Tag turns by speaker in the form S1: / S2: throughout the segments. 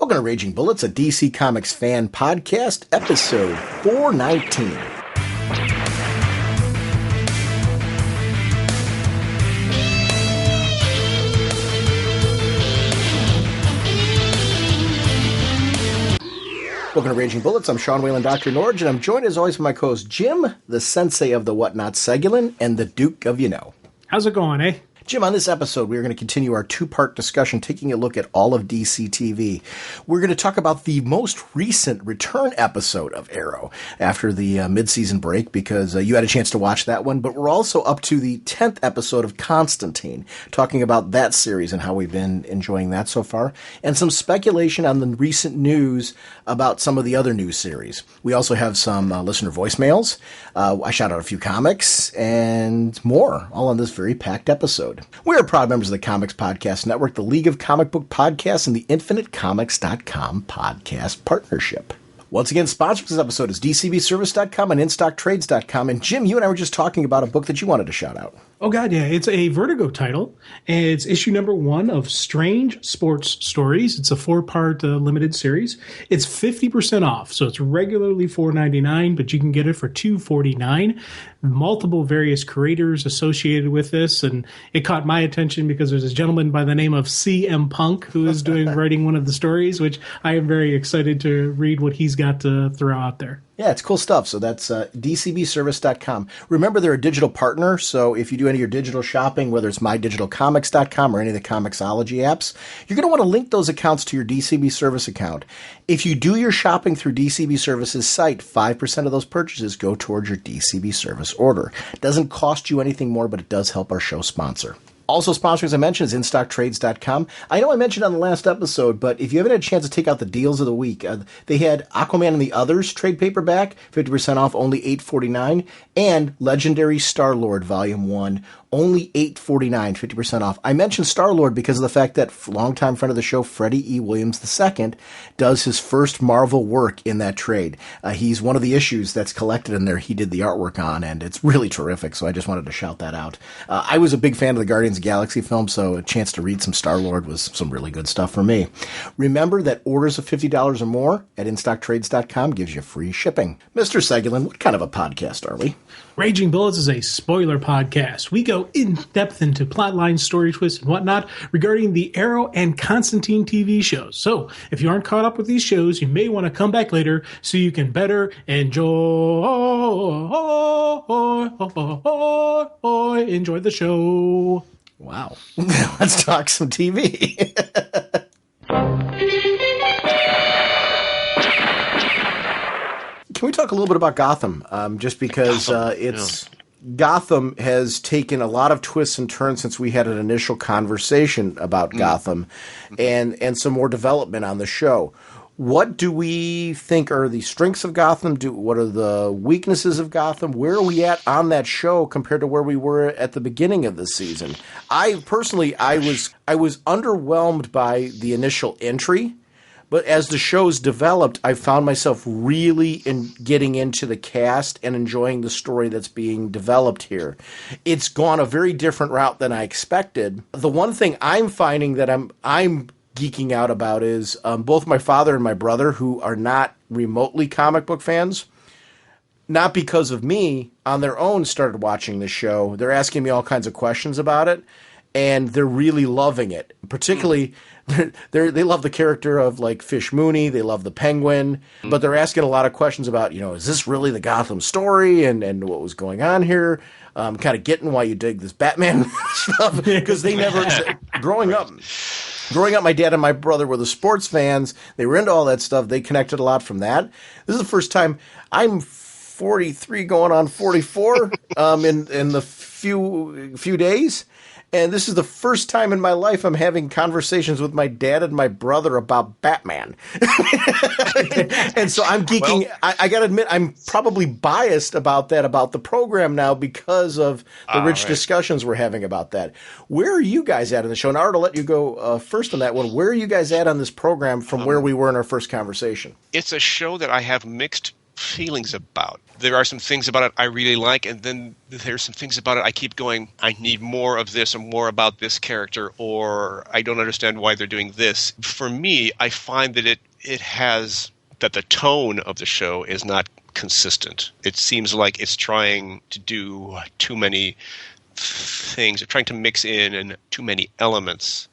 S1: Welcome to Raging Bullets, a DC Comics fan podcast, episode 419. Welcome to Raging Bullets. I'm Sean Whalen, drnorge, and I'm joined as always by my co-host Jim, the sensei of the whatnot Segulin, and the Duke of You Know.
S2: How's it going, eh?
S1: Jim, on this episode, we're going to continue our two-part discussion, taking a look at all of DC TV. We're going to talk about the most recent return episode of Arrow after the mid-season break, because you had a chance to watch that one. But we're also up to the 10th episode of Constantine, talking about that series and how we've been enjoying that so far, and some speculation on the recent news about some of the other news series. We also have some listener voicemails. I shout out a few comics and more, all on this very packed episode. We are proud members of the Comics Podcast Network, the League of Comic Book Podcasts, and the InfiniteComics.com podcast partnership. Once again, sponsor for this episode is DCBService.com and InStockTrades.com. And Jim, you and I were just talking about a book that you wanted to shout out.
S2: Oh, God, yeah. It's a Vertigo title. It's issue number 1 of Strange Sports Stories. It's a 4-part limited series. It's 50% off, so it's regularly $4.99, but you can get it for $2.49. Multiple various creators associated with this, and it caught my attention because there's a gentleman by the name of CM Punk who is writing one of the stories, which I am very excited to read what he's got to throw out there.
S1: Yeah, it's cool stuff. So that's DCBService.com. Remember, they're a digital partner, so if you do any of your digital shopping, whether it's MyDigitalComics.com or any of the Comixology apps, you're going to want to link those accounts to your DCB Service account. If you do your shopping through DCB Service's site, 5% of those purchases go towards your DCB Service order. It doesn't cost you anything more, but it does help our show sponsor. Also sponsoring, as I mentioned, is InStockTrades.com. I know I mentioned on the last episode, but if you haven't had a chance to take out the deals of the week, they had Aquaman and the Others trade paperback, 50% off, only $8.49, and Legendary Star-Lord Volume 1, only $8.49, 50% off. I mentioned Star-Lord because of the fact that longtime friend of the show, Freddie E. Williams II, does his first Marvel work in that trade. He's one of the issues that's collected in there he did the artwork on, and it's really terrific, so I just wanted to shout that out. I was a big fan of the Guardians of the Galaxy film, so a chance to read some Star-Lord was some really good stuff for me. Remember that orders of $50 or more at InStockTrades.com gives you free shipping. Mr. Segulin, what kind of a podcast are we?
S2: Raging Bullets is a spoiler podcast. We go in-depth into plotline, story twists, and whatnot regarding the Arrow and Constantine TV shows. So, if you aren't caught up with these shows, you may want to come back later so you can better enjoy the show.
S1: Wow. Let's talk some TV. Can we talk a little bit about Gotham? Just because Gotham has taken a lot of twists and turns since we had an initial conversation about Gotham and some more development on the show. What do we think are the strengths of Gotham? What are the weaknesses of Gotham? Where are we at on that show compared to where we were at the beginning of the season? I was underwhelmed by the initial entry. But as the show's developed, I found myself really getting into the cast and enjoying the story that's being developed here. It's gone a very different route than I expected. The one thing I'm finding that I'm geeking out about is both my father and my brother, who are not remotely comic book fans, not because of me, on their own started watching the show. They're asking me all kinds of questions about it, and they're really loving it. Particularly, they love the character of, like, Fish Mooney. They love the Penguin. But they're asking a lot of questions about, is this really the Gotham story and what was going on here? Kind of getting why you dig this Batman stuff. Because they never, growing up, my dad and my brother were the sports fans. They were into all that stuff. They connected a lot from that. This is the first time I'm 43 going on 44 in the few days. And this is the first time in my life I'm having conversations with my dad and my brother about Batman. And so I'm geeking. Well, I got to admit, I'm probably biased about that, about the program now, because of the rich discussions we're having about that. Where are you guys at in the show? And Art, I'll let you go first on that one. Where are you guys at on this program from where we were in our first conversation?
S3: It's a show that I have mixed feelings about. There are some things about it I really like, and then there's some things about it I keep going, I need more of this or more about this character, or I don't understand why they're doing this. For me, I find that that the tone of the show is not consistent. It seems like it's trying to do too many things, or trying to mix in and too many elements.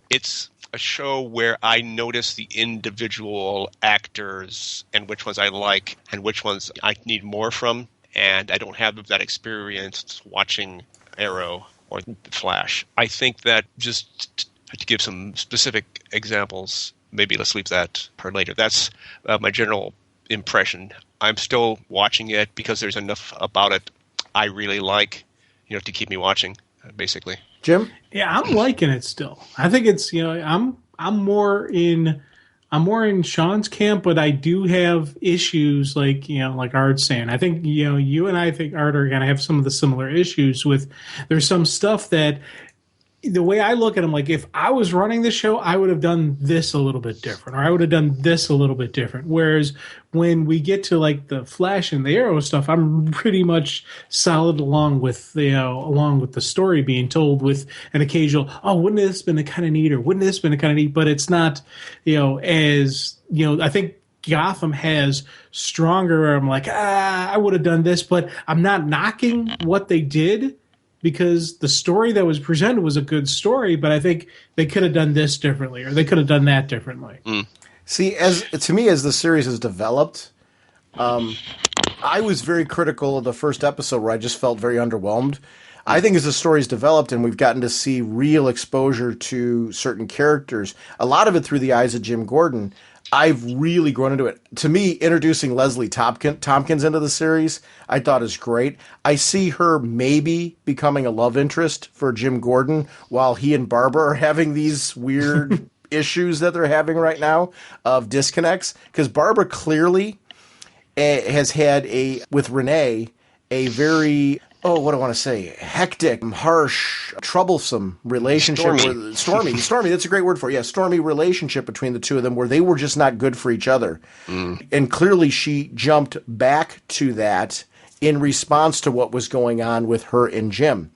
S3: It's a show where I notice the individual actors and which ones I like and which ones I need more from, and I don't have that experience watching Arrow or Flash. I think that, just to give some specific examples, maybe let's leave that part later. That's my general impression. I'm still watching it because there's enough about it I really like, to keep me watching, basically.
S1: Jim?
S2: Yeah, I'm liking it still. I think it's I'm more in Sean's camp, but I do have issues like Art's saying. I think you and I think Art are gonna have some of the similar issues with. There's some stuff that the way I look at them, like if I was running the show, I would have done this a little bit different, or I would have done this a little bit different. Whereas when we get to like the Flash and the Arrow stuff, I'm pretty much solid along with the story being told, with an occasional, oh, wouldn't this been a kind of neat, or wouldn't this been a kind of neat? But it's not, I think Gotham has stronger, where I'm like, I would have done this, but I'm not knocking what they did, because the story that was presented was a good story, but I think they could have done this differently, or they could have done that differently.
S1: See, as the series has developed, I was very critical of the first episode, where I just felt very underwhelmed. I think as the story's developed and we've gotten to see real exposure to certain characters, a lot of it through the eyes of Jim Gordon, I've really grown into it. To me, introducing Leslie Tompkins into the series, I thought is great. I see her maybe becoming a love interest for Jim Gordon, while he and Barbara are having these weird issues that they're having right now of disconnects. Because Barbara clearly has had with Renee, a very, what do I want to say, hectic, harsh, troublesome relationship. Stormy, that's a great word for it. Yeah, stormy relationship between the two of them, where they were just not good for each other. And clearly she jumped back to that in response to what was going on with her and Jim.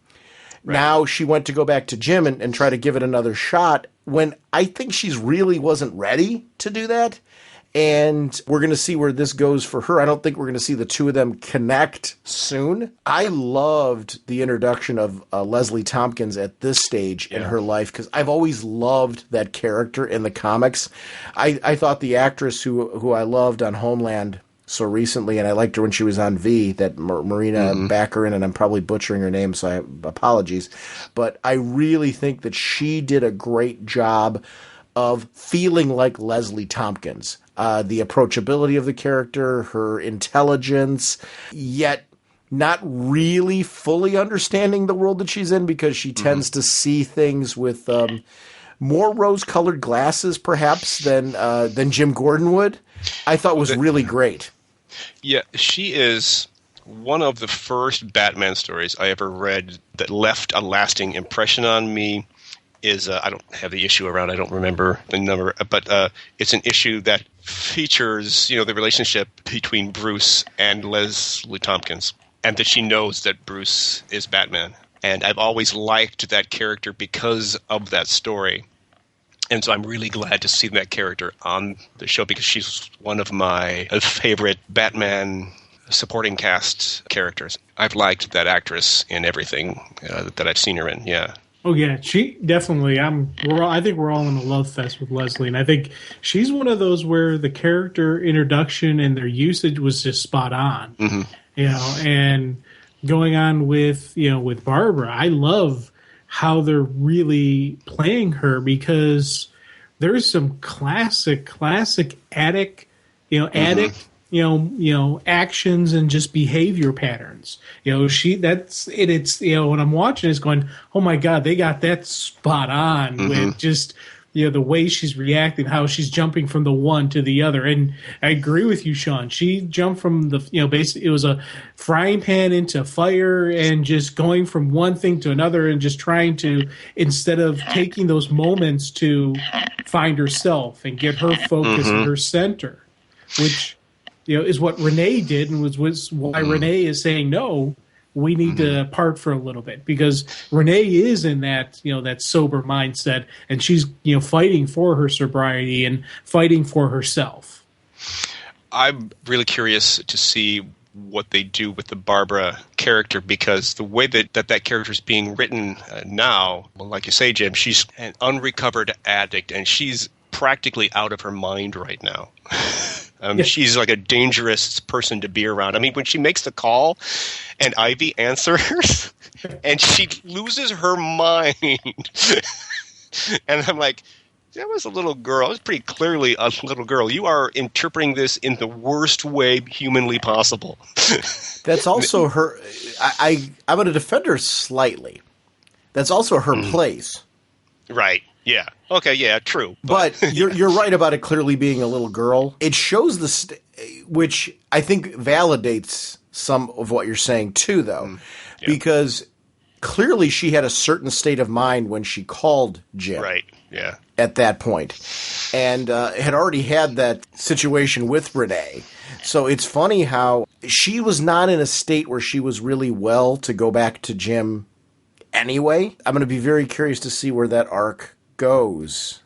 S1: Right. Now she went to go back to Jim and try to give it another shot, when I think she's really wasn't ready to do that. And we're going to see where this goes for her. I don't think we're going to see the two of them connect soon. I loved the introduction of Leslie Tompkins at this stage in her life, because I've always loved that character in the comics. I thought the actress who I loved on Homeland so recently, and I liked her when she was on V, that Marina Baccarin, and I'm probably butchering her name, so apologies. But I really think that she did a great job of feeling like Leslie Tompkins. The approachability of the character, her intelligence, yet not really fully understanding the world that she's in, because she tends to see things with more rose-colored glasses, perhaps, than Jim Gordon would. I thought was really great.
S3: Yeah, she is one of the first Batman stories I ever read that left a lasting impression on me. I don't have the issue around, I don't remember the number, but it's an issue that features, the relationship between Bruce and Leslie Tompkins, and that she knows that Bruce is Batman. And I've always liked that character because of that story. And so I'm really glad to see that character on the show, because she's one of my favorite Batman supporting cast characters. I've liked that actress in everything that I've seen her in, yeah.
S2: Oh yeah, she definitely. I think we're all in a love fest with Leslie, and I think she's one of those where the character introduction and their usage was just spot on. And going on with Barbara, I love how they're really playing her, because there's some classic addict actions and just behavior patterns. It's when I'm watching it's going, oh my God, they got that spot on with just, the way she's reacting, how she's jumping from the one to the other. And I agree with you, Sean. She jumped from basically it was a frying pan into fire, and just going from one thing to another, and just trying to, instead of taking those moments to find herself and get her focus and her center, which is what Renee did, and was why Renee is saying no. We need to part for a little bit, because Renee is in that that sober mindset, and she's fighting for her sobriety and fighting for herself.
S3: I'm really curious to see what they do with the Barbara character, because the way that character is being written now, well, like you say, Jim, she's an unrecovered addict, and she's practically out of her mind right now. She's like a dangerous person to be around. I mean, when she makes the call and Ivy answers and she loses her mind, and I'm like, that was a little girl. It was pretty clearly a little girl. You are interpreting this in the worst way humanly possible.
S1: That's also her. I'm going to defend her slightly. That's also her place.
S3: Right. Yeah. Okay. Yeah. True.
S1: But you're right about it clearly being a little girl. It shows which I think validates some of what you're saying too, though, because clearly she had a certain state of mind when she called Jim.
S3: Right. Yeah.
S1: At that point, and had already had that situation with Renee. So it's funny how she was not in a state where she was really well to go back to Jim anyway. I'm going to be very curious to see where that arc goes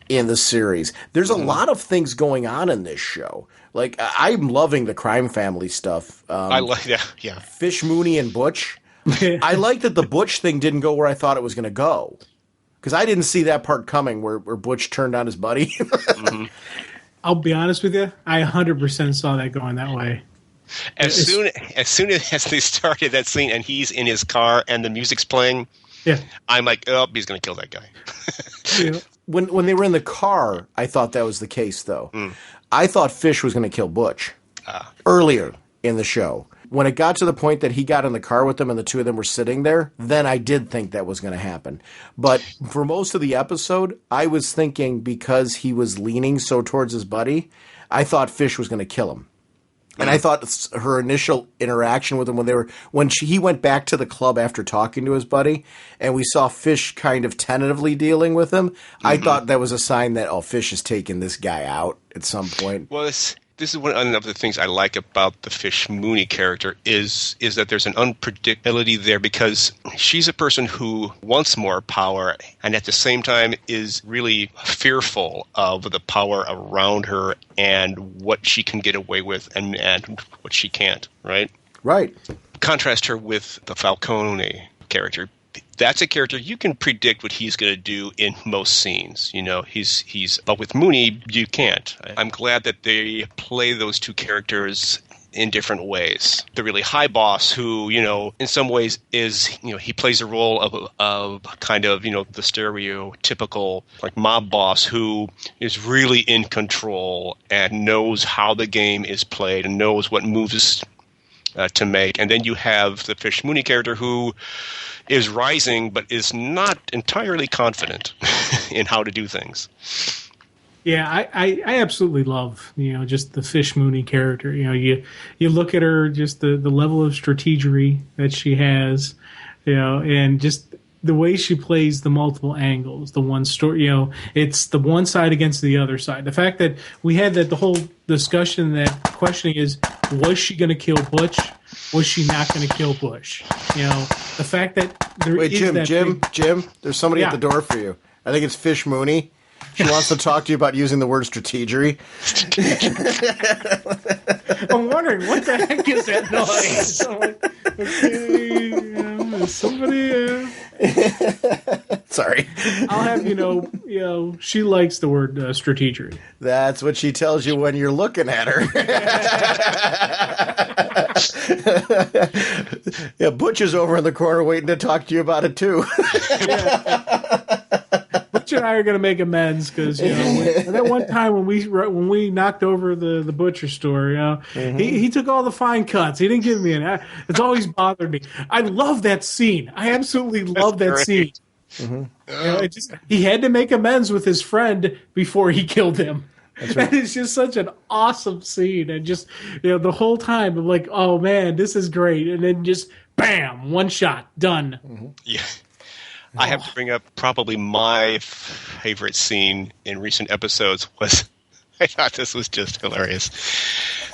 S1: in the series. There's a lot of things going on in this show. Like, I'm loving the crime family stuff.
S3: I like that. Yeah.
S1: Fish, Mooney, and Butch. I like that the Butch thing didn't go where I thought it was going to go. Because I didn't see that part coming where Butch turned on his buddy.
S2: I'll be honest with you. I 100% saw that going that way.
S3: As soon as they started that scene and he's in his car and the music's playing, I'm like, oh, he's going to kill that guy.
S1: When they were in the car, I thought that was the case, though. I thought Fish was going to kill Butch earlier in the show. When it got to the point that he got in the car with them and the two of them were sitting there, then I did think that was going to happen. But for most of the episode, I was thinking, because he was leaning so towards his buddy, I thought Fish was going to kill him. And I thought her initial interaction with him when he went back to the club after talking to his buddy, and we saw Fish kind of tentatively dealing with him, I thought that was a sign that, Fish is taking this guy out at some point.
S3: Well, this is one of the things I like about the Fish Mooney character is that there's an unpredictability there, because she's a person who wants more power and at the same time is really fearful of the power around her and what she can get away with and what she can't, right?
S1: Right.
S3: Contrast her with the Falcone character. That's a character you can predict what he's going to do in most scenes. But with Mooney, you can't. I'm glad that they play those two characters in different ways. The really high boss who, in some ways is, he plays a role of kind of, the stereotypical like mob boss who is really in control and knows how the game is played and knows what moves to make. And then you have the Fish Mooney character who is rising but is not entirely confident in how to do things.
S2: Yeah, I absolutely love, just the Fish Mooney character. You look at her, just the level of strategery that she has, and just the way she plays the multiple angles, the one story, it's the one side against the other side. The fact that we had the whole discussion, that questioning is, was she going to kill Butch? Was she not going to kill Butch? The fact that there
S1: Wait,
S2: is
S1: Jim, there's somebody at the door for you. I think it's Fish Mooney. She wants to talk to you about using the word strategery.
S2: I'm wondering, what the heck is that noise? I'm like, okay, somebody...
S1: Sorry.
S2: I'll have she likes the word strategery.
S1: That's what she tells you when you're looking at her. Yeah, Butch is over in the corner waiting to talk to you about it too.
S2: Butch and I are going to make amends because that one time when we knocked over the butcher store, he took all the fine cuts. He didn't give me any. It's always bothered me. I love that scene. I absolutely love that scene. Mm-hmm. He had to make amends with his friend before he killed him. That's right. And it's just such an awesome scene, and just the whole time I'm like, oh man, this is great, and then just bam, one shot, done.
S3: Mm-hmm. Yeah. I have to bring up probably my favorite scene in recent episodes was, I thought this was just hilarious.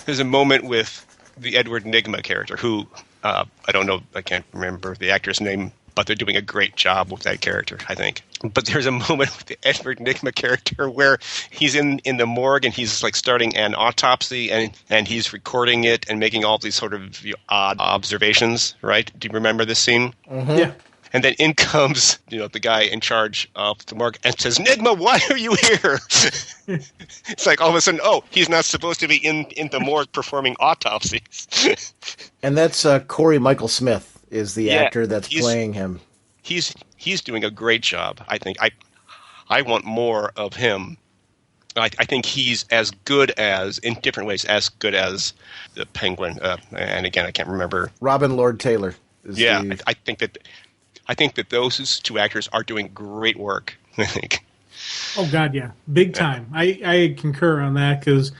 S3: there's a moment with the Edward Nygma character who, I don't know, I can't remember the actor's name, but they're doing a great job with that character, I think. But there's a moment with the Edward Nygma character where he's in the morgue and he's like starting an autopsy and he's recording it and making all these sort of odd observations, right? Do you remember this scene?
S2: Mm-hmm. Yeah.
S3: And then in comes, the guy in charge of the morgue and says, "Nygma, why are you here?" It's like all of a sudden, he's not supposed to be in the morgue performing autopsies.
S1: And that's Corey Michael Smith is the actor that's playing him.
S3: He's doing a great job, I think. I want more of him. I think he's as good as, in different ways, as good as the Penguin. And again, I can't remember.
S1: Robin Lord Taylor.
S3: I think that those two actors are doing great work, I think.
S2: Oh, God, yeah. Big time. I concur on that because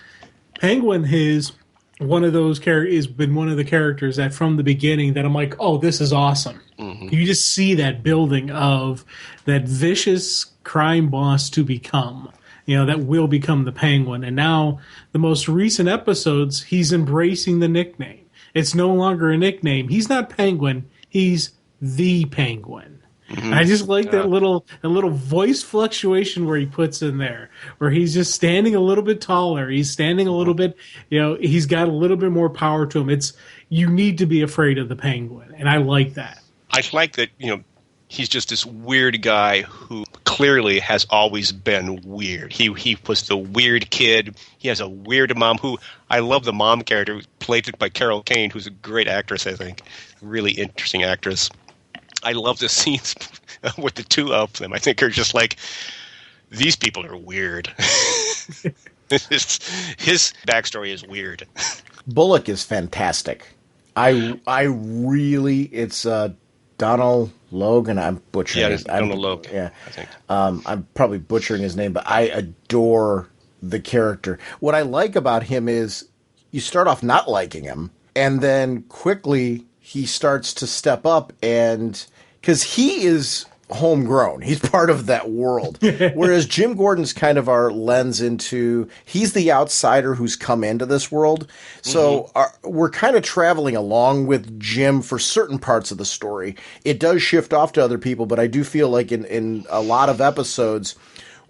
S2: Penguin has been one of the characters that from the beginning that I'm like, oh, this is awesome. Mm-hmm. You just see that building of that vicious crime boss to become, that will become the Penguin. And now the most recent episodes, he's embracing the nickname. It's no longer a nickname. He's not Penguin. He's the Penguin. Mm-hmm. I just like that little voice fluctuation where he puts in there, where he's just standing a little bit taller. He's standing a little bit, he's got a little bit more power to him. You need to be afraid of the Penguin, and I like that.
S3: I like that, he's just this weird guy who clearly has always been weird. He was the weird kid. He has a weird mom who, I love the mom character, played by Carol Kane, who's a great actress, I think. Really interesting actress. I love the scenes with the two of them. I think are just like, these people are weird. His backstory is weird.
S1: Bullock is fantastic. It's Donald Logue, and I'm butchering his name.
S3: Donald Logue.
S1: Yeah,
S3: I think.
S1: I'm probably butchering his name, but I adore the character. What I like about him is you start off not liking him, and then quickly he starts to step up, and because he is homegrown, he's part of that world. Whereas Jim Gordon's kind of our lens into, he's the outsider who's come into this world. So we're kind of traveling along with Jim for certain parts of the story. It does shift off to other people, but I do feel like in a lot of episodes,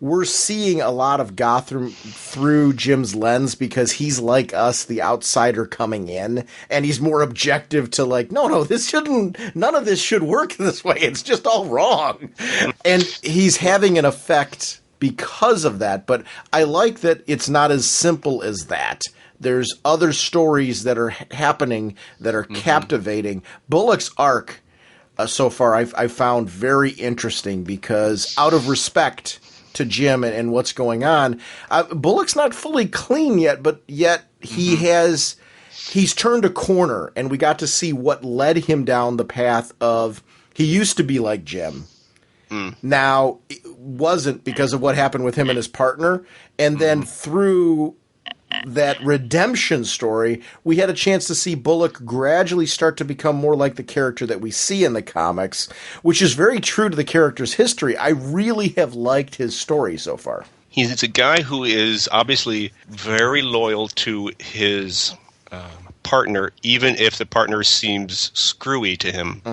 S1: we're seeing a lot of Gotham through Jim's lens because he's like us, the outsider coming in, and he's more objective to like, no, none of this should work this way. It's just all wrong. And he's having an effect because of that. But I like that it's not as simple as that. There's other stories that are happening that are captivating. Bullock's arc so far I found very interesting because out of respect to Jim and what's going on, Bullock's not fully clean yet, but yet he's turned a corner, and we got to see what led him down the path of, he used to be like Jim. Now it wasn't because of what happened with him and his partner, and then through that redemption story, we had a chance to see Bullock gradually start to become more like the character that we see in the comics, which is very true to the character's history. I really have liked his story so far.
S3: He's a guy who is obviously very loyal to his partner, even if the partner seems screwy to him.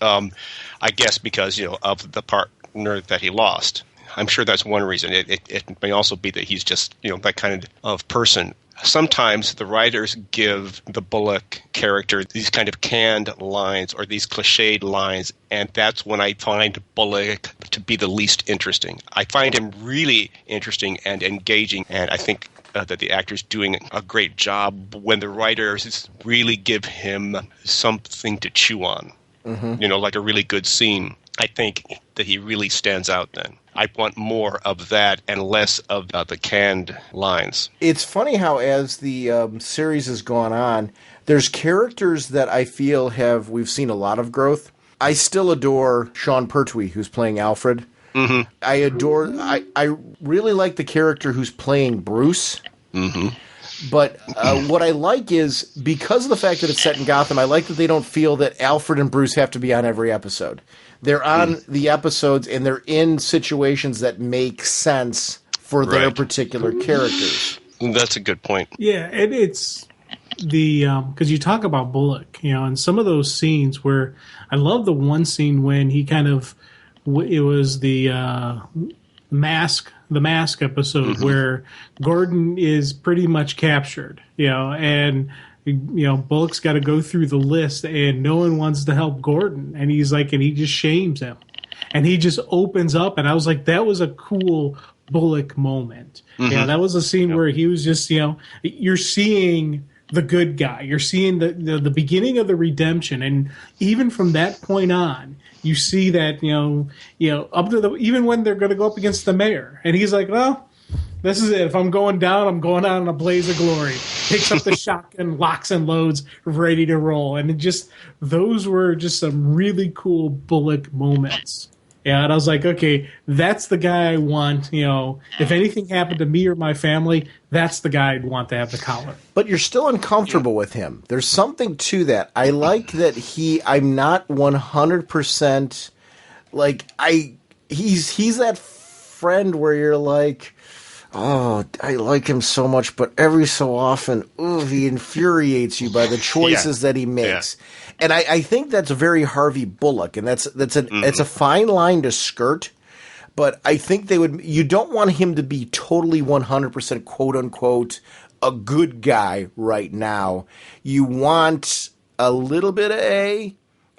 S3: I guess because, of the partner that he lost. I'm sure that's one reason. It may also be that he's just, that kind of person. Sometimes the writers give the Bullock character these kind of canned lines or these cliched lines, and that's when I find Bullock to be the least interesting. I find him really interesting and engaging, and I think that the actor's doing a great job when the writers really give him something to chew on, like a really good scene. I think that he really stands out then. I want more of that and less of the canned lines.
S1: It's funny how as the series has gone on, there's characters that I feel we've seen a lot of growth. I still adore Sean Pertwee, who's playing Alfred. I really like the character who's playing Bruce. But what I like is, because of the fact that it's set in Gotham, I like that they don't feel that Alfred and Bruce have to be on every episode. They're on the episodes, and they're in situations that make sense for their particular characters.
S3: That's a good point.
S2: Yeah, and it's the because you talk about Bullock, and some of those scenes where I love the one scene when he kind of it was the mask episode where Gordon is pretty much captured, and Bullock's got to go through the list and no one wants to help Gordon, and he's like, and he just shames him, and he just opens up, and I was like, that was a cool Bullock moment. Yeah, that was a scene where he was just, you're seeing the good guy, you're seeing the beginning of the redemption, and even from that point on, you see that up to even when they're going to go up against the mayor, and he's like, well, this is it. If I'm going down, I'm going out in a blaze of glory. Picks up the shotgun, locks and loads, ready to roll, and those were just some really cool Bullock moments. Yeah, and I was like, okay, that's the guy I want. If anything happened to me or my family, that's the guy I'd want to have the collar.
S1: But you're still uncomfortable with him. There's something to that. I like that I'm not 100% like he's that friend where you're like, oh, I like him so much, but every so often, he infuriates you by the choices that he makes. Yeah. And I think that's very Harvey Bullock, and it's a fine line to skirt, but I think you don't want him to be totally 100% quote unquote a good guy right now. You want a little bit of A,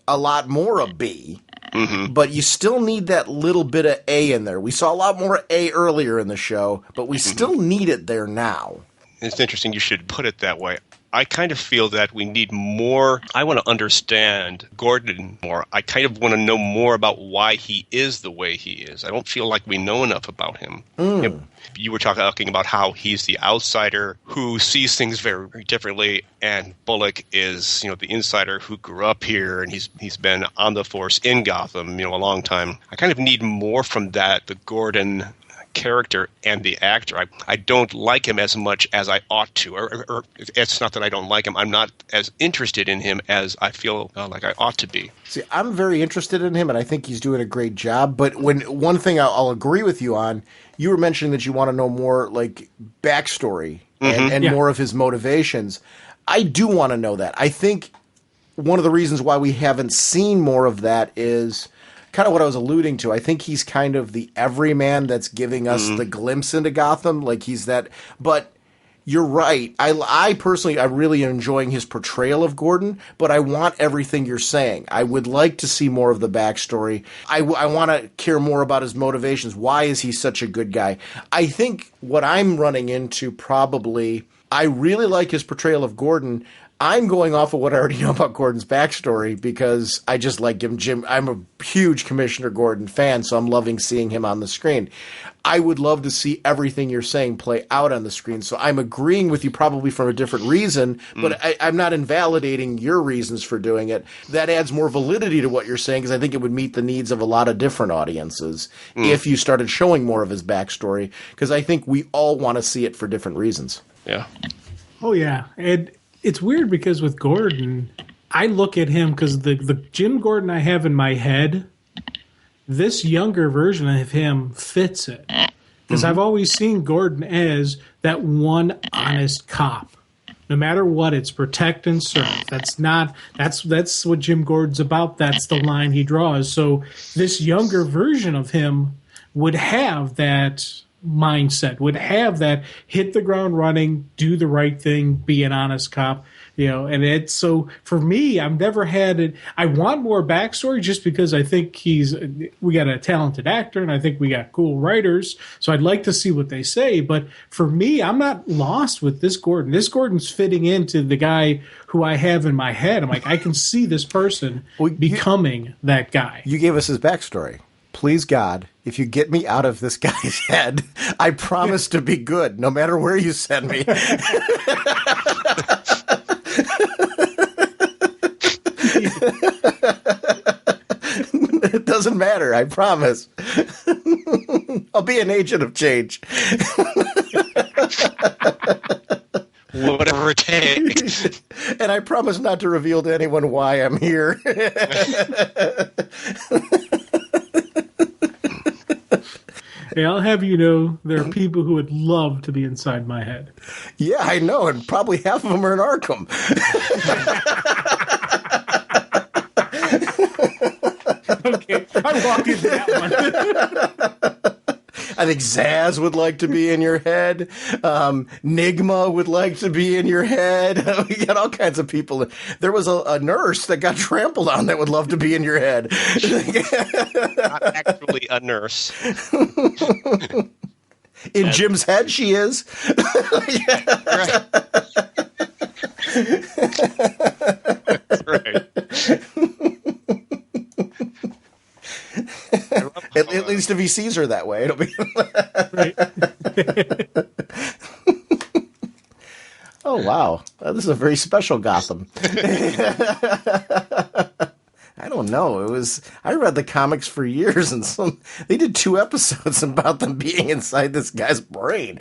S1: a lot more of B. But you still need that little bit of A in there. We saw a lot more A earlier in the show, but we still need it there now.
S3: It's interesting you should put it that way. I kind of feel that we need more. I want to understand Gordon more. I kind of want to know more about why he is the way he is. I don't feel like we know enough about him. You were talking about how he's the outsider who sees things very, very differently, and Bullock is, the insider who grew up here, and he's been on the force in Gotham, a long time. I kind of need more from that, the Gordon character and the actor. I don't like him as much as I ought to, or it's not that I don't like him. I'm not as interested in him as I feel like I ought to be.
S1: See, I'm very interested in him, and I think he's doing a great job. But one thing I'll agree with you on, you were mentioning that you want to know more like backstory and more of his motivations. I do want to know that. I think one of the reasons why we haven't seen more of that is kind of what I was alluding to. I think he's kind of the everyman that's giving us the glimpse into Gotham. Like he's that. But you're right. I personally, I'm really enjoying his portrayal of Gordon, but I want everything you're saying. I would like to see more of the backstory. I want to care more about his motivations. Why is he such a good guy? I think what I'm running into probably, I really like his portrayal of Gordon. I'm going off of what I already know about Gordon's backstory because I just like him. I'm a huge Commissioner Gordon fan, so I'm loving seeing him on the screen. I would love to see everything you're saying play out on the screen. So I'm agreeing with you probably from a different reason, but I'm not invalidating your reasons for doing it. That adds more validity to what you're saying because I think it would meet the needs of a lot of different audiences if you started showing more of his backstory because I think we all want to see it for different reasons.
S3: Yeah.
S2: Oh, yeah. And it's weird because with Gordon, I look at him because the Jim Gordon I have in my head, this younger version of him fits it. Because I've always seen Gordon as that one honest cop. No matter what, it's protect and serve. That's what Jim Gordon's about. That's the line he draws. So this younger version of him would have that mindset, would have that hit the ground running, do the right thing, be an honest cop, and it's so for me, I've never had it. I want more backstory just because I think we got a talented actor and I think we got cool writers. So I'd like to see what they say. But for me, I'm not lost with this Gordon. This Gordon's fitting into the guy who I have in my head. I'm like, I can see this person becoming that guy.
S1: You gave us his backstory. Please, God, if you get me out of this guy's head, I promise to be good, no matter where you send me. It doesn't matter, I promise. I'll be an agent of change.
S3: Whatever it takes.
S1: And I promise not to reveal to anyone why I'm here.
S2: Hey, I'll have you know there are people who would love to be inside my head.
S1: Yeah, I know, and probably half of them are in Arkham.
S2: Okay, I walked into that one.
S1: I think Zaz would like to be in your head. Nigma would like to be in your head. We got all kinds of people. There was a nurse that got trampled on that would love to be in your head.
S3: Not actually a nurse.
S1: In Jim's head, she is.
S3: Right. That's right.
S1: At least if he sees her that way, it'll be
S2: Right.
S1: Oh wow, this is a very special Gotham. I don't know. I read the comics for years, and they did 2 episodes about them being inside this guy's brain.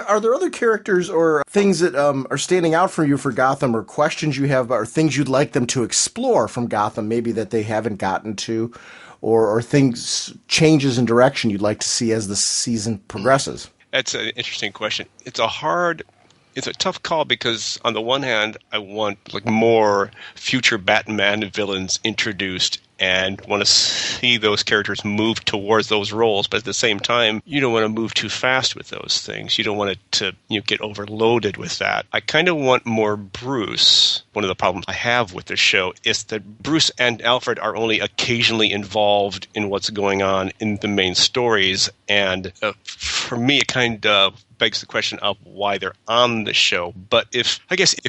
S1: Are there other characters or things that are standing out for you for Gotham, or questions you have, or things you'd like them to explore from Gotham, maybe that they haven't gotten to, or changes in direction you'd like to see as the season progresses?
S3: That's an interesting question. It's a tough call because on the one hand, I want more future Batman villains introduced and want to see those characters move towards those roles. But at the same time, you don't want to move too fast with those things. You don't want it to get overloaded with that. I kind of want more Bruce. One of the problems I have with this show is that Bruce and Alfred are only occasionally involved in what's going on in the main stories. And for me, it kind of begs the question of why they're on the show. But if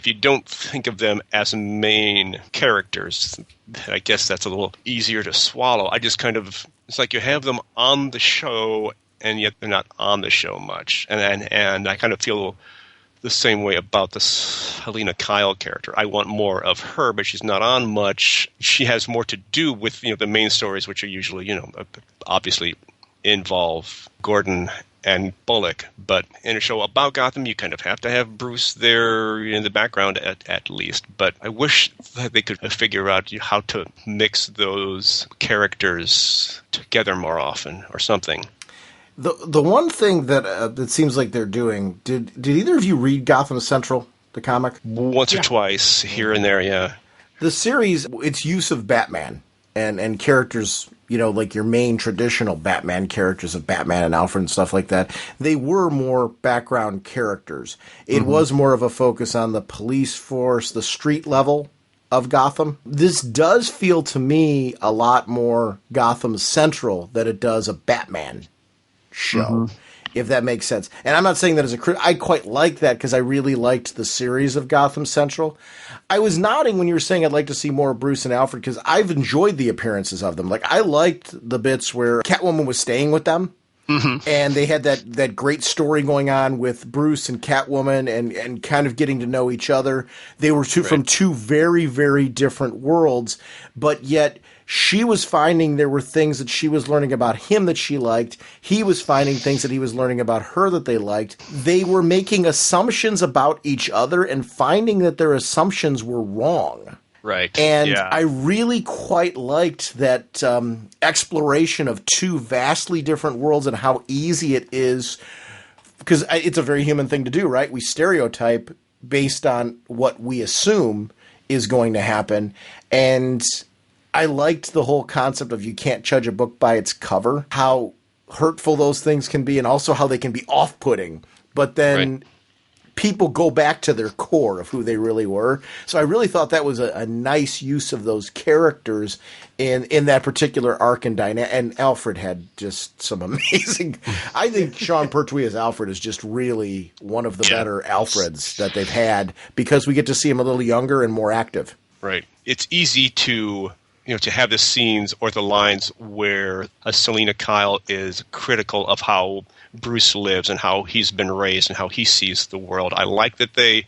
S3: you don't think of them as main characters, I guess that's a little easier to swallow. It's like you have them on the show and yet they're not on the show much. And I kind of feel the same way about the Selina Kyle character. I want more of her, but she's not on much. She has more to do with the main stories, which are usually obviously involve Gordon and Bullock. But in a show about Gotham, you kind of have to have Bruce there in the background at least. But I wish that they could figure out how to mix those characters together more often or something.
S1: The one thing that seems like they're doing, did either of you read Gotham Central, the comic?
S3: Once or twice, here and there, yeah.
S1: The series, its use of Batman and characters, like your main traditional Batman characters of Batman and Alfred and stuff like that, they were more background characters. It was more of a focus on the police force, the street level of Gotham. This does feel to me a lot more Gotham Central than it does a Batman show, if that makes sense. And I'm not saying that as a critic. I quite like that because I really liked the series of Gotham Central. I was nodding when you were saying I'd like to see more of Bruce and Alfred because I've enjoyed the appearances of them. Like, I liked the bits where Catwoman was staying with them. And they had that great story going on with Bruce and Catwoman and kind of getting to know each other. They were from 2 very, very different worlds, but yet she was finding there were things that she was learning about him that she liked. He was finding things that he was learning about her that they liked. They were making assumptions about each other and finding that their assumptions were wrong.
S3: Right.
S1: And I really quite liked that exploration of 2 vastly different worlds and how easy it is, because it's a very human thing to do, right? We stereotype based on what we assume is going to happen. And I liked the whole concept of you can't judge a book by its cover, how hurtful those things can be, and also how they can be off-putting. But then people go back to their core of who they really were. So I really thought that was a nice use of those characters in that particular arc and dynamic. And Alfred had just some amazing. I think Sean Pertwee's Alfred is just really one of the better Alfreds that they've had because we get to see him a little younger and more active.
S3: Right. It's easy to have the scenes or the lines where Selina Kyle is critical of how Bruce lives and how he's been raised and how he sees the world. I like that they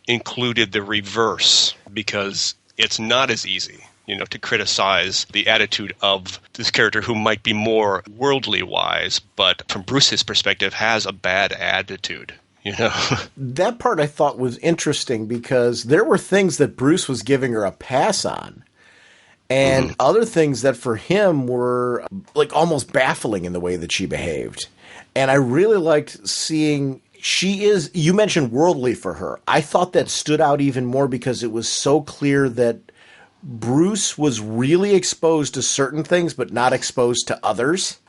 S3: included the reverse because it's not as easy, to criticize the attitude of this character who might be more worldly wise, but from Bruce's perspective has a bad attitude.
S1: That part I thought was interesting because there were things that Bruce was giving her a pass on. and other things that for him were like almost baffling in the way that she behaved. And I really liked seeing you mentioned worldly for her. I thought that stood out even more because it was so clear that Bruce was really exposed to certain things, but not exposed to others.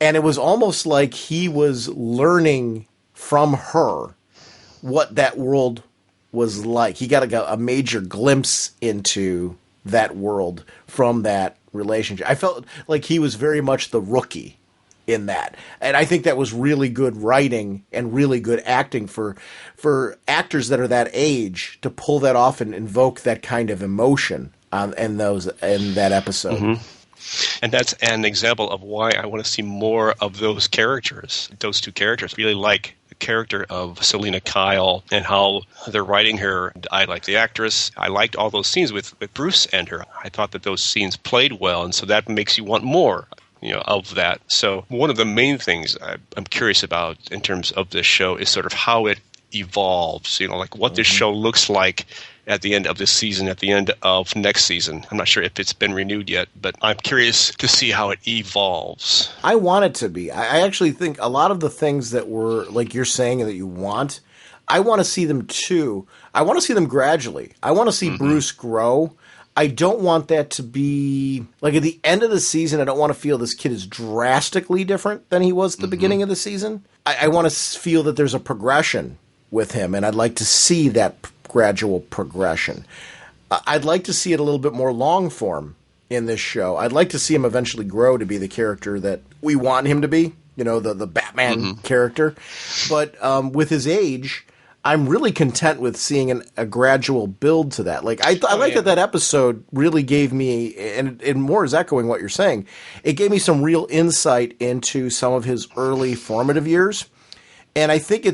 S1: And it was almost like he was learning from her what that world was like. He got a major glimpse into that world from that relationship. I felt like he was very much the rookie in that. And I think that was really good writing and really good acting for actors that are that age to pull that off and invoke that kind of emotion in that episode.
S3: Mm-hmm. And that's an example of why I want to see more of those characters, those two characters. Really like the character of Selena Kyle and how they're writing her. I like the actress. I liked all those scenes with Bruce and her. I thought that those scenes played well, and so that makes you want more of that. So one of the main things I'm curious about in terms of this show is sort of how it evolves, like what this show looks like at the end of this season, at the end of next season. I'm not sure if it's been renewed yet, but I'm curious to see how it evolves.
S1: I want it to be. I actually think a lot of the things that were, like you're saying, that you want, I want to see them too. I want to see them gradually. I want to see Bruce grow. I don't want that to be, like at the end of the season, I don't want to feel this kid is drastically different than he was at the beginning of the season. I want to feel that there's a progression with him, and I'd like to see that gradual progression. I'd like to see it a little bit more long form in this show. I'd like to see him eventually grow to be the character that we want him to be, the Batman character. But with his age, I'm really content with seeing a gradual build to that. Like I like that episode really gave me, and more is echoing what you're saying, it gave me some real insight into some of his early formative years. And I think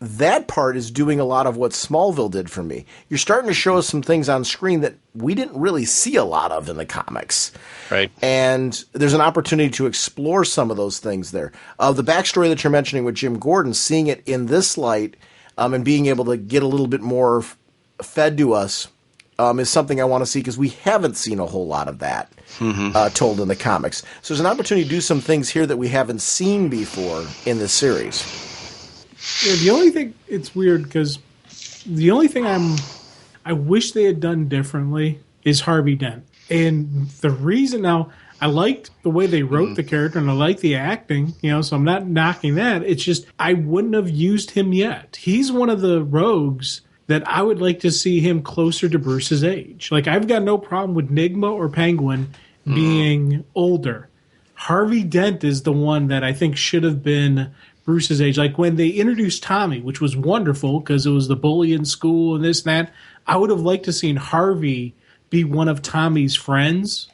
S1: that part is doing a lot of what Smallville did for me. You're starting to show us some things on screen that we didn't really see a lot of in the comics.
S3: Right.
S1: And there's an opportunity to explore some of those things there. The backstory that you're mentioning with Jim Gordon, seeing it in this light and being able to get a little bit more fed to us is something I want to see because we haven't seen a whole lot of that told in the comics. So there's an opportunity to do some things here that we haven't seen before in this series.
S2: Yeah, the only thing, it's weird because the only thing I wish they had done differently is Harvey Dent. And the reason now, I liked the way they wrote the character and I like the acting, so I'm not knocking that. It's just, I wouldn't have used him yet. He's one of the rogues that I would like to see him closer to Bruce's age. Like, I've got no problem with Nigma or Penguin being older. Harvey Dent is the one that I think should have been Bruce's age. Like when they introduced Tommy, which was wonderful because it was the bully in school and this and that, I would have liked to seen Harvey be one of Tommy's friends.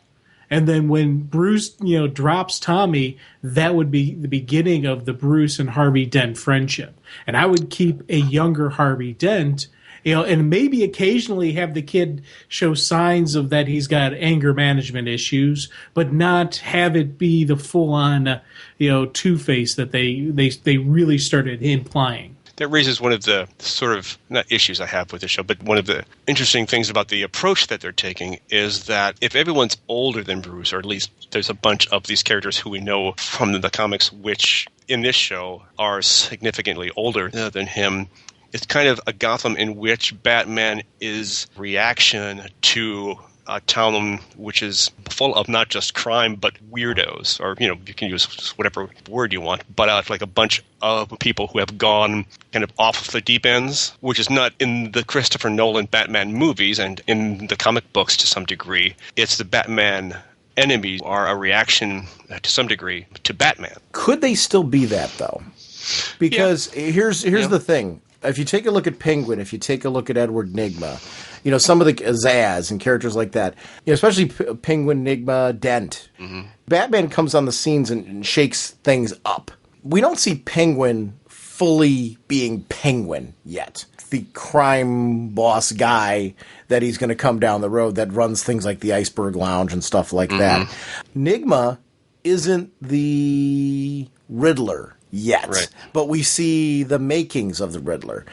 S2: And then when Bruce, drops Tommy, that would be the beginning of the Bruce and Harvey Dent friendship. And I would keep a younger Harvey Dent, and maybe occasionally have the kid show signs of that he's got anger management issues, but not have it be the full-on, Two-Face that they really started implying.
S3: That raises one of the sort of, not issues I have with the show, but one of the interesting things about the approach that they're taking is that if everyone's older than Bruce, or at least there's a bunch of these characters who we know from the comics, which in this show are significantly older than him, it's kind of a Gotham in which Batman is reaction to a town which is full of not just crime but weirdos, or you can use whatever word you want, but like a bunch of people who have gone kind of off the deep ends, which is not in the Christopher Nolan Batman movies and in the comic books to some degree. It's the Batman enemies are a reaction to some degree to Batman.
S1: Could they still be that though? Because here's the thing. If you take a look at Penguin, if you take a look at Edward Nigma, some of the Zaz and characters like that, especially Penguin, Nigma, Dent, Batman comes on the scenes and shakes things up. We don't see Penguin fully being Penguin yet. The crime boss guy that he's going to come down the road that runs things like the Iceberg Lounge and stuff like that. Nigma isn't the Riddler yet, right, but we see the makings of the Riddler.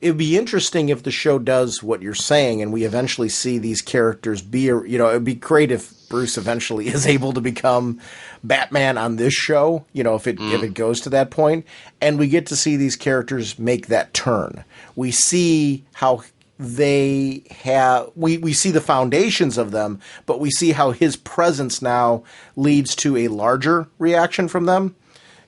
S1: It'd be interesting if the show does what you're saying and we eventually see these characters be, it'd be great if Bruce eventually is able to become Batman on this show, if it goes to that point, and we get to see these characters make that turn. We see how they have, we see the foundations of them, but we see how his presence now leads to a larger reaction from them.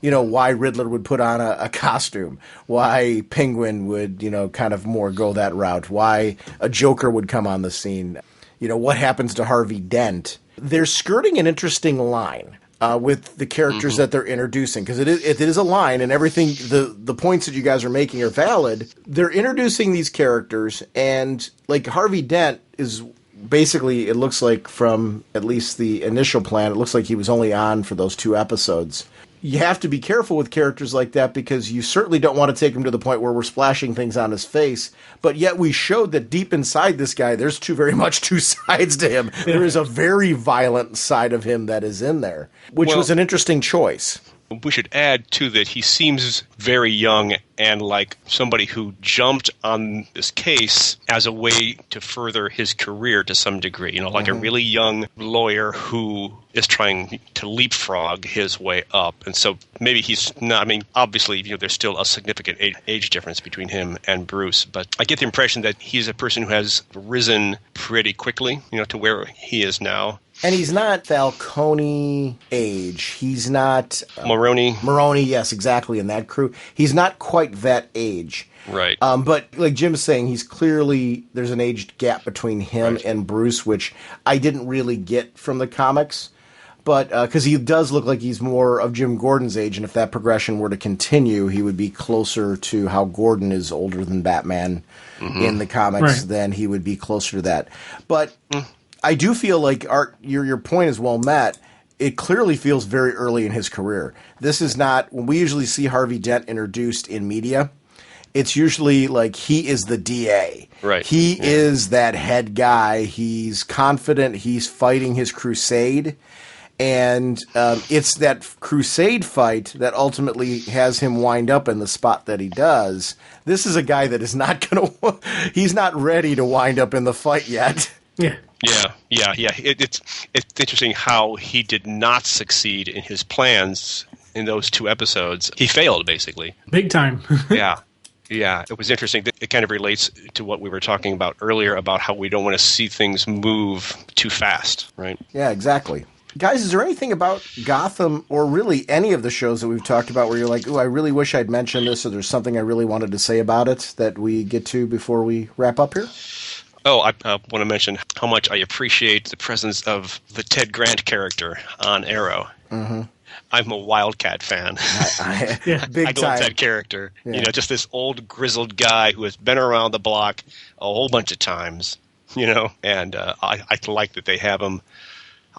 S1: Why Riddler would put on a costume, why Penguin would, kind of more go that route, why a Joker would come on the scene, what happens to Harvey Dent. They're skirting an interesting line with the characters that they're introducing, because it is a line, and everything, the points that you guys are making are valid. They're introducing these characters, and like Harvey Dent is basically, it looks like from at least the initial plan, it looks like he was only on for those 2 episodes. You have to be careful with characters like that because you certainly don't want to take him to the point where we're splashing things on his face. But yet we showed that deep inside this guy, there's very much two sides to him. There is a very violent side of him that is in there, which was an interesting choice.
S3: We should add, too, that he seems very young and like somebody who jumped on this case as a way to further his career to some degree. Like a really young lawyer who is trying to leapfrog his way up. And so maybe he's not, obviously, there's still a significant age difference between him and Bruce. But I get the impression that he's a person who has risen pretty quickly, to where he is now.
S1: And he's not Falcone age. He's not...
S3: Maroni,
S1: yes, exactly, in that crew. He's not quite that age.
S3: Right.
S1: But like Jim's saying, he's clearly... There's an age gap between him and Bruce, which I didn't really get from the comics. But because he does look like he's more of Jim Gordon's age, and if that progression were to continue, he would be closer to how Gordon is older than Batman in the comics, then he would be closer to that. But... I do feel like Art, your point is well met. It clearly feels very early in his career. This is not, when we usually see Harvey Dent introduced in media, it's usually like he is the DA.
S3: Right.
S1: He is that head guy. He's confident. He's fighting his crusade. And it's that crusade fight that ultimately has him wind up in the spot that he does. This is a guy that is not going to, he's not ready to wind up in the fight yet.
S2: Yeah.
S3: Yeah. It's interesting how he did not succeed in his plans in those 2 episodes. He failed, basically.
S2: Big time.
S3: Yeah. It was interesting. It kind of relates to what we were talking about earlier about how we don't want to see things move too fast, right?
S1: Yeah, exactly. Guys, is there anything about Gotham or really any of the shows that we've talked about where you're like, ooh, I really wish I'd mentioned this, or there's something I really wanted to say about it that we get to before we wrap up here?
S3: Oh, I want to mention how much I appreciate the presence of the Ted Grant character on Arrow. I'm a Wildcat fan.
S1: Big
S3: I
S1: time.
S3: love that character.
S1: Yeah.
S3: Just this old grizzled guy who has been around the block a whole bunch of times, and I like that they have him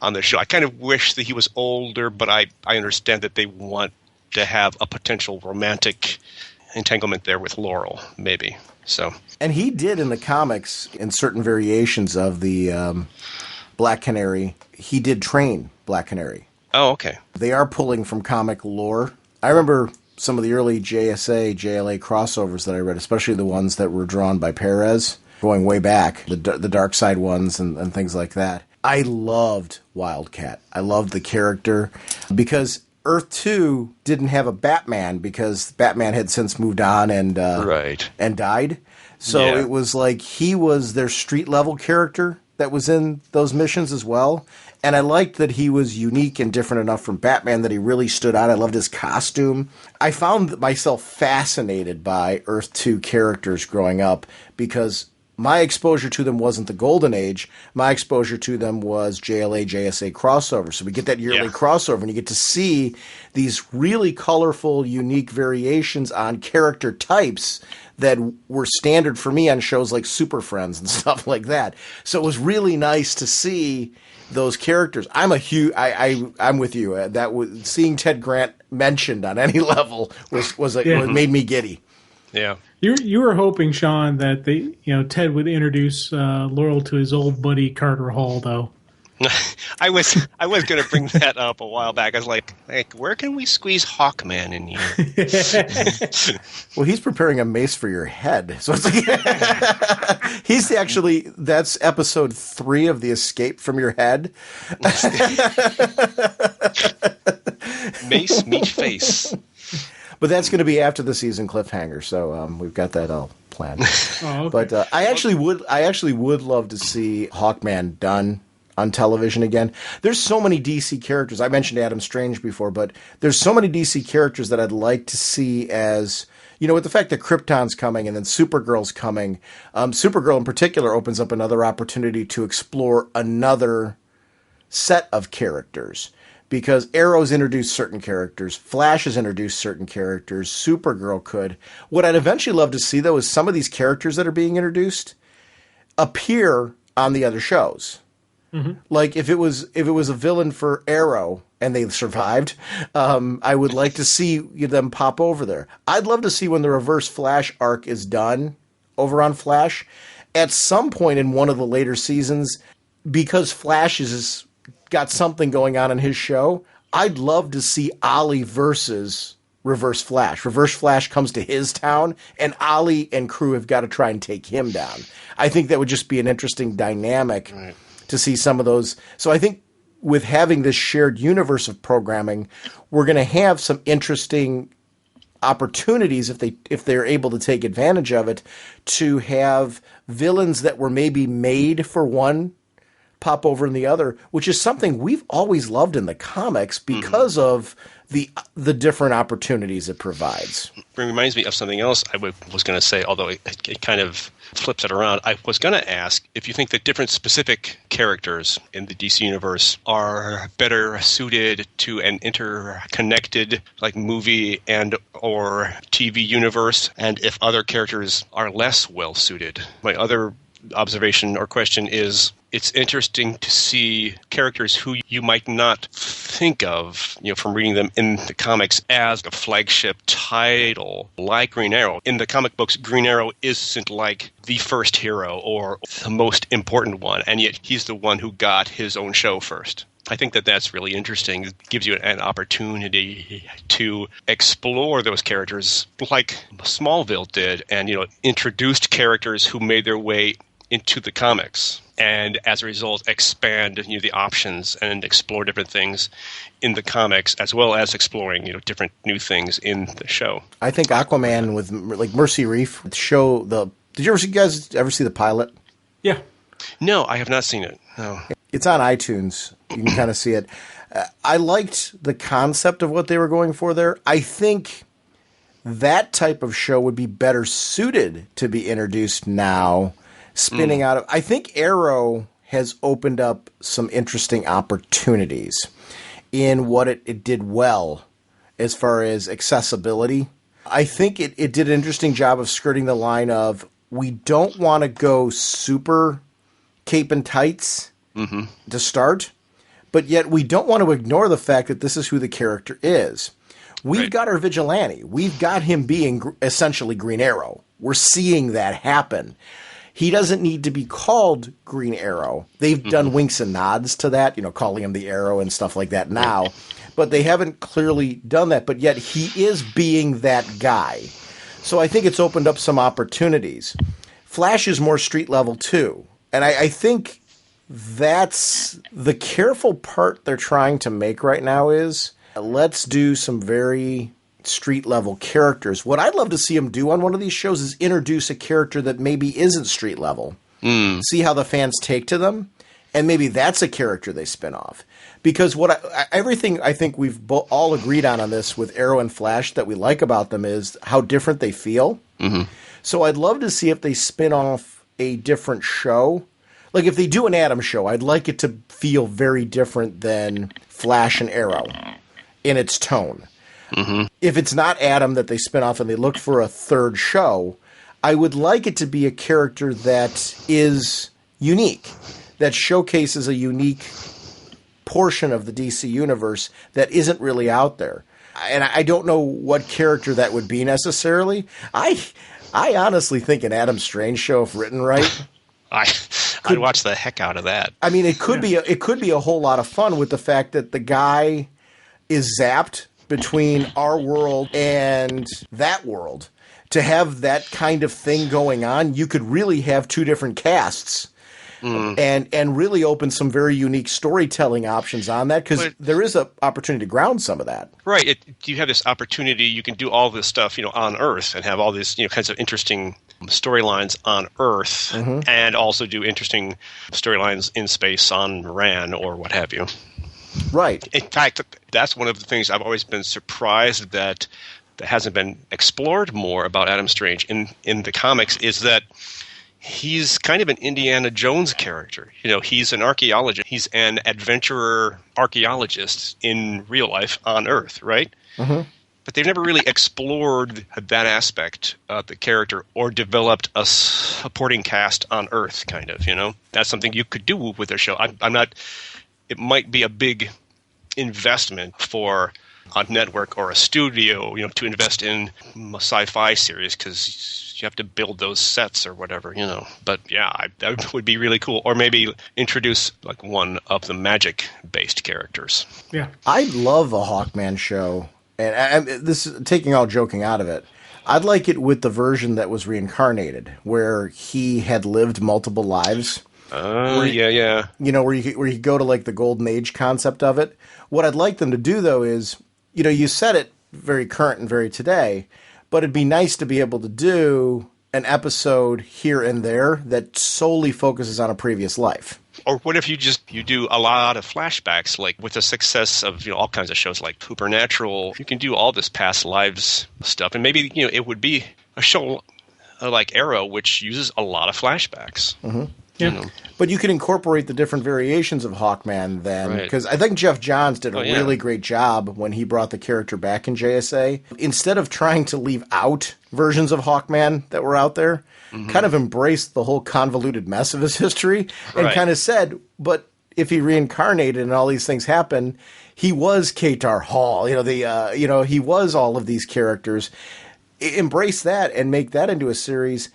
S3: on the show. I kind of wish that he was older, but I understand that they want to have a potential romantic entanglement there with Laurel, maybe. So,
S1: and he did in the comics, in certain variations of the Black Canary, he did train Black Canary.
S3: Oh, okay.
S1: They are pulling from comic lore. I remember some of the early JSA, JLA crossovers that I read, especially the ones that were drawn by Perez, going way back, the Dark Side ones and things like that. I loved Wildcat. I loved the character because Earth 2 didn't have a Batman because Batman had since moved on and died. So it was like he was their street level character that was in those missions as well. And I liked that he was unique and different enough from Batman that he really stood out. I loved his costume. I found myself fascinated by Earth 2 characters growing up because my exposure to them wasn't the Golden Age. My exposure to them was JLA, JSA crossover. So we get that yearly crossover, and you get to see these really colorful, unique variations on character types that were standard for me on shows like Super Friends and stuff like that. So it was really nice to see those characters. I'm with you. Seeing Ted Grant mentioned on any level made me giddy.
S3: Yeah.
S2: You were hoping, Sean, that Ted would introduce Laurel to his old buddy Carter Hall, though.
S3: I was going to bring that up a while back. I was like, where can we squeeze Hawkman in here?
S1: Well, he's preparing a mace for your head. So it's like he's actually, that's episode 3 of the Escape from Your Head.
S3: Mace meet face.
S1: But that's going to be after the season cliffhanger, so we've got that all planned.
S2: Oh, okay.
S1: But I actually would love to see Hawkman done on television again. There's so many DC characters. I mentioned Adam Strange before, but there's so many DC characters that I'd like to see as, you know, with the fact that Krypton's coming and then Supergirl's coming. Supergirl in particular opens up another opportunity to explore another set of characters. Because Arrow's introduced certain characters, Flash has introduced certain characters, Supergirl could. What I'd eventually love to see, though, is some of these characters that are being introduced appear on the other shows. Mm-hmm. Like if it was a villain for Arrow and they survived, I would like to see them pop over there. I'd love to see when the Reverse Flash arc is done over on Flash, at some point in one of the later seasons, because Flash is got something going on in his show, I'd love to see Ollie versus Reverse Flash. Reverse Flash comes to his town, and Ollie and crew have got to try and take him down. I think that would just be an interesting dynamic to see some of those. So I think with having this shared universe of programming, we're going to have some interesting opportunities if they're able to take advantage of it, to have villains that were maybe made for one pop over in the other, which is something we've always loved in the comics because of the different opportunities it provides.
S3: It reminds me of something else I was going to say, although it kind of flips it around. I was going to ask if you think that different specific characters in the DC universe are better suited to an interconnected like movie and or TV universe, and if other characters are less well suited. My other observation or question is, it's interesting to see characters who you might not think of, from reading them in the comics as a flagship title, like Green Arrow. In the comic books, Green Arrow isn't like the first hero or the most important one, and yet he's the one who got his own show first. I think that that's really interesting. It gives you an opportunity to explore those characters like Smallville did, and introduced characters who made their way into the comics, and as a result expand the options and explore different things in the comics, as well as exploring different new things in the show.
S1: I think Aquaman with like Mercy Reef show did you guys ever see the pilot?
S2: Yeah.
S3: No, I have not seen it. No.
S1: It's on iTunes. You can kind of see it. I liked the concept of what they were going for there. I think that type of show would be better suited to be introduced now, spinning out of. I think Arrow has opened up some interesting opportunities in what it did well as far as accessibility. I think it did an interesting job of skirting the line of, we don't want to go super cape and tights to start, but yet we don't want to ignore the fact that this is who the character is. We've got our vigilante. We've got him being essentially Green Arrow. We're seeing that happen. He doesn't need to be called Green Arrow. They've done winks and nods to that, calling him the Arrow and stuff like that now. But they haven't clearly done that. But yet he is being that guy. So I think it's opened up some opportunities. Flash is more street level too. And I think that's the careful part they're trying to make right now is, let's do some very street level characters. What I'd love to see them do on one of these shows is introduce a character that maybe isn't street level. See how the fans take to them, and maybe that's a character they spin off. Because everything I think we've all agreed on this with Arrow and Flash that we like about them is how different they feel. So I'd love to see if they spin off a different show. Like if they do an Atom show, I'd like it to feel very different than Flash and Arrow in its tone. If it's not Atom that they spin off and they look for a third show, I would like it to be a character that is unique, that showcases a unique portion of the DC universe that isn't really out there. And I don't know what character that would be necessarily. I honestly think an Adam Strange show, if written right,
S3: I'd watch the heck out of that.
S1: I mean, it could be a whole lot of fun with the fact that the guy is zapped between our world and that world. To have that kind of thing going on, you could really have two different casts. And really open some very unique storytelling options on that, because there is an opportunity to ground some of that.
S3: Right. You have this opportunity. You can do all this stuff, on Earth, and have all these, kinds of interesting storylines on Earth, and also do interesting storylines in space on Ran or what have you.
S1: Right.
S3: In fact, that's one of the things I've always been surprised that hasn't been explored more about Adam Strange in the comics, is that he's kind of an Indiana Jones character. He's an archaeologist. He's an adventurer archaeologist in real life on Earth, right? Mm-hmm. But they've never really explored that aspect of the character or developed a supporting cast on Earth, kind of, That's something you could do with their show. I'm not – it might be a big investment for a network or a studio, to invest in a sci-fi series, because you have to build those sets or whatever, But yeah, that would be really cool. Or maybe introduce like one of the magic-based characters.
S2: Yeah,
S1: I'd love a Hawkman show, and this is taking all joking out of it. I'd like it with the version that was reincarnated, where he had lived multiple lives.
S3: Yeah.
S1: Where you go to like the Golden Age concept of it. What I'd like them to do though is, you said it very current and very today, but it'd be nice to be able to do an episode here and there that solely focuses on a previous life.
S3: Or what if you do a lot of flashbacks, like with the success of all kinds of shows like Supernatural, you can do all this past lives stuff, and maybe it would be a show like Arrow, which uses a lot of flashbacks.
S1: Mm-hmm.
S2: Yeah.
S1: But you can incorporate the different variations of Hawkman then, because I think Jeff Johns did a really great job when he brought the character back in JSA. Instead of trying to leave out versions of Hawkman that were out there, kind of embraced the whole convoluted mess of his history and kind of said, but if he reincarnated and all these things happen, he was Katar Hall. He was all of these characters. Embrace that and make that into a series.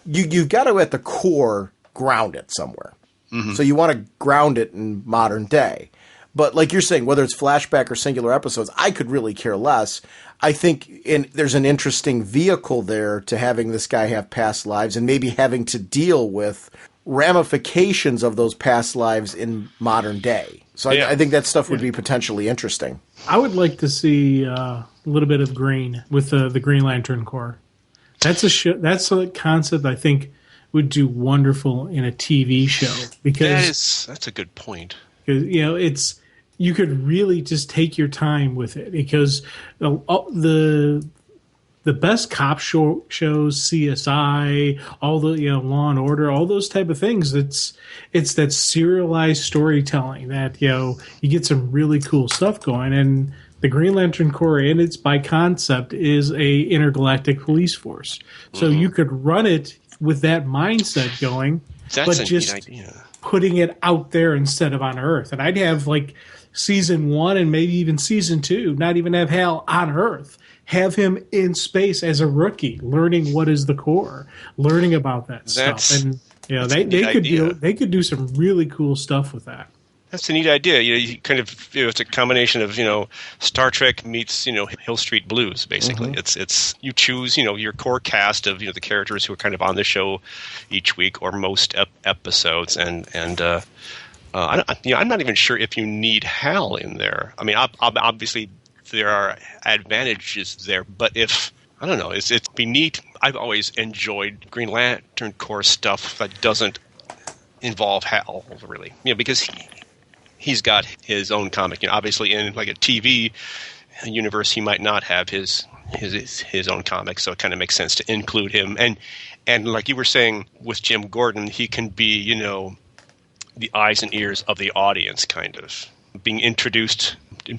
S1: You've got to, at the core, ground it somewhere. Mm-hmm. So you want to ground it in modern day. But like you're saying, whether it's flashback or singular episodes, I could really care less. I think there's an interesting vehicle there to having this guy have past lives and maybe having to deal with ramifications of those past lives in modern day. So I think that stuff would be potentially interesting.
S2: I would like to see a little bit of green with the Green Lantern Corps. That's a concept I think would do wonderful in a TV show, because
S3: that's a good point.
S2: You could really just take your time with it, because the best cop shows, CSI, all the Law and Order, all those type of things. It's that serialized storytelling that you get some really cool stuff going. And the Green Lantern Corps, and it's by concept, is a intergalactic police force. So you could run it with that mindset going,
S3: but
S2: just
S3: neat idea.
S2: Putting it out there instead of on Earth. And I'd have like season 1 and maybe even season 2, not even have Hal on Earth. Have him in space as a rookie, learning what is the core, learning about that stuff. And they could do some really cool stuff with that.
S3: That's a neat idea. You kind of it's a combination of Star Trek meets Hill Street Blues. Basically, it's you choose your core cast of the characters who are kind of on the show each week or most episodes, and I'm not even sure if you need Hal in there. I mean, obviously there are advantages there, but if I don't know, it'd be neat. I've always enjoyed Green Lantern Corps stuff that doesn't involve Hal really, because he's got his own comic. Obviously, in like a TV universe, he might not have his own comic, so it kind of makes sense to include him. And like you were saying with Jim Gordon, he can be the eyes and ears of the audience, kind of being introduced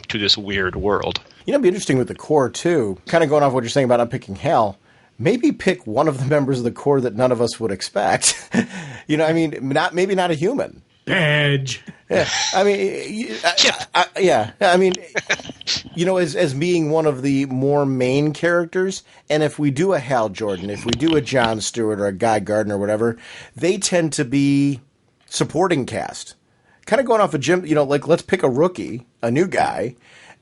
S3: to this weird world.
S1: It'd be interesting with the Corps too. Kind of going off what you're saying about not picking Hal. Maybe pick one of the members of the Corps that none of us would expect. Maybe not a human.
S2: Badge.
S1: Yeah, I mean, I mean, as being one of the more main characters, and if we do a Hal Jordan, if we do a John Stewart or a Guy Gardner or whatever, they tend to be supporting cast. Kind of going off of Jim, like let's pick a rookie, a new guy,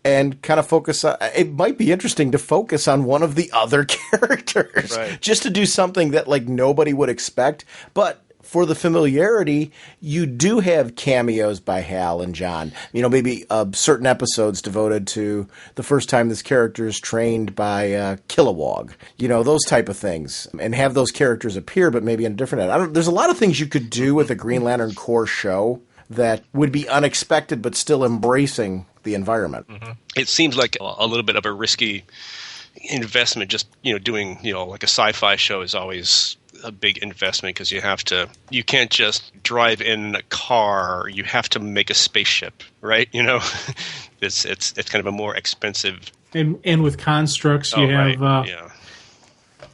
S1: and kind of focus on, it might be interesting to focus on one of the other characters.
S3: Right.
S1: Just to do something that like nobody would expect. But for the familiarity, you do have cameos by Hal and John. Maybe certain episodes devoted to the first time this character is trained by Kilowog. Those type of things. And have those characters appear, but maybe in a different end. There's a lot of things you could do with a Green Lantern Corps show that would be unexpected, but still embracing the environment.
S3: Mm-hmm. It seems like a little bit of a risky investment. Just doing like a sci-fi show is always a big investment because you can't just drive in a car. You have to make a spaceship, right? It's kind of a more expensive.
S2: And with constructs, you have
S3: right.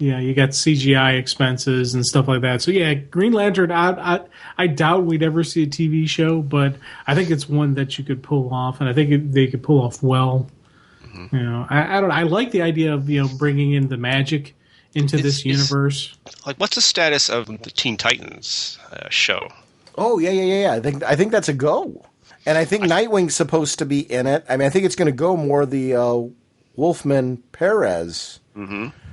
S2: you got CGI expenses and stuff like that. So yeah, Green Lantern. I doubt we'd ever see a TV show, but I think it's one that you could pull off, and I think they could pull off well. Mm-hmm. I don't. I like the idea of bringing in the magic into this universe.
S3: Like, what's the status of the Teen Titans show?
S1: Oh yeah. I think that's a go, and I think Nightwing's supposed to be in it. I mean, I think it's going to go more the Wolfman Perez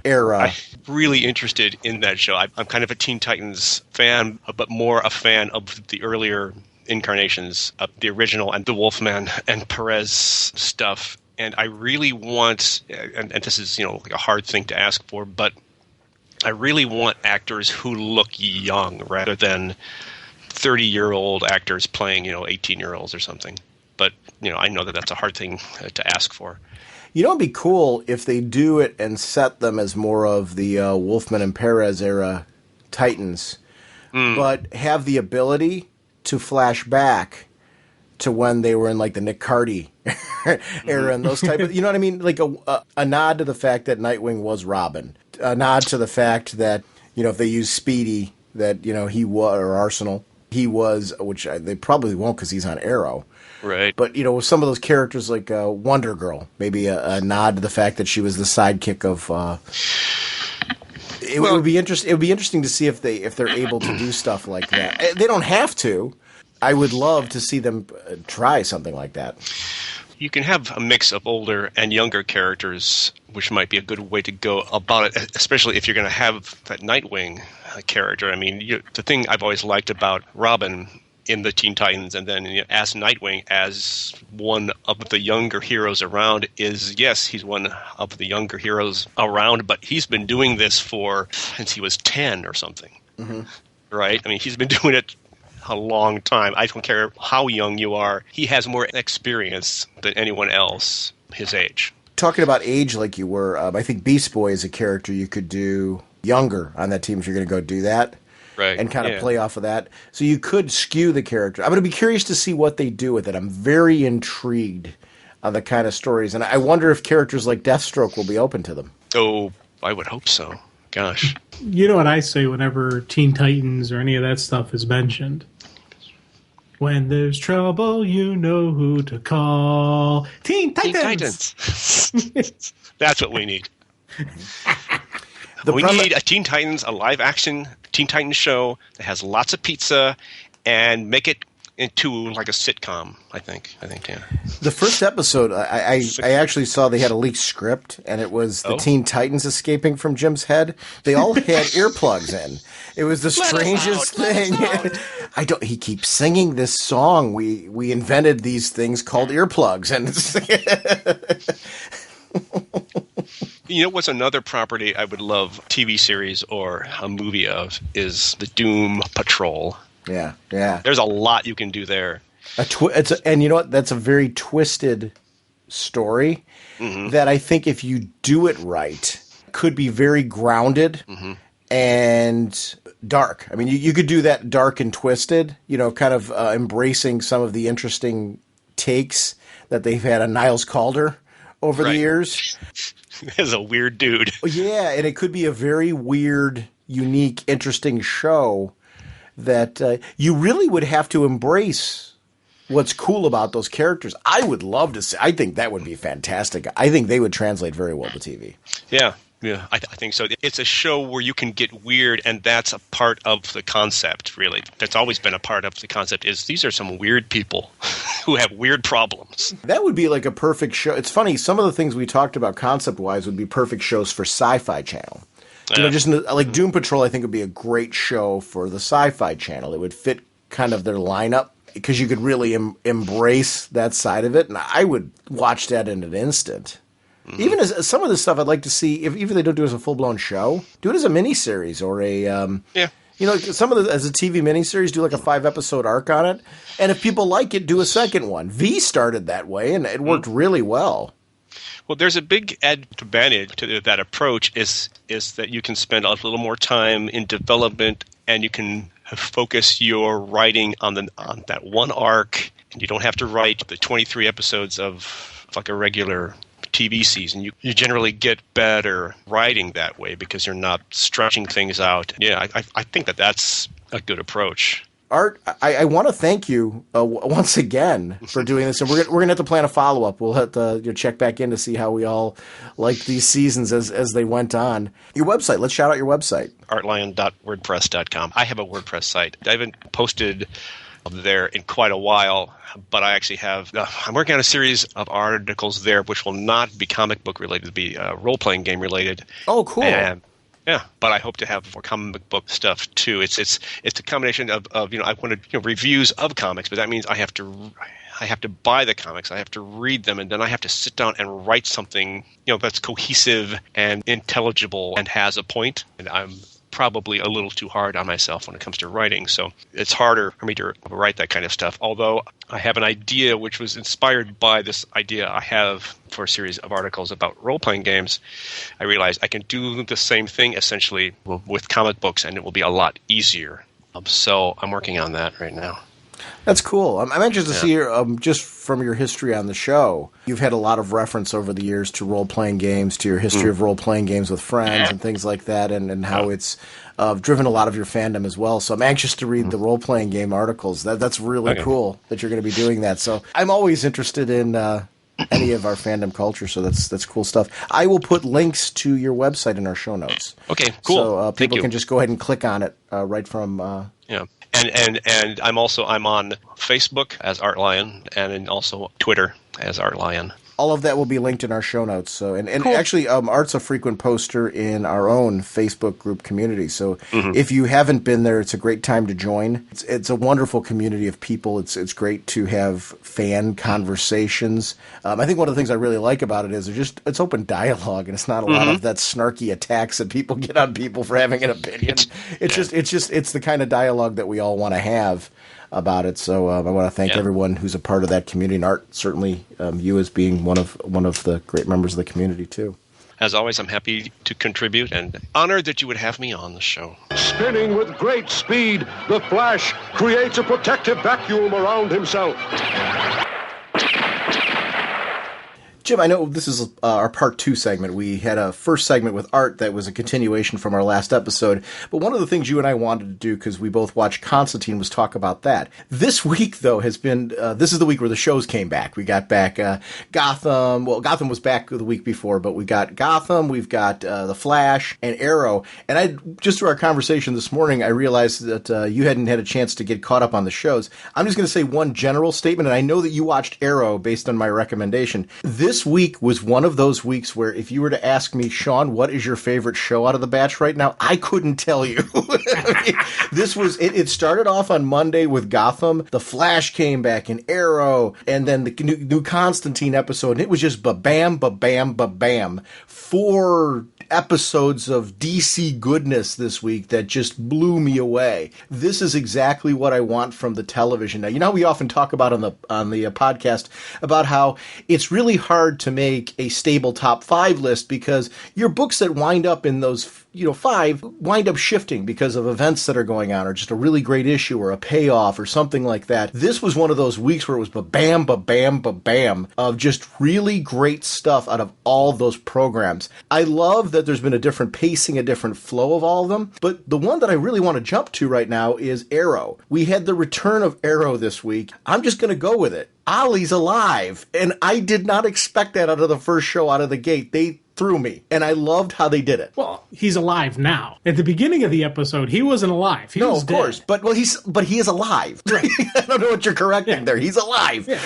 S1: era.
S3: I'm really interested in that show. I'm kind of a Teen Titans fan, but more a fan of the earlier incarnations of the original and the Wolfman and Perez stuff. And I really want, and this is like a hard thing to ask for, but I really want actors who look young rather than 30-year-old actors playing 18-year-olds or something. But I know that that's a hard thing to ask for.
S1: It'd be cool if they do it and set them as more of the Wolfman and Perez era Titans, but have the ability to flash back to when they were in like the Nick Cardy era and those type of, you know what I mean? Like a nod to the fact that Nightwing was Robin, a nod to the fact that, if they use Speedy, that, he was, or Arsenal, he was, which they probably won't because he's on Arrow.
S3: Right.
S1: But, with some of those characters like Wonder Girl, maybe a nod to the fact that she was the sidekick of, it would be interesting to see if they're able to do stuff like that. They don't have to. I would love to see them try something like that.
S3: You can have a mix of older and younger characters, which might be a good way to go about it, especially if you're going to have that Nightwing character. I mean, the thing I've always liked about Robin in the Teen Titans and then as Nightwing, as one of the younger heroes around, is, yes, he's one of the younger heroes around, but he's been doing this since he was 10 or something, right? I mean, he's been doing it a long time. I don't care how young you are. He has more experience than anyone else his age.
S1: Talking about age like you were, I think Beast Boy is a character you could do younger on that team if you're going to go do that.
S3: Right.
S1: And kind of play off of that. So you could skew the character. I'm going to be curious to see what they do with it. I'm very intrigued on the kind of stories. And I wonder if characters like Deathstroke will be open to them.
S3: Oh, I would hope so. Gosh.
S2: You know what I say whenever Teen Titans or any of that stuff is mentioned? When there's trouble, you know who to call. Teen Titans!
S3: Teen Titans. That's what we need. We need a Teen Titans, a live-action Teen Titans show that has lots of pizza and make it into like a sitcom, I think, yeah.
S1: The first episode, I actually saw they had a leaked script, and it was the Teen Titans escaping from Jim's head. They all had earplugs in. It was the strangest thing. He keeps singing this song. We invented these things called earplugs, and
S3: what's another property I would love TV series or a movie of is the Doom Patrol.
S1: Yeah.
S3: There's a lot you can do there.
S1: And you know what? That's a very twisted story that I think if you do it right, could be very grounded and dark. I mean, you could do that dark and twisted, kind of embracing some of the interesting takes that they've had on Niles Calder over the years.
S3: He's a weird dude.
S1: Yeah, and it could be a very weird, unique, interesting show that you really would have to embrace what's cool about those characters. I would love to see. I think that would be fantastic. I think they would translate very well to TV.
S3: Yeah, Yeah, I think so. It's a show where you can get weird, and that's a part of the concept, really. That's always been a part of the concept, is these are some weird people who have weird problems.
S1: That would be like a perfect show. It's funny, some of the things we talked about concept-wise would be perfect shows for Sci-Fi Channel. Just like Doom Patrol, I think would be a great show for the Sci-Fi Channel. It would fit kind of their lineup because you could really embrace that side of it, and I would watch that in an instant. Mm-hmm. Even as some of the stuff I'd like to see, if even they don't do it as a full-blown show, do it as a miniseries or a some of the as a TV miniseries, do like a 5-episode arc on it, and if people like it, do a second one. V started that way, and it worked really well.
S3: Well, there's a big advantage to that approach is that you can spend a little more time in development, and you can focus your writing on that one arc, and you don't have to write the 23 episodes of like a regular TV season. You generally get better writing that way because you're not stretching things out. Yeah, I think that's a good approach.
S1: Art, I want to thank you once again for doing this, and we're gonna have to plan a follow up. We'll have to check back in to see how we all liked these seasons as they went on. Your website, let's shout out your website.
S3: artlion.wordpress.com. I have a WordPress site. I haven't posted there in quite a while, but I actually have. I'm working on a series of articles there, which will not be comic book related, be role playing game related.
S1: Oh, cool.
S3: And, yeah, but I hope to have more comic book stuff too. It's a combination of I wanted reviews of comics, but that means I have to buy the comics, I have to read them, and then I have to sit down and write something that's cohesive and intelligible and has a point. And I'm probably a little too hard on myself when it comes to writing, so it's harder for me to write that kind of stuff. Although I have an idea which was inspired by this idea I have for a series of articles about role-playing games. I realized I can do the same thing essentially with comic books, and it will be a lot easier. So I'm working on that right now.
S1: That's cool. I'm anxious to see just from your history on the show. You've had a lot of reference over the years to role-playing games, to your history of role-playing games with friends and things like that, and how it's driven a lot of your fandom as well. So I'm anxious to read the role-playing game articles. That's really cool that you're going to be doing that. So I'm always interested in any of our fandom culture, so that's cool stuff. I will put links to your website in our show notes.
S3: Okay, cool.
S1: So people can just go ahead and click on it right from...
S3: And I'm on Facebook as Art Lion, and also Twitter as Art Lion.
S1: All of that will be linked in our show notes. So, and
S3: cool.
S1: Actually, Art's a frequent poster in our own Facebook group community. So, if you haven't been there, it's a great time to join. It's a wonderful community of people. It's great to have fan conversations. I think one of the things I really like about it is it's open dialogue, and it's not a lot of that snarky attacks that people get on people for having an opinion. It's the kind of dialogue that we all want to have about it. So I want to thank everyone who's a part of that community, and Art, certainly you as being one of the great members of the community too.
S3: As always, I'm happy to contribute and honored that you would have me on the show.
S4: Spinning with great speed, the Flash creates a protective vacuum around himself.
S1: Jim, I know this is our part 2 segment. We had a first segment with Art that was a continuation from our last episode. But one of the things you and I wanted to do, because we both watched Constantine, was talk about that. This week, though, has been this is the week where the shows came back. We got back Gotham. Well, Gotham was back the week before, but we got Gotham, we've got The Flash, and Arrow. And just through our conversation this morning, I realized that you hadn't had a chance to get caught up on the shows. I'm just going to say one general statement, and I know that you watched Arrow based on my recommendation. This week was one of those weeks where if you were to ask me, Sean, what is your favorite show out of the batch right now? I couldn't tell you. It started off on Monday with Gotham. The Flash came back in Arrow, and then the new Constantine episode. And it was just ba-bam, ba-bam, ba-bam. 4 episodes of DC goodness this week that just blew me away. This is exactly what I want from the television. Now, you know, we often talk about on the podcast about how it's really hard to make a stable top 5 list because your books that wind up in those 5 wind up shifting because of events that are going on or just a really great issue or a payoff or something like that. This was one of those weeks where it was ba-bam, ba-bam, ba-bam of just really great stuff out of all of those programs. I love that there's been a different pacing, a different flow of all of them, but the one that I really want to jump to right now is Arrow. We had the return of Arrow this week. I'm just going to go with it. Ollie's alive, and I did not expect that out of the first show out of the gate. threw me, and I loved how they did it.
S2: Well, he's alive now. At the beginning of the episode, he wasn't alive. He was
S1: of
S2: dead.
S1: course, but he is alive. Right. I don't know what you're correcting there. He's alive. Yeah.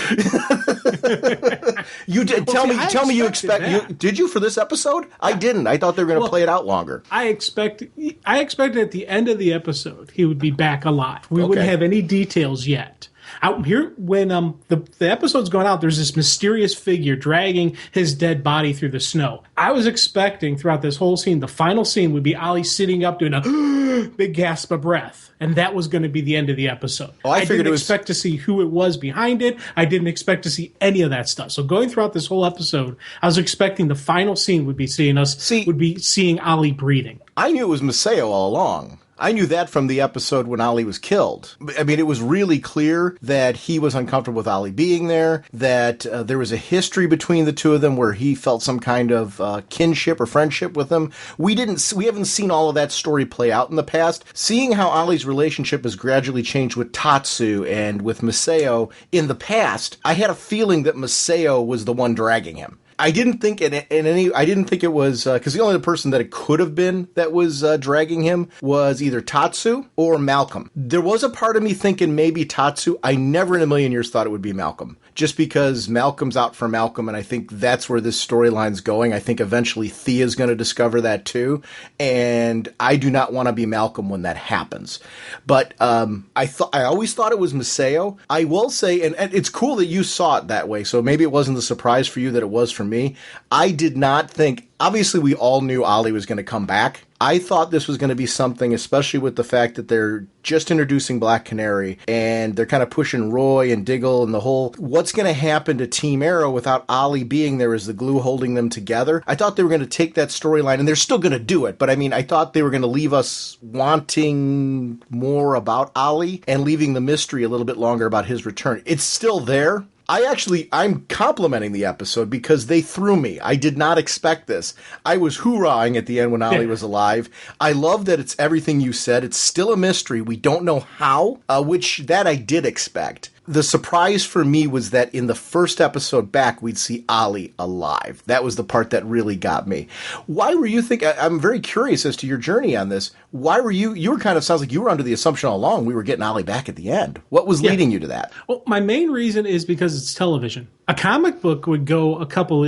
S1: You did tell me you expect you did you for this episode? Yeah. I didn't. I thought they were going to play it out longer.
S2: I expected at the end of the episode he would be back alive. We wouldn't have any details yet. Out here, when the episode's going out, there's this mysterious figure dragging his dead body through the snow. I was expecting throughout this whole scene, the final scene would be Ollie sitting up doing a big gasp of breath, and that was going to be the end of the episode.
S1: Oh, I
S2: didn't expect to see who it was behind it. I didn't expect to see any of that stuff. So going throughout this whole episode, I was expecting the final scene would be seeing Ollie breathing.
S1: I knew it was Maceo all along. I knew that from the episode when Ollie was killed. I mean, it was really clear that he was uncomfortable with Ollie being there, that there was a history between the two of them where he felt some kind of kinship or friendship with him. We haven't seen all of that story play out in the past. Seeing how Ollie's relationship has gradually changed with Tatsu and with Maceo in the past, I had a feeling that Maceo was the one dragging him. I didn't think it was because the only person that it could have been that was dragging him was either Tatsu or Malcolm. There was a part of me thinking maybe Tatsu. I never in a million years thought it would be Malcolm, just because Malcolm's out for Malcolm, and I think that's where this storyline's going. I think eventually Thea's going to discover that too, and I do not want to be Malcolm when that happens. But I always thought it was Maceo. I will say, and it's cool that you saw it that way, so maybe it wasn't the surprise for you that it was for me. I did not think, obviously we all knew Ollie was going to come back. I thought this was going to be something, especially with the fact that they're just introducing Black Canary and they're kind of pushing Roy and Diggle and the whole, what's going to happen to Team Arrow without Ollie being there as the glue holding them together. I thought they were going to take that storyline, and they're still going to do it, but I mean, I thought they were going to leave us wanting more about Ollie and leaving the mystery a little bit longer about his return. It's still there. I'm complimenting the episode because they threw me. I did not expect this. I was hoorahing at the end when Ollie was alive. I love that it's everything you said. It's still a mystery. We don't know how, which that I did expect. The surprise for me was that in the first episode back, we'd see Ollie alive. That was the part that really got me. Why were you I'm very curious as to your journey on this. Why were you were kind of, sounds like you were under the assumption all along we were getting Ollie back at the end. What was leading you to that?
S2: Well, my main reason is because it's television. A comic book would go a couple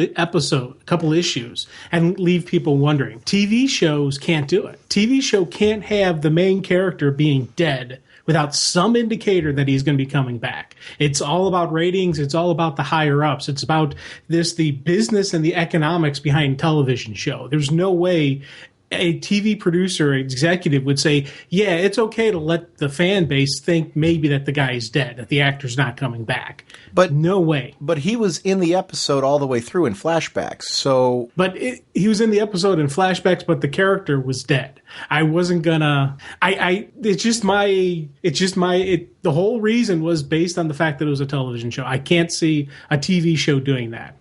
S2: issues and leave people wondering. TV shows can't do it. TV show can't have the main character being dead without some indicator that he's going to be coming back. It's all about ratings. It's all about the higher ups. It's about the business and the economics behind television show. There's no way a TV producer or executive would say, yeah, it's okay to let the fan base think maybe that the guy is dead, that the actor's not coming back. But no way.
S1: But he was in the episode all the way through in flashbacks, so...
S2: But he was in the episode in flashbacks, but the character was dead. I wasn't gonna... The whole reason was based on the fact that it was a television show. I can't see a TV show doing that.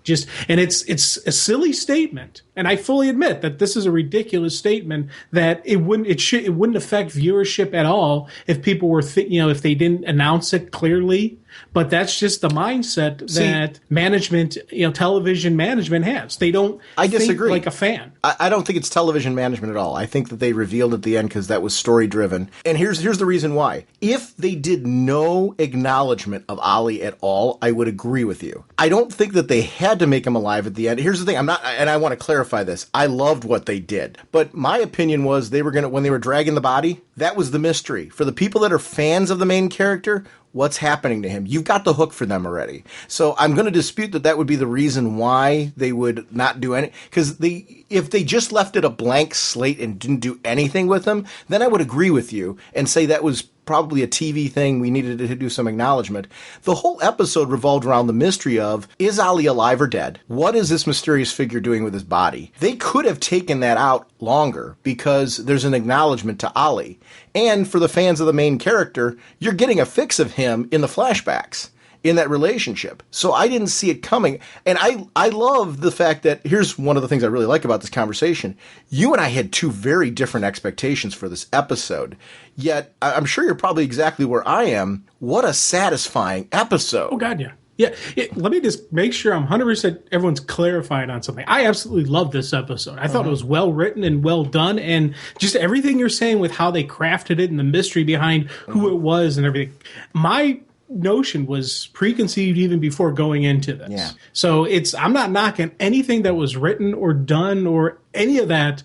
S2: And it's a silly statement. And I fully admit that this is a ridiculous statement that it wouldn't affect viewership at all if people were, if they didn't announce it clearly. But that's just the mindset that management, television management has. They don't think like a fan.
S1: I don't think it's television management at all. I think that they revealed at the end because that was story driven. And here's the reason why. If they did no acknowledgement of Ollie at all, I would agree with you. I don't think that they had to make him alive at the end. Here's the thing. And I want to clarify this. I loved what they did. But my opinion was when they were dragging the body, that was the mystery. For the people that are fans of the main character, what's happening to him? You've got the hook for them already. So I'm going to dispute that would be the reason why they would not do any. Because if they just left it a blank slate and didn't do anything with him, then I would agree with you and say that was probably a TV thing. We needed to do some acknowledgement. The whole episode revolved around the mystery of, is Ollie alive or dead? What is this mysterious figure doing with his body? They could have taken that out longer because there's an acknowledgement to Ollie. And for the fans of the main character, you're getting a fix of him in the flashbacks in that relationship. So I didn't see it coming. And I love the fact that, here's one of the things I really like about this conversation. You and I had two very different expectations for this episode. Yet, I'm sure you're probably exactly where I am. What a satisfying episode.
S2: Oh, God, yeah. Yeah, let me just make sure I'm 100% everyone's clarified on something. I absolutely love this episode. I thought it was well written and well done, and just everything you're saying with how they crafted it and the mystery behind who it was and everything. My notion was preconceived even before going into this.
S1: Yeah.
S2: So I'm not knocking anything that was written or done or any of that,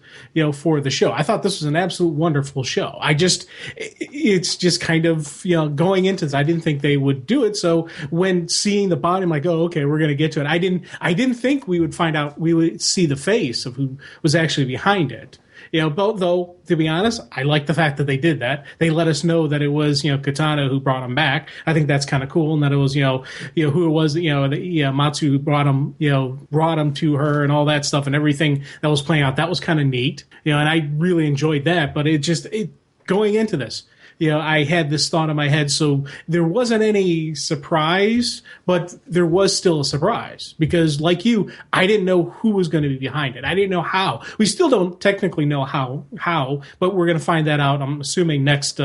S2: for the show. I thought this was an absolute wonderful show. It's just kind of, going into this, I didn't think they would do it. So when seeing the body, I'm like, oh, okay, we're going to get to it. I didn't think we would see the face of who was actually behind it. But though, to be honest, I like the fact that they did that. They let us know that it was, Katana who brought him back. I think that's kind of cool. And that it was, who it was, Matsu who brought him to her and all that stuff and everything that was playing out. That was kind of neat. And I really enjoyed that. But going into this, I had this thought in my head, so there wasn't any surprise, but there was still a surprise because, like you, I didn't know who was going to be behind it. I didn't know how. We still don't technically know how, but we're going to find that out, I'm assuming, next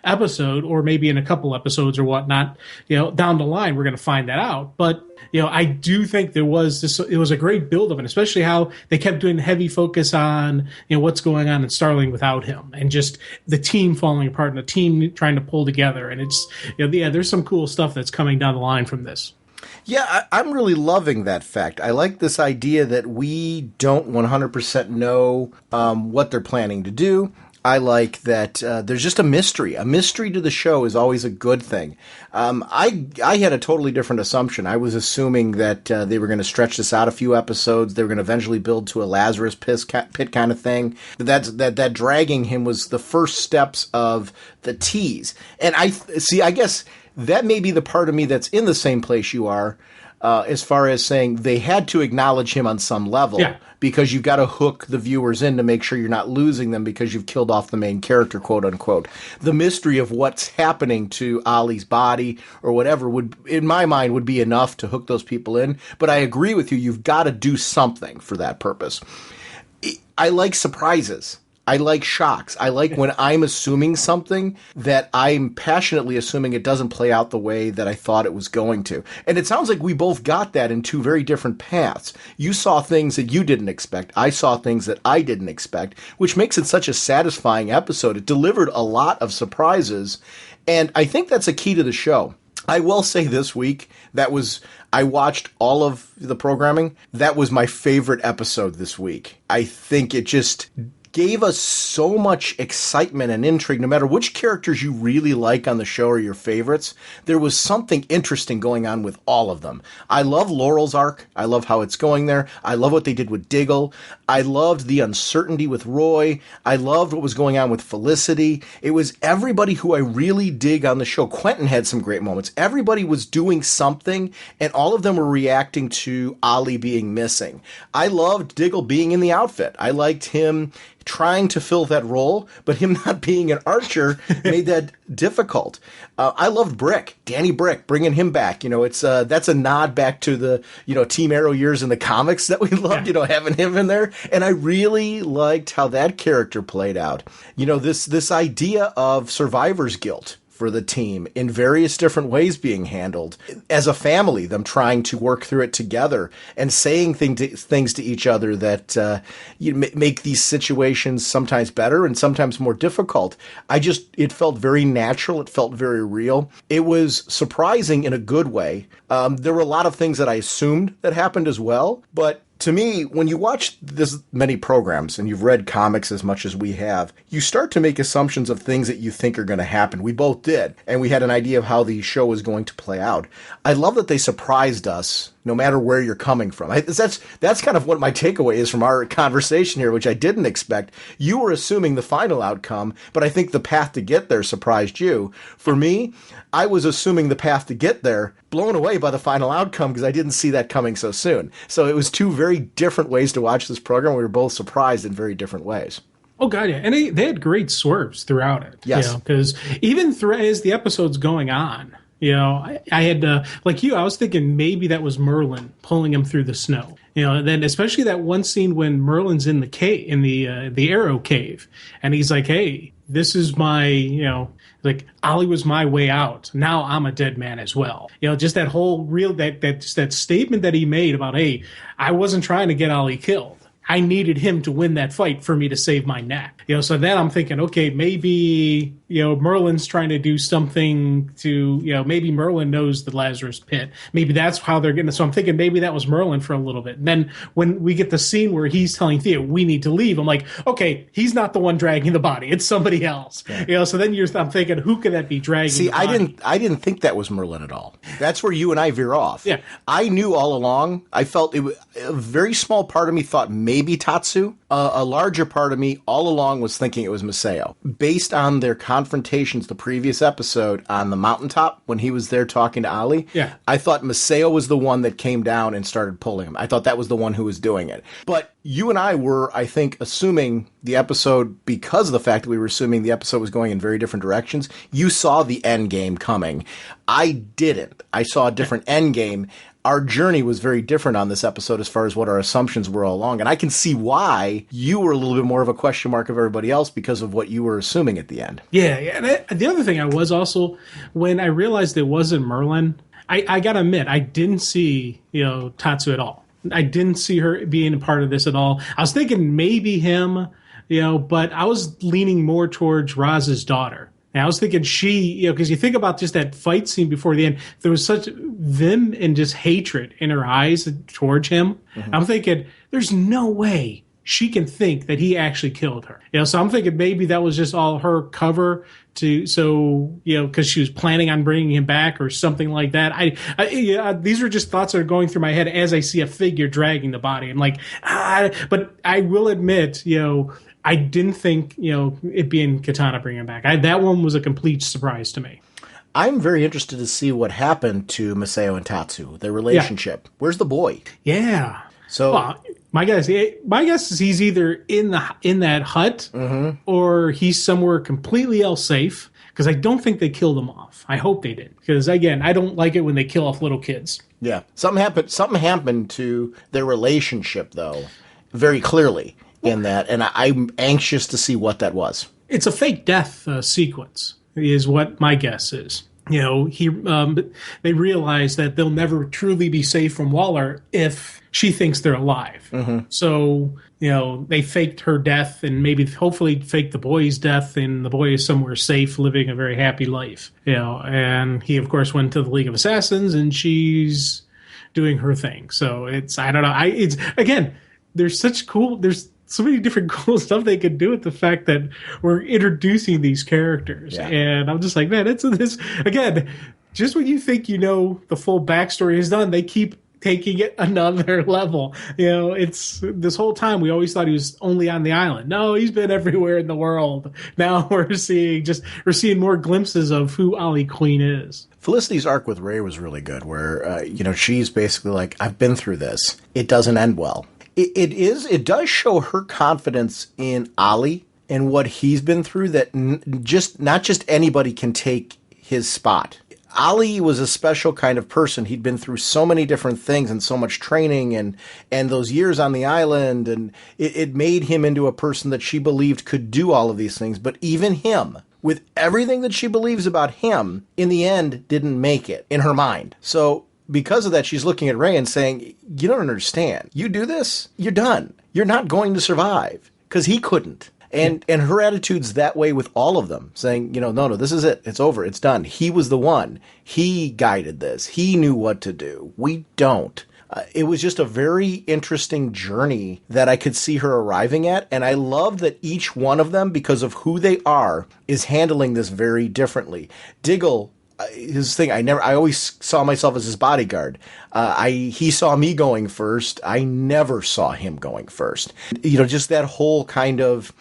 S2: episode or maybe in a couple episodes or whatnot. Down the line, we're going to find that out. But I do think it was a great build-up, and especially how they kept doing heavy focus on, what's going on in Starling without him, and just the team falling apart and the team trying to pull together. And it's, there's some cool stuff that's coming down the line from this.
S1: Yeah, I'm really loving that fact. I like this idea that we don't 100% know what they're planning to do. I like that there's just a mystery. A mystery to the show is always a good thing. I had a totally different assumption. I was assuming that they were going to stretch this out a few episodes. They were going to eventually build to a Lazarus pit kind of thing. That dragging him was the first steps of the tease. And I guess that may be the part of me that's in the same place you are. As far as saying they had to acknowledge him on some level, because you've got to hook the viewers in to make sure you're not losing them because you've killed off the main character, quote unquote. The mystery of what's happening to Ollie's body or whatever would, in my mind, would be enough to hook those people in. But I agree with you. You've got to do something for that purpose. I like surprises. I like shocks. I like when I'm assuming something that I'm passionately assuming it doesn't play out the way that I thought it was going to. And it sounds like we both got that in two very different paths. You saw things that you didn't expect. I saw things that I didn't expect, which makes it such a satisfying episode. It delivered a lot of surprises, and I think that's a key to the show. I will say this week, I watched all of the programming. That was my favorite episode this week. I think it just gave us so much excitement and intrigue. No matter which characters you really like on the show or your favorites, there was something interesting going on with all of them. I love Laurel's arc. I love how it's going there. I love what they did with Diggle. I loved the uncertainty with Roy. I loved what was going on with Felicity. It was everybody who I really dig on the show. Quentin had some great moments. Everybody was doing something, and all of them were reacting to Ollie being missing. I loved Diggle being in the outfit. I liked him trying to fill that role, but him not being an archer made that difficult. I loved Brick, Danny Brick, bringing him back. That's a nod back to the, Team Arrow years in the comics that we loved, having him in there. And I really liked how that character played out. This idea of survivor's guilt for the team in various different ways being handled as a family, them trying to work through it together and saying things to each other that make these situations sometimes better and sometimes more difficult. It felt very natural. It felt very real. It was surprising in a good way. There were a lot of things that I assumed that happened as well, but to me, when you watch this many programs and you've read comics as much as we have, you start to make assumptions of things that you think are going to happen. We both did, and we had an idea of how the show was going to play out. I love that they surprised us no matter where you're coming from. That's kind of what my takeaway is from our conversation here, which I didn't expect. You were assuming the final outcome, but I think the path to get there surprised you. For me, I was assuming the path to get there, blown away by the final outcome because I didn't see that coming so soon. So it was two very different ways to watch this program. We were both surprised in very different ways.
S2: Oh, God, yeah. And they had great swerves throughout it.
S1: Yes.
S2: Because even as the episode's going on, I had, like you, I was thinking maybe that was Merlin pulling him through the snow. You know, and then especially that one scene when Merlin's in the cave, in the Arrow cave, and he's like, "Hey, this is my, like Ollie was my way out. Now I'm a dead man as well." You know, just that whole that statement that he made about, "Hey, I wasn't trying to get Ollie killed. I needed him to win that fight for me to save my neck." You know, so then I'm thinking, okay, maybe, Merlin's trying to do something to, maybe Merlin knows the Lazarus pit. Maybe that's how they're getting it. So I'm thinking maybe that was Merlin for a little bit. And then when we get the scene where he's telling Thea, we need to leave, I'm like, okay, he's not the one dragging the body. It's somebody else. Yeah. So then I'm thinking, who could that be dragging the body?
S1: I didn't think that was Merlin at all. That's where you and I veer off.
S2: Yeah.
S1: I knew all along. I felt a very small part of me thought maybe Tatsu. A larger part of me all along was thinking it was Masao. Based on their confrontations the previous episode on the mountaintop when he was there talking to Ali, I thought Masao was the one that came down and started pulling him. I thought that was the one who was doing it. But you and I were, I think, assuming the episode, because of the fact that we were assuming the episode was going in very different directions. You saw the end game coming. I didn't. I saw a different end game. Our journey was very different on this episode as far as what our assumptions were all along. And I can see why you were a little bit more of a question mark of everybody else because of what you were assuming at the end.
S2: Yeah. And the other thing I was also, when I realized it wasn't Merlin, I got to admit, I didn't see, Tatsu at all. I didn't see her being a part of this at all. I was thinking maybe him, but I was leaning more towards Raz's daughter. And I was thinking she, because you think about just that fight scene before the end, there was such vim and just hatred in her eyes towards him. Mm-hmm. I'm thinking, there's no way she can think that he actually killed her. So I'm thinking maybe that was just all her cover because she was planning on bringing him back or something like that. These are just thoughts that are going through my head as I see a figure dragging the body. I'm like, but I will admit, I didn't think, it being Katana bringing him back. That one was a complete surprise to me.
S1: I'm very interested to see what happened to Masao and Tatsu, their relationship. Yeah. Where's the boy?
S2: Yeah.
S1: So
S2: my guess is he's either in that hut or he's somewhere completely else safe, because I don't think they killed him off. I hope they did, because again, I don't like it when they kill off little kids.
S1: Yeah. Something happened to their relationship, though, very clearly. In that, and I'm anxious to see what that was.
S2: It's a fake death sequence, is what my guess is. They realize that they'll never truly be safe from Waller if she thinks they're alive. Mm-hmm. So, they faked her death and maybe hopefully faked the boy's death, and the boy is somewhere safe, living a very happy life. And he, of course, went to the League of Assassins, and she's doing her thing. So I don't know. There's so many different cool stuff they could do with the fact that we're introducing these characters. Yeah. And I'm just like, man, it's this again, just when you think the full backstory is done, they keep taking it another level. It's this whole time we always thought he was only on the island. No, he's been everywhere in the world. Now we're seeing more glimpses of who Ollie Queen is.
S1: Felicity's arc with Ray was really good, where she's basically like, I've been through this. It doesn't end well. It does show her confidence in Ollie and what he's been through, that not just anybody can take his spot. Ollie was a special kind of person. He'd been through so many different things and so much training and those years on the island, and it made him into a person that she believed could do all of these things. But even him, with everything that she believes about him, in the end didn't make it in her mind. So because of that, she's looking at Ray and saying, you don't understand. You do this, you're done. You're not going to survive, because he couldn't. And her attitude's that way with all of them, saying, no, this is it. It's over. It's done. He was the one. He guided this. He knew what to do. We don't. It was just a very interesting journey that I could see her arriving at. And I love that each one of them, because of who they are, is handling this very differently. Diggle, his thing, I always saw myself as his bodyguard. He saw me going first. I never saw him going first. Just that whole kind of,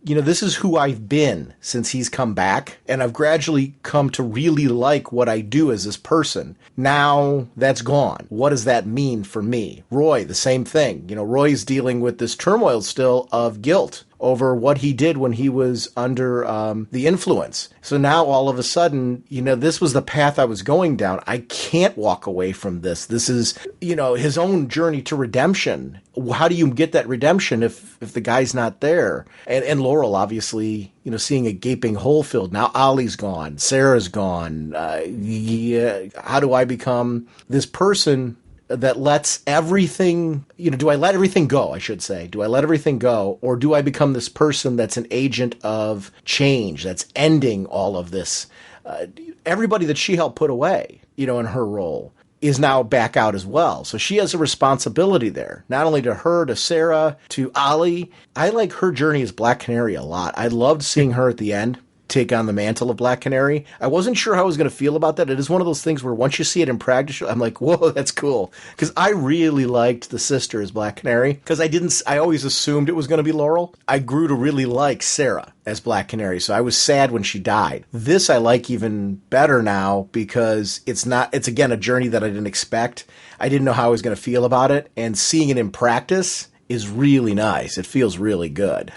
S1: this is who I've been since he's come back, and I've gradually come to really like what I do as this person. Now that's gone. What does that mean for me? Roy, the same thing. Roy's dealing with this turmoil still of guilt. over what he did when he was under the influence. So now all of a sudden, this was the path I was going down. I can't walk away from this. This is, his own journey to redemption. How do you get that redemption if the guy's not there? And Laurel, obviously, seeing a gaping hole filled. Now Ollie's gone. Sarah's gone. How do I become this person that lets everything, do I let everything go, I should say? Do I let everything go? Or do I become this person that's an agent of change, that's ending all of this? Everybody that she helped put away, in her role, is now back out as well. So she has a responsibility there, not only to her, to Sarah, to Ollie. I like her journey as Black Canary a lot. I loved seeing her at the end take on the mantle of Black Canary. I wasn't sure how I was going to feel about that. It is one of those things where once you see it in practice, I'm like, whoa, that's cool. Because I really liked the sister as Black Canary. Because I always assumed it was going to be Laurel. I grew to really like Sarah as Black Canary. So I was sad when she died. This I like even better now because it's again a journey that I didn't expect. I didn't know how I was going to feel about it. And seeing it in practice is really nice. It feels really good.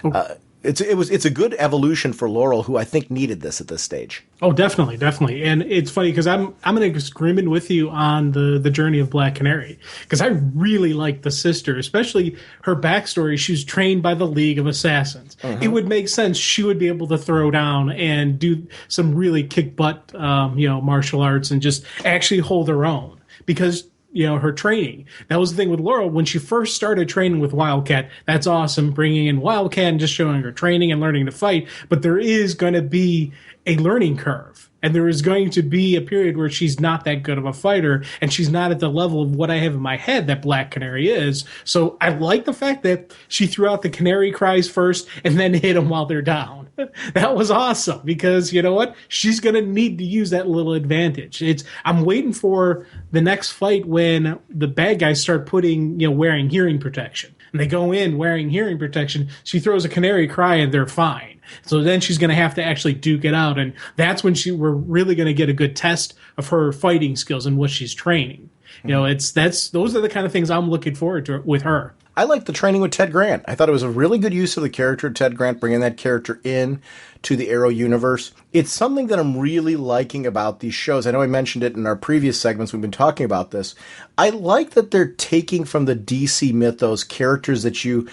S1: It's a good evolution for Laurel, who I think needed this at this stage.
S2: Oh, definitely. And it's funny because I'm in agreement with you on the journey of Black Canary, because I really like the sister, especially her backstory. She was trained by the League of Assassins. It would make sense she would be able to throw down and do some really kick butt, martial arts and just actually hold her own because her training. That was the thing with Laurel. When she first started training with Wildcat, that's awesome, bringing in Wildcat and just showing her training and learning to fight. But there is going to be a learning curve. And there is going to be a period where she's not that good of a fighter, and she's not at the level of what I have in my head that Black Canary is. So I like the fact that she threw out the canary cries first and then hit them while they're down. That was awesome because, you know what? She's going to need to use that little advantage. I'm waiting for the next fight when the bad guys start wearing hearing protection. And they go in wearing hearing protection. She throws a canary cry and they're fine. So then she's going to have to actually duke it out. And that's when we're really going to get a good test of her fighting skills and what she's training. Those are the kind of things I'm looking forward to with her.
S1: I like the training with Ted Grant. I thought it was a really good use of the character of Ted Grant, bringing that character in to the Arrow universe. It's something that I'm really liking about these shows. I know I mentioned it in our previous segments. We've been talking about this. I like that they're taking from the DC mythos characters that you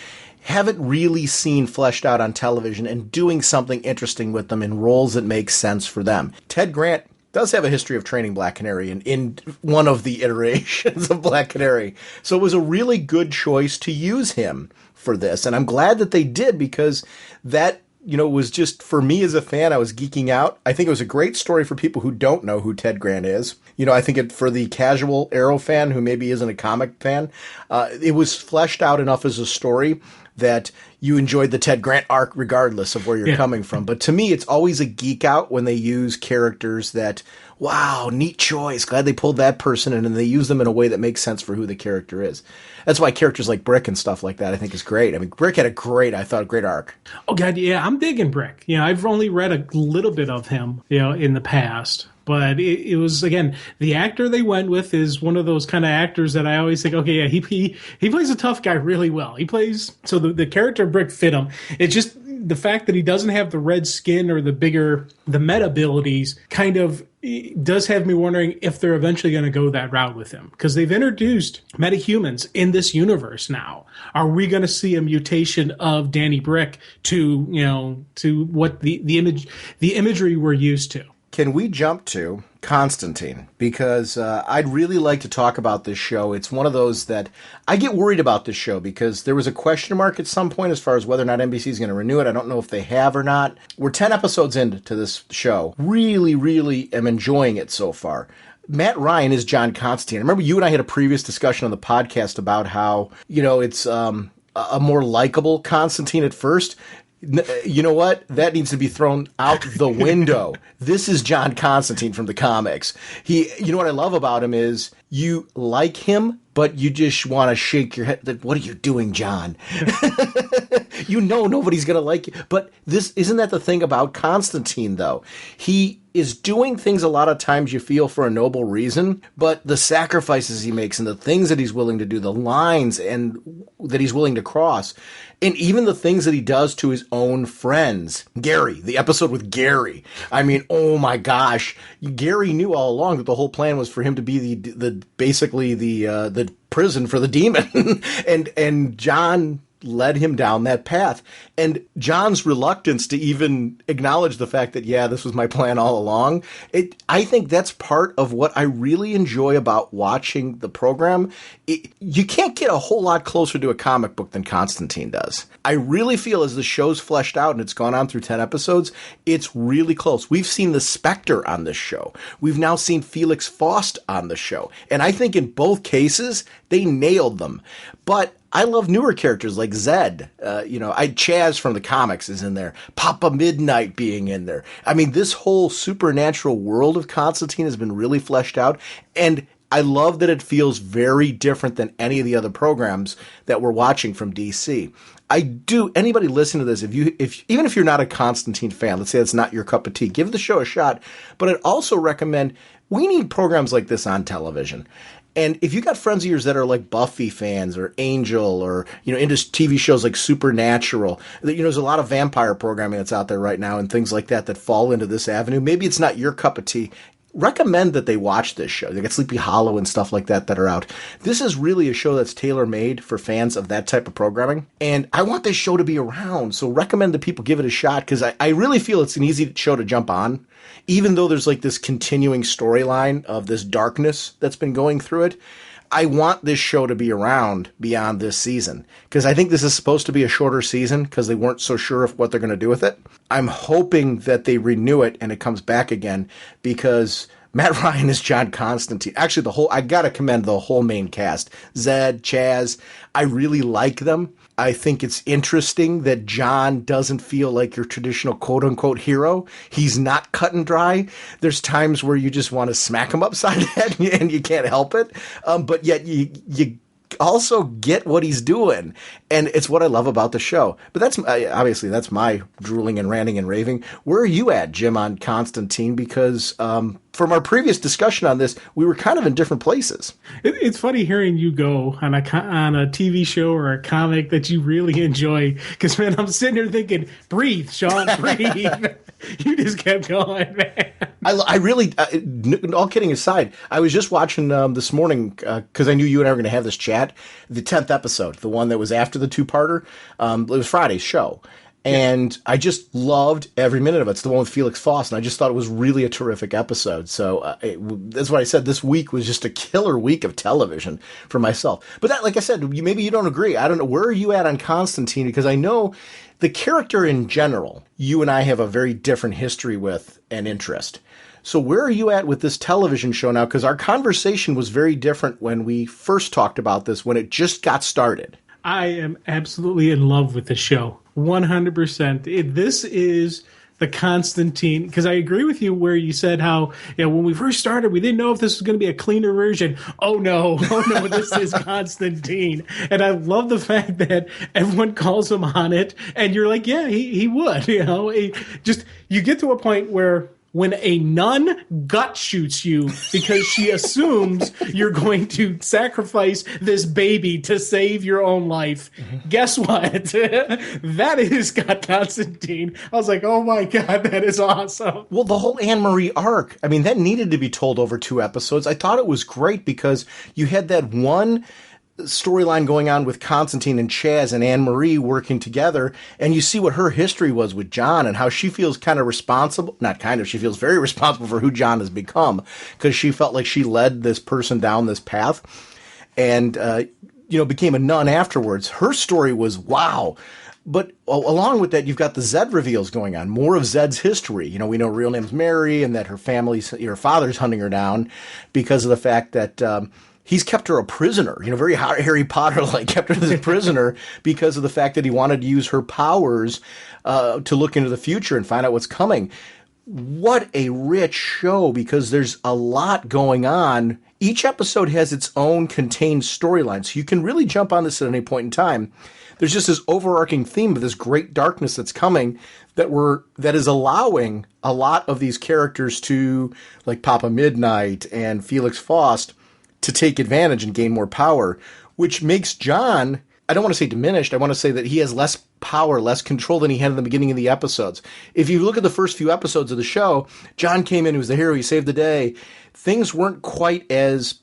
S1: haven't really seen fleshed out on television and doing something interesting with them in roles that make sense for them. Ted Grant does have a history of training Black Canary in one of the iterations of Black Canary. So it was a really good choice to use him for this. And I'm glad that they did because that, was just, for me as a fan, I was geeking out. I think it was a great story for people who don't know who Ted Grant is. I think for the casual Arrow fan who maybe isn't a comic fan, it was fleshed out enough as a story that you enjoyed the Ted Grant arc regardless of where you're coming from. But to me, it's always a geek out when they use characters that, wow, neat choice. Glad they pulled that person in and they use them in a way that makes sense for who the character is. That's why characters like Brick and stuff like that I think is great. I mean, Brick had a great arc. Oh,
S2: God, yeah, I'm digging Brick. I've only read a little bit of him, in the past. But it was, again, the actor they went with is one of those kind of actors that I always think, okay, yeah, he plays a tough guy really well. So the character Brick fit him. It's just the fact that he doesn't have the red skin or the meta abilities kind of does have me wondering if they're eventually going to go that route with him. Because they've introduced metahumans in this universe now. Are we going to see a mutation of Danny Brick to what the imagery we're used to?
S1: Can we jump to Constantine? Because I'd really like to talk about this show. It's one of those that I get worried about this show because there was a question mark at some point as far as whether or not NBC is going to renew it. I don't know if they have or not. We're 10 episodes into this show. Really, really am enjoying it so far. Matt Ryan is John Constantine. I remember you and I had a previous discussion on the podcast about how, it's a more likable Constantine at first. You know what? That needs to be thrown out the window. This is John Constantine from the comics. What I love about him is you like him, but you just want to shake your head. Like, what are you doing, John? Nobody's going to like you. But isn't that the thing about Constantine, though? He is doing things a lot of times you feel for a noble reason, but the sacrifices he makes and the things that he's willing to do, the lines and that he's willing to cross, And even the things that he does to his own friends. Gary, the episode with Gary. I mean, oh my gosh. Gary knew all along that the whole plan was for him to be basically the prison for the demon. and John led him down that path. And John's reluctance to even acknowledge the fact that, yeah, this was my plan all along, I think that's part of what I really enjoy about watching the program. You can't get a whole lot closer to a comic book than Constantine does. I really feel as the show's fleshed out and it's gone on through 10 episodes, it's really close. We've seen the Spectre on this show. We've now seen Felix Faust on the show. And I think in both cases, they nailed them. But I love newer characters like Zed. Chaz from the comics is in there. Papa Midnight being in there. I mean, this whole supernatural world of Constantine has been really fleshed out. And I love that it feels very different than any of the other programs that we're watching from DC. Anybody listening to this, even if you're not a Constantine fan, let's say it's not your cup of tea, give the show a shot. But I'd also recommend, we need programs like this on television. And if you got friends of yours that are like Buffy fans or Angel or, into TV shows like Supernatural, there's a lot of vampire programming that's out there right now and things like that fall into this avenue. Maybe it's not your cup of tea. Recommend that they watch this show. They got Sleepy Hollow and stuff like that are out. This is really a show that's tailor-made for fans of that type of programming. And I want this show to be around, so recommend that people give it a shot, because I really feel it's an easy show to jump on. Even though there's like this continuing storyline of this darkness that's been going through it, I want this show to be around beyond this season, because I think this is supposed to be a shorter season because they weren't so sure of what they're going to do with it. I'm hoping that they renew it and it comes back again, because Matt Ryan is John Constantine. Actually, I got to commend the whole main cast. Zed, Chaz, I really like them. I think it's interesting that John doesn't feel like your traditional quote-unquote hero. He's not cut and dry. There's times where you just want to smack him upside the head and you can't help it. But yet you also get what he's doing. And it's what I love about the show. But that's my drooling and ranting and raving. Where are you at, Jim, on Constantine? Because from our previous discussion on this, we were kind of in different places.
S2: It's funny hearing you go on a TV show or a comic that you really enjoy. Because, man, I'm sitting here thinking, breathe, Sean, breathe. You just kept going, man.
S1: I really, all kidding aside, I was just watching this morning, because I knew you and I were going to have this chat, the 10th episode, the one that was after the two-parter. It was Friday's show. And I just loved every minute of it. It's the one with Felix Faust, and I just thought it was really a terrific episode. So that's what I said. This week was just a killer week of television for myself. But that, like I said, maybe you don't agree. I don't know. Where are you at on Constantine? Because I know the character in general, you and I have a very different history with and interest. So where are you at with this television show now? Because our conversation was very different when we first talked about this, when it just got started.
S2: I am absolutely in love with the show. 100%. This is the Constantine, because I agree with you where you said how, when we first started, we didn't know if this was going to be a cleaner version. Oh no, this is Constantine. And I love the fact that everyone calls him on it, and you're like, yeah, he would, you get to a point where when a nun gut shoots you because she assumes you're going to sacrifice this baby to save your own life, guess what? That is Scott Constantine. I was like, oh my God, that is awesome.
S1: Well, the whole Anne-Marie arc, I mean, that needed to be told over 2 episodes. I thought it was great because you had that one storyline going on with Constantine and Chaz and Anne-Marie working together, and you see what her history was with John and how she feels kind of responsible, she feels very responsible for who John has become, because she felt like she led this person down this path and, became a nun afterwards. Her story was wow. But along with that, you've got the Zed reveals going on, more of Zed's history. We know her real name's Mary and that her father's hunting her down because of the fact that, he's kept her a prisoner, very Harry Potter-like, kept her as a prisoner because of the fact that he wanted to use her powers to look into the future and find out what's coming. What a rich show, because there's a lot going on. Each episode has its own contained storyline, so you can really jump on this at any point in time. There's just this overarching theme of this great darkness that's coming that is allowing a lot of these characters to, like Papa Midnight and Felix Faust, to take advantage and gain more power, which makes John I don't want to say diminished. I want to say that he has less power, less control than he had in the beginning of the episodes. If you look at the first few episodes of the show, John came in, he was the hero, he saved the day. Things weren't quite as,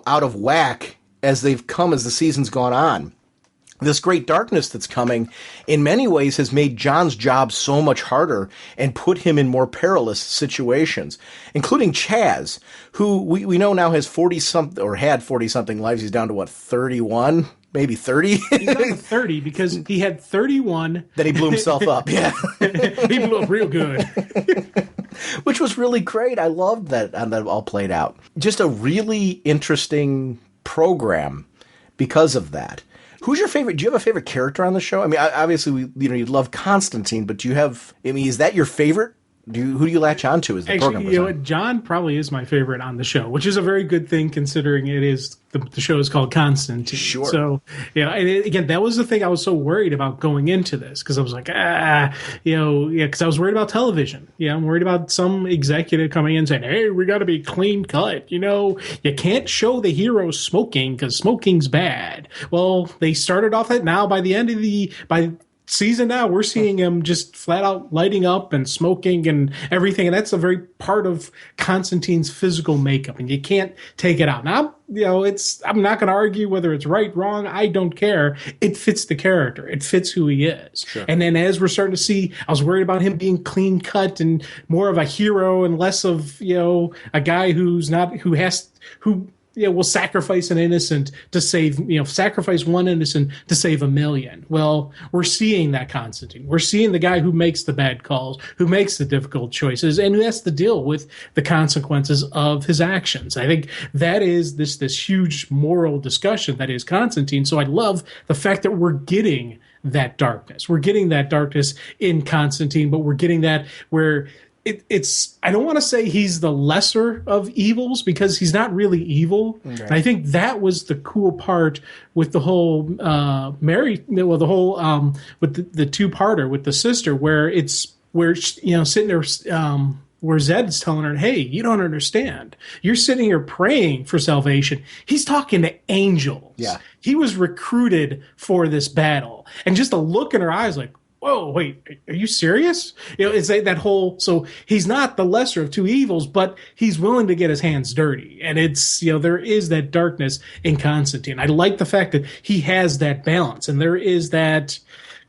S1: out of whack as they've come as the season's gone on. This great darkness that's coming, in many ways, has made John's job so much harder and put him in more perilous situations, including Chaz, who we know now has 40-something, or had 40-something lives. He's down to, 31? Maybe 30?
S2: He's down to 30 because he had 31.
S1: Then he blew himself up, yeah.
S2: He blew up real good.
S1: Which was really great. I loved that all played out. Just a really interesting program because of that. Who's your favorite? Do you have a favorite character on the show? I mean, obviously, you love Constantine, but do you have? I mean, is that your favorite? Who do you latch onto as the program goes on?
S2: John probably is my favorite on the show, which is a very good thing considering it is the show is called Constantine.
S1: Sure.
S2: So, and again, that was the thing I was so worried about going into this because I was like, because I was worried about television. Yeah, I'm worried about some executive coming in saying, hey, we got to be clean cut. You can't show the hero smoking because smoking's bad. Well, they started off that now by the end of by season now, we're seeing him just flat out lighting up and smoking and everything. And that's a very part of Constantine's physical makeup. And you can't take it out. Now, I'm not going to argue whether it's right, wrong. I don't care. It fits the character. It fits who he is.
S1: Sure.
S2: And then as we're starting to see, I was worried about him being clean cut and more of a hero and less of, a guy who will sacrifice an innocent to save, sacrifice one innocent to save a million. Well, we're seeing that Constantine. We're seeing the guy who makes the bad calls, who makes the difficult choices, and who has to deal with the consequences of his actions. I think that is this huge moral discussion that is Constantine. So I love the fact that we're getting that darkness. We're getting that darkness in Constantine, but we're getting that where it's I don't want to say he's the lesser of evils because he's not really evil. Okay. And I think that was the cool part with the whole with the two-parter with the sister where sitting there where Zed's telling her, hey, you don't understand. You're sitting here praying for salvation. He's talking to angels.
S1: Yeah.
S2: He was recruited for this battle. And just a look in her eyes like, whoa, wait, are you serious? It's that whole, so he's not the lesser of two evils, but he's willing to get his hands dirty. And it's, there is that darkness in Constantine. I like the fact that he has that balance. And there is that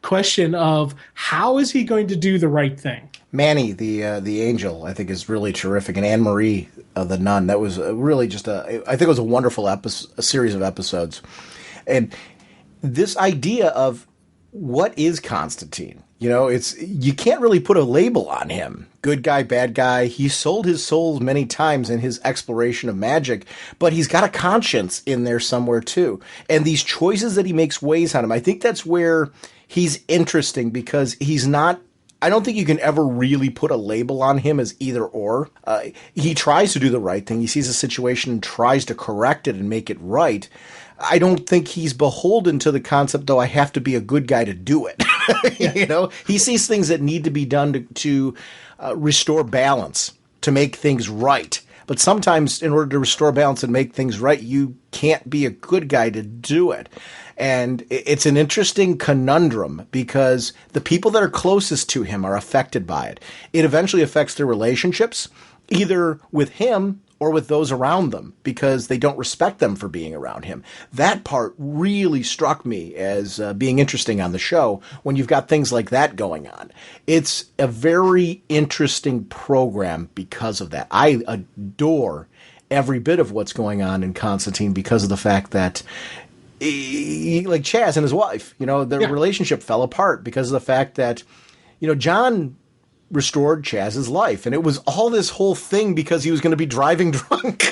S2: question of how is he going to do the right thing?
S1: Manny, the angel, I think is really terrific. And Anne-Marie, the nun, that was really just I think it was a wonderful a series of episodes. And this idea of, what is Constantine? You can't really put a label on him. Good guy, bad guy. He sold his soul many times in his exploration of magic, but he's got a conscience in there somewhere too. And these choices that he makes weighs on him. I think that's where he's interesting because he's not, I don't think you can ever really put a label on him as either or. He tries to do the right thing. He sees a situation and tries to correct it and make it right. I don't think he's beholden to the concept, though, I have to be a good guy to do it. He sees things that need to be done to restore balance, to make things right. But sometimes in order to restore balance and make things right, you can't be a good guy to do it. And it's an interesting conundrum because the people that are closest to him are affected by it. It eventually affects their relationships, either with him or with those around them because they don't respect them for being around him. That part really struck me as being interesting on the show when you've got things like that going on. It's a very interesting program because of that. I adore every bit of what's going on in Constantine because of the fact that like Chaz and his wife, their relationship fell apart because of the fact that, John restored Chaz's life. And it was all this whole thing because he was going to be driving drunk.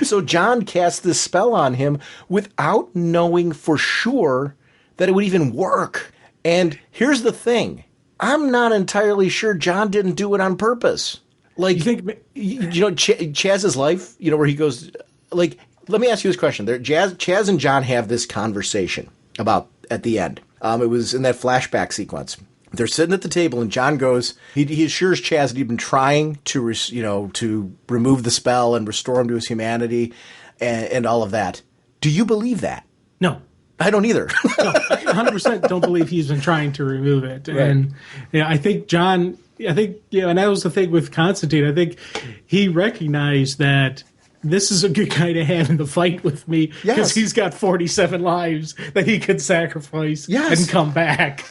S1: So John cast this spell on him without knowing for sure that it would even work. And here's the thing. I'm not entirely sure John didn't do it on purpose. Like, you think, Chaz's life, where he goes, like, let me ask you this question. Chaz and John have this conversation about at the end. It was in that flashback sequence. They're sitting at the table, and John goes, he assures Chaz that he'd been trying to, to remove the spell and restore him to his humanity and all of that. Do you believe that?
S2: No.
S1: I don't either.
S2: No, I 100% don't believe he's been trying to remove it.
S1: Right.
S2: And I think John, and that was the thing with Constantine. I think he recognized that this is a good guy to have in the fight with me because
S1: Yes.
S2: he's got 47 lives that he could sacrifice
S1: Yes.
S2: and come back.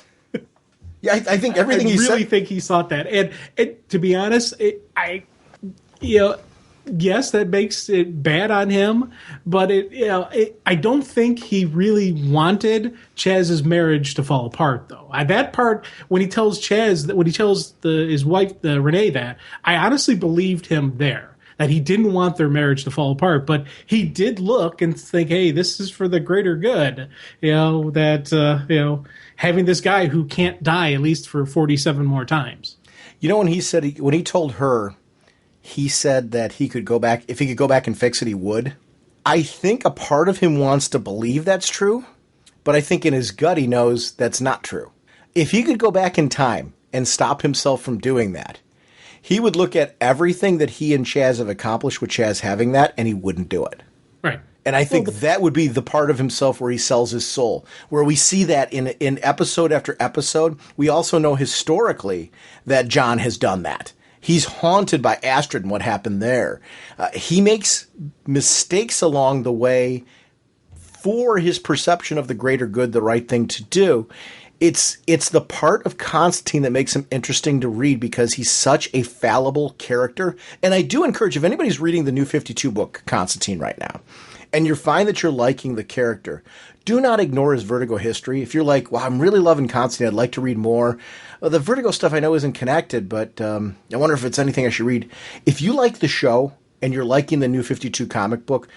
S1: Yeah, I think everything
S2: I
S1: he
S2: really
S1: said.
S2: think he thought that. And to be honest, yes, that makes it bad on him, but I don't think he really wanted Chaz's marriage to fall apart, though. That part, when he tells Chaz, when he tells his wife, Renee, that, I honestly believed him there, that he didn't want their marriage to fall apart, but he did look and think, hey, this is for the greater good, having this guy who can't die at least for 47 more times.
S1: You know, when he told her, he said that he could go back, if he could go back and fix it, he would. I think a part of him wants to believe that's true, but I think in his gut he knows that's not true. If he could go back in time and stop himself from doing that, he would look at everything that he and Chaz have accomplished with Chaz having that, and he wouldn't do it.
S2: Right.
S1: And I think that would be the part of himself where he sells his soul, where we see that in episode after episode. We also know historically that John has done that. He's haunted by Astrid and what happened there. He makes mistakes along the way for his perception of the greater good, the right thing to do. It's the part of Constantine that makes him interesting to read because he's such a fallible character. And I do encourage, if anybody's reading the New 52 book, Constantine, right now, and you find that you're liking the character, do not ignore his Vertigo history. If you're like, well, I'm really loving Constantine, I'd like to read more. Well, the Vertigo stuff I know isn't connected, but I wonder if it's anything I should read. If you like the show and you're liking the New 52 comic book,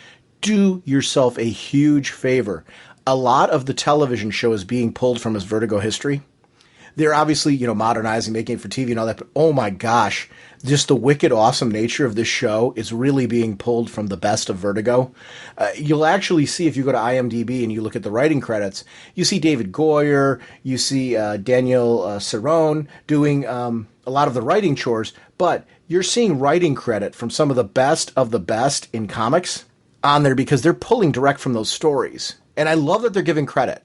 S1: do yourself a huge favor. A lot of the television show is being pulled from his Vertigo history. They're obviously, modernizing, making it for TV and all that, but oh my gosh, just the wicked awesome nature of this show is really being pulled from the best of Vertigo. You'll actually see, if you go to IMDb and you look at the writing credits, you see David Goyer, you see Daniel Cerrone doing a lot of the writing chores, but you're seeing writing credit from some of the best in comics on there because they're pulling direct from those stories. And I love that they're giving credit.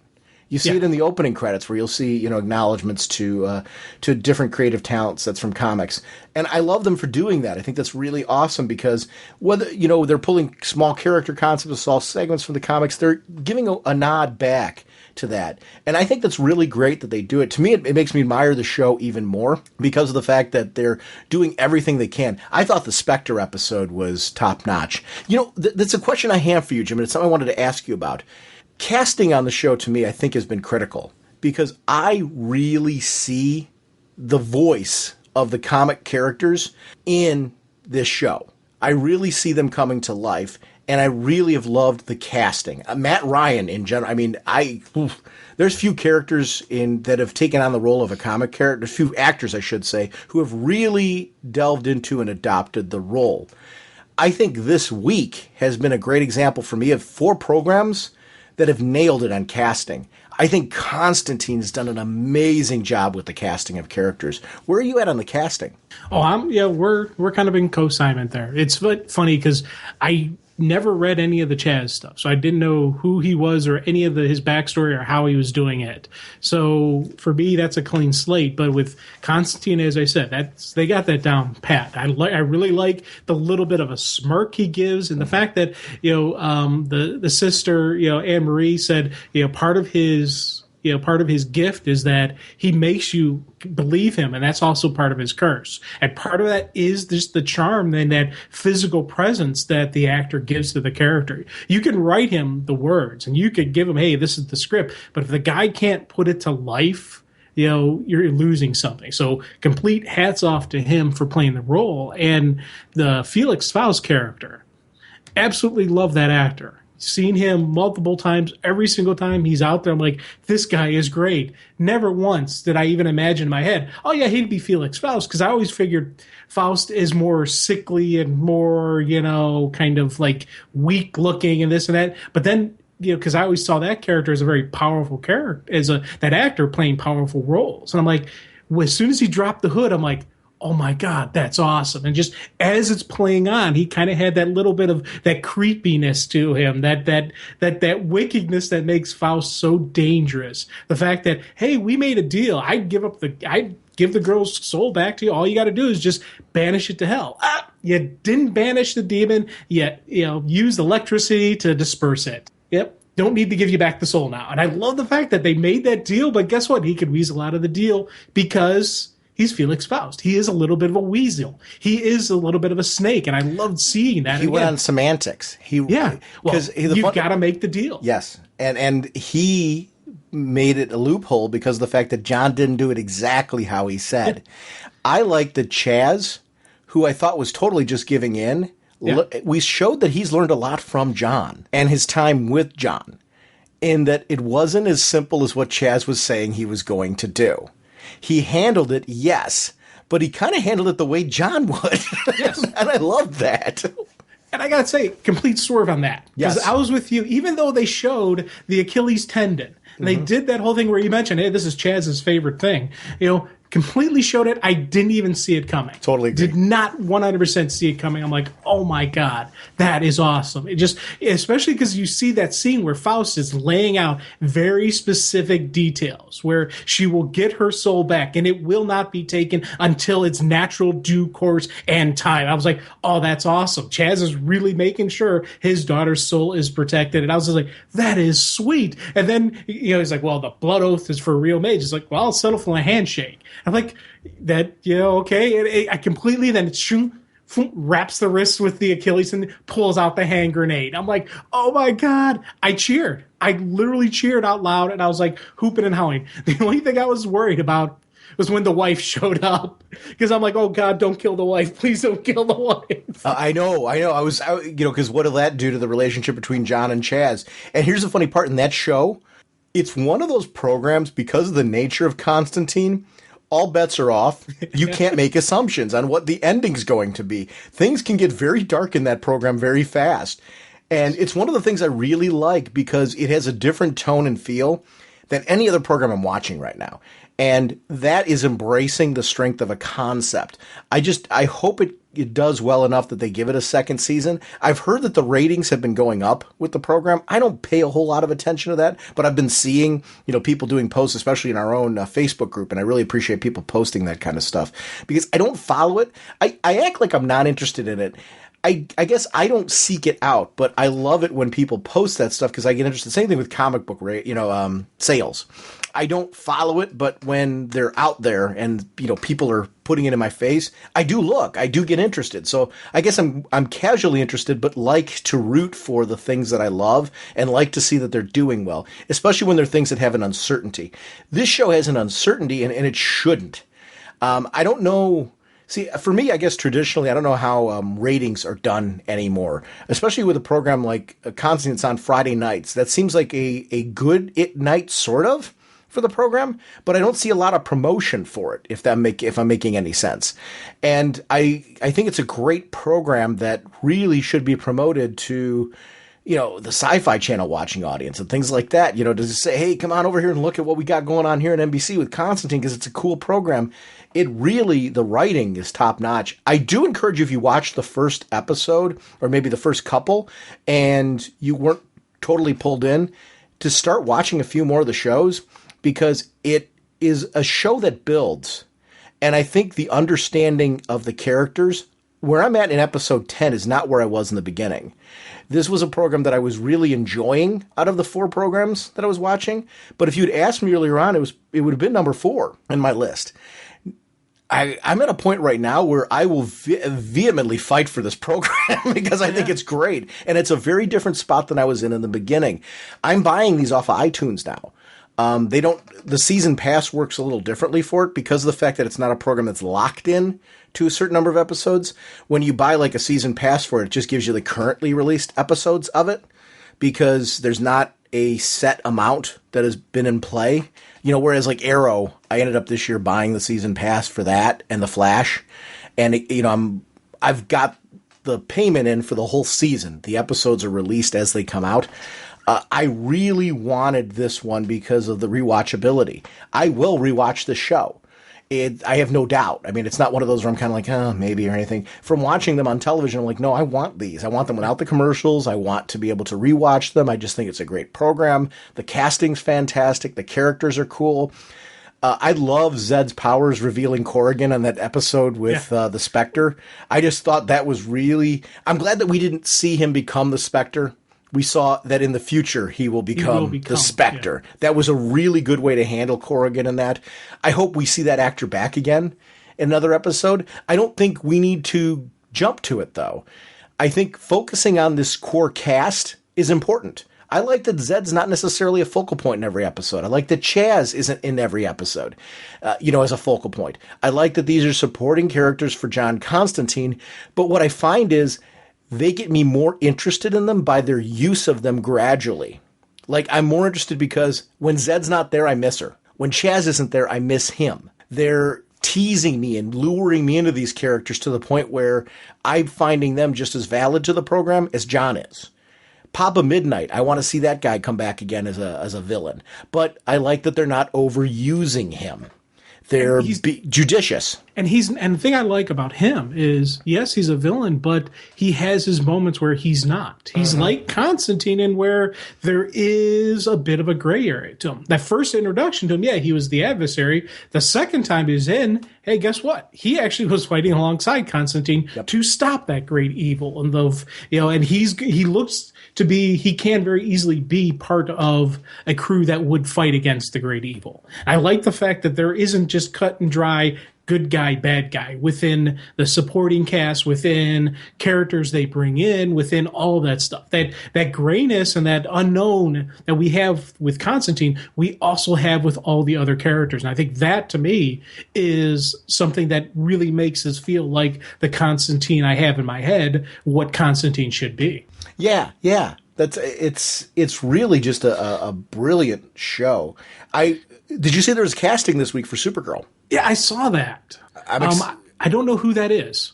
S1: You see it in the opening credits where you'll see, acknowledgments to different creative talents that's from comics. And I love them for doing that. I think that's really awesome because whether, they're pulling small character concepts, small segments from the comics, they're giving a nod back to that. And I think that's really great that they do it. To me, it makes me admire the show even more because of the fact that they're doing everything they can. I thought the Spectre episode was top notch. That's a question I have for you, Jim, and it's something I wanted to ask you about. Casting on the show, to me, I think has been critical because I really see the voice of the comic characters in this show. I really see them coming to life, and I really have loved the casting. Matt Ryan, in general, there's few characters that have taken on the role of a comic character, few actors, I should say, who have really delved into and adopted the role. I think this week has been a great example for me of 4 programs that have nailed it on casting. I think Constantine's done an amazing job with the casting of characters. Where are you at on the casting?
S2: Oh, we're kind of in co-assignment there. It's funny because I never read any of the Chaz stuff, so I didn't know who he was or any of his backstory or how he was doing it. So for me, that's a clean slate. But with Constantine, as I said, they got that down pat. I really like the little bit of a smirk he gives, and the fact that the sister Anne Marie said part of his gift is that he makes you believe him, and that's also part of his curse. And part of that is just the charm and that physical presence that the actor gives to the character. You can write him the words, and you could give him, hey, this is the script, but if the guy can't put it to life, you're losing something. So complete hats off to him for playing the role. And the Felix Faust character, absolutely love that actor. Seen him multiple times. Every single time he's out there, I'm like, this guy is great. Never once did I even imagine in my head, oh yeah, he'd be Felix Faust, because I always figured Faust is more sickly and more, kind of like weak looking and this and that. But then, because I always saw that character as a very powerful character, that actor playing powerful roles. And I'm like, as soon as he dropped the hood, I'm like, oh my God, that's awesome. And just as it's playing on, he kind of had that little bit of that creepiness to him, that wickedness that makes Faust so dangerous. The fact that, hey, we made a deal. I'd give the girl's soul back to you. All you got to do is just banish it to hell. You didn't banish the demon, yet used electricity to disperse it. Yep. Don't need to give you back the soul now. And I love the fact that they made that deal, but guess what? He could weasel out of the deal because he's Felix Faust. He is a little bit of a weasel. He is a little bit of a snake, and I loved seeing that.
S1: He went on semantics.
S2: You've got to make the deal.
S1: Yes, and he made it a loophole because of the fact that John didn't do it exactly how he said. I like that Chaz, who I thought was totally just giving in, we showed that he's learned a lot from John and his time with John, in that it wasn't as simple as what Chaz was saying he was going to do. He handled it, yes, but he kind of handled it the way John would. Yes. And I love that.
S2: And I got to say, complete swerve on that. Because
S1: Yes.
S2: I was with you, even though they showed the Achilles tendon, and they did that whole thing where you mentioned, hey, this is Chaz's favorite thing. Completely showed it. I didn't even see it coming.
S1: Totally agree.
S2: Did not 100% see it coming. I'm like, oh my God, that is awesome. It just, especially because you see that scene where Faust is laying out very specific details where she will get her soul back and it will not be taken until its natural due course and time. I was like, oh, that's awesome. Chaz is really making sure his daughter's soul is protected. And I was just like, that is sweet. And then, he's like, well, the blood oath is for a real mage. It's like, well, I'll settle for a handshake. I'm like, that, okay. I completely, then wraps the wrist with the Achilles and pulls out the hand grenade. I'm like, oh my God. I cheered. I literally cheered out loud and I was like hooping and howling. The only thing I was worried about was when the wife showed up, because I'm like, oh God, don't kill the wife. Please don't kill the wife.
S1: I know. I was, because what did that do to the relationship between John and Chaz? And here's the funny part in that show. It's one of those programs, because of the nature of Constantine, all bets are off. You can't make assumptions on what the ending's going to be. Things can get very dark in that program very fast. And it's one of the things I really like because it has a different tone and feel than any other program I'm watching right now. And that is embracing the strength of a concept. I hope it does well enough that they give it a second season. I've heard that the ratings have been going up with the program. I don't pay a whole lot of attention to that, but I've been seeing, people doing posts, especially in our own Facebook group. And I really appreciate people posting that kind of stuff because I don't follow it. I act like I'm not interested in it. I guess I don't seek it out, but I love it when people post that stuff because I get interested. Same thing with comic book, sales. I don't follow it, but when they're out there and people are putting it in my face, I do look. I do get interested. So I guess I'm casually interested, but like to root for the things that I love and like to see that they're doing well, especially when they're things that have an uncertainty. This show has an uncertainty, and it shouldn't. I don't know. See, for me, I guess traditionally, I don't know how ratings are done anymore, especially with a program like Constantine. It's on Friday nights. That seems like a good night, sort of, for the program, but I don't see a lot of promotion for it, if I'm making any sense. And I think it's a great program that really should be promoted to the Sci-Fi Channel watching audience and things like that, to just say, hey, come on over here and look at what we got going on here at NBC with Constantine because it's a cool program. The writing is top notch. I do encourage you, if you watch the first episode or maybe the first couple and you weren't totally pulled in, to start watching a few more of the shows because it is a show that builds. And I think the understanding of the characters, where I'm at in episode 10 is not where I was in the beginning. This was a program that I was really enjoying out of the 4 programs that I was watching. But if you'd asked me earlier on, it would have been number 4 in my list. I'm at a point right now where I will vehemently fight for this program because I think it's great. And it's a very different spot than I was in the beginning. I'm buying these off of iTunes now. The season pass works a little differently for it because of the fact that it's not a program that's locked in to a certain number of episodes. When you buy like a season pass for it, it just gives you the currently released episodes of it because there's not a set amount that has been in play. Whereas like Arrow, I ended up this year buying the season pass for that and the Flash. And, I've got the payment in for the whole season. The episodes are released as they come out. I really wanted this one because of the rewatchability. I will rewatch the show. I have no doubt. I mean, it's not one of those where I'm kind of like, oh, maybe or anything. From watching them on television, I'm like, no, I want these. I want them without the commercials. I want to be able to rewatch them. I just think it's a great program. The casting's fantastic. The characters are cool. I love Zed's powers revealing Corrigan on that episode with the Spectre. I just thought that was really... I'm glad that we didn't see him become the Spectre. We saw that in the future he will become the Spectre. Yeah. That was a really good way to handle Corrigan in that. I hope we see that actor back again in another episode. I don't think we need to jump to it, though. I think focusing on this core cast is important. I like that Zed's not necessarily a focal point in every episode. I like that Chaz isn't in every episode, as a focal point. I like that these are supporting characters for John Constantine, but what I find is they get me more interested in them by their use of them gradually. Like, I'm more interested because when Zed's not there, I miss her. When Chaz isn't there, I miss him. They're teasing me and luring me into these characters to the point where I'm finding them just as valid to the program as John is. Papa Midnight, I want to see that guy come back again as a villain. But I like that they're not overusing him. They're judicious. And
S2: the thing I like about him is, yes, he's a villain, but he has his moments where he's not. He's like Constantine, in where there is a bit of a gray area to him. That first introduction to him, he was the adversary. The second time he's in, hey, guess what? He actually was fighting alongside Constantine to stop that great evil. And he looks to be, he can very easily be part of a crew that would fight against the great evil. I like the fact that there isn't just cut and dry good guy, bad guy within the supporting cast, within characters they bring in, within all that stuff. That grayness and that unknown that we have with Constantine, we also have with all the other characters. And I think that, to me, is something that really makes us feel like the Constantine I have in my head, what Constantine should be.
S1: Yeah. It's really just a brilliant show. Did you say there was casting this week for Supergirl?
S2: Yeah, I saw that. I don't know who that is.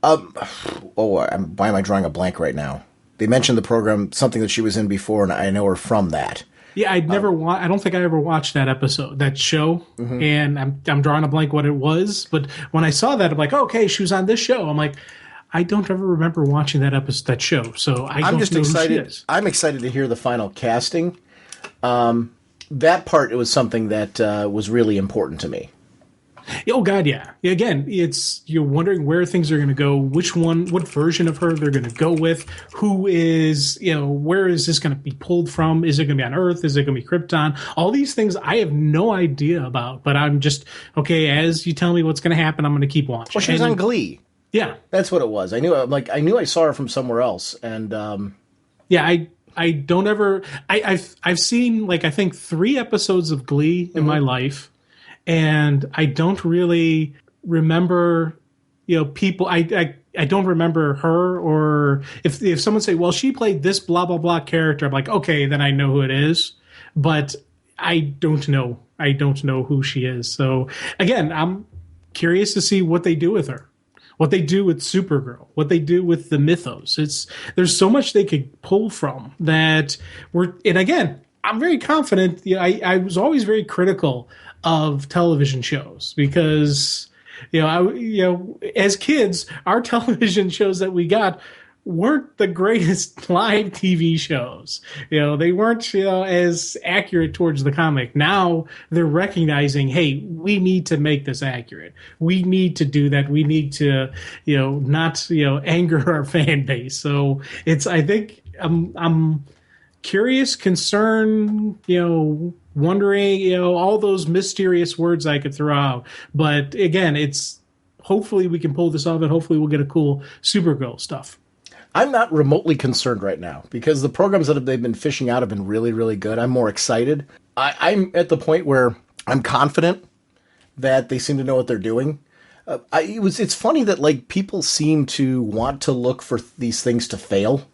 S1: Why am I drawing a blank right now? They mentioned the program, something that she was in before, and I know her from that.
S2: Yeah, I don't think I ever watched that episode, that show, and I'm drawing a blank what it was. But when I saw that, I'm like, okay, she was on this show. I'm like, I don't ever remember watching that episode, that show, so I'm just excited. Who she is.
S1: I'm excited to hear the final casting. That part, it was something that was really important to me.
S2: Oh God, yeah. Again, you're wondering where things are going to go, what version of her they're going to go with, who is, where is this going to be pulled from? Is it going to be on Earth? Is it going to be Krypton? All these things I have no idea about, but I'm just, okay, as you tell me what's going to happen, I'm going to keep watching.
S1: Well, she was on Glee.
S2: Yeah,
S1: that's what it was. I knew I saw her from somewhere else, and
S2: I don't ever. I've seen I think 3 episodes of Glee in my life, and I don't really remember. People. I don't remember her, or if someone say, well, she played this blah blah blah character, I'm like, okay, then I know who it is, but I don't know. I don't know who she is. So again, I'm curious to see what they do with her. What they do with Supergirl, what they do with the mythos. There's so much they could pull from that. And again, I'm very confident. I was always very critical of television shows because, as kids, our television shows that we got weren't the greatest live TV shows. They weren't, as accurate towards the comic. Now they're recognizing, hey, we need to make this accurate. We need to do that. We need to, not, anger our fan base. So I think I'm curious, concerned, wondering, all those mysterious words I could throw out. But again, hopefully we can pull this off and hopefully we'll get a cool Supergirl stuff.
S1: I'm not remotely concerned right now because the programs that they've been fishing out have been really, really good. I'm more excited. I'm at the point where I'm confident that they seem to know what they're doing. It's funny that people seem to want to look for these things to fail.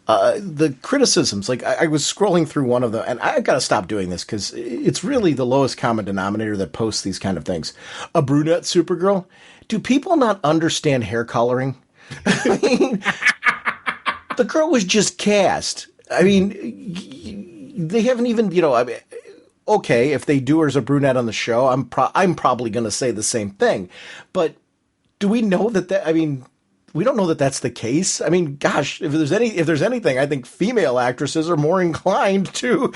S1: The criticisms, I was scrolling through one of them, and I've got to stop doing this because it's really the lowest common denominator that posts these kind of things. A brunette Supergirl? Do people not understand hair coloring? I mean, the girl was just cast. I mean, they haven't even, okay, if they do her as a brunette on the show, I'm probably going to say the same thing. But do we know that? I mean, we don't know that that's the case. I mean, gosh, if there's anything, I think female actresses are more inclined to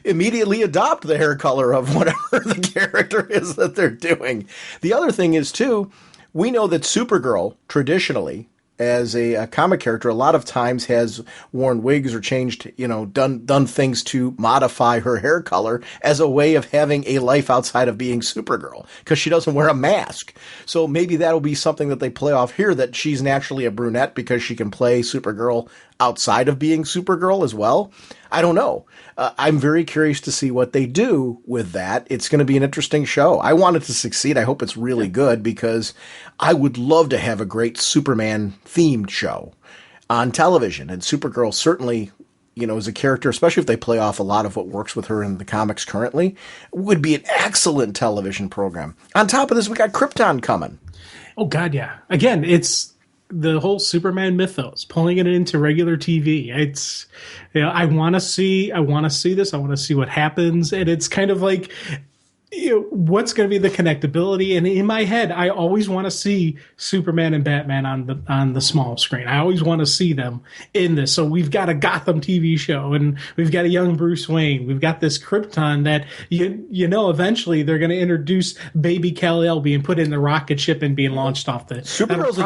S1: immediately adopt the hair color of whatever the character is that they're doing. The other thing is too, we know that Supergirl traditionally, as a comic character, a lot of times has worn wigs or changed, done things to modify her hair color as a way of having a life outside of being Supergirl, because she doesn't wear a mask. So maybe that'll be something that they play off here, that she's naturally a brunette because she can play Supergirl outside of being Supergirl as well. I don't know. I'm very curious to see what they do with that. It's going to be an interesting show. I want it to succeed. I hope it's really good, because I would love to have a great Superman themed show on television. And Supergirl certainly, is a character, especially if they play off a lot of what works with her in the comics currently, would be an excellent television program. On top of this, we got Krypton coming.
S2: Oh, God, yeah. Again, it's the whole Superman mythos, pulling it into regular TV. It's, I want to see this. I want to see what happens. And it's kind of like, what's going to be the connectability? And in my head, I always want to see Superman and Batman on the small screen. I always want to see them in this. So we've got a Gotham TV show, and we've got a young Bruce Wayne. We've got this Krypton that eventually they're going to introduce baby Kal-El being put in the rocket ship and being launched off the.
S1: Supergirl's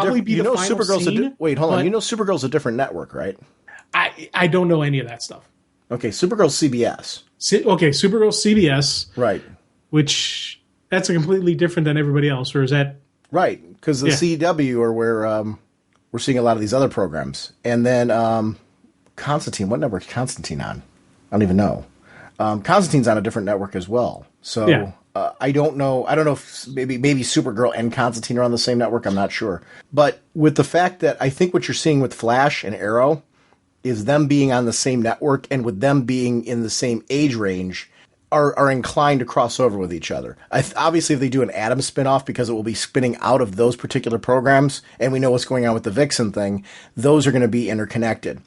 S1: wait, hold on. Supergirl's a different network, right?
S2: I don't know any of that stuff.
S1: Okay, Supergirl's CBS.
S2: Supergirl's CBS.
S1: Right.
S2: Which, that's a completely different than everybody else, or is that...
S1: Right, because the CW are where we're seeing a lot of these other programs. And then Constantine, what network is Constantine on? I don't even know. Constantine's on a different network as well. So I don't know. I don't know if maybe Supergirl and Constantine are on the same network. I'm not sure. But with the fact that I think what you're seeing with Flash and Arrow is them being on the same network, and with them being in the same age range, are inclined to cross over with each other. Obviously, if they do an Atom spinoff, because it will be spinning out of those particular programs, and we know what's going on with the Vixen thing, those are going to be interconnected.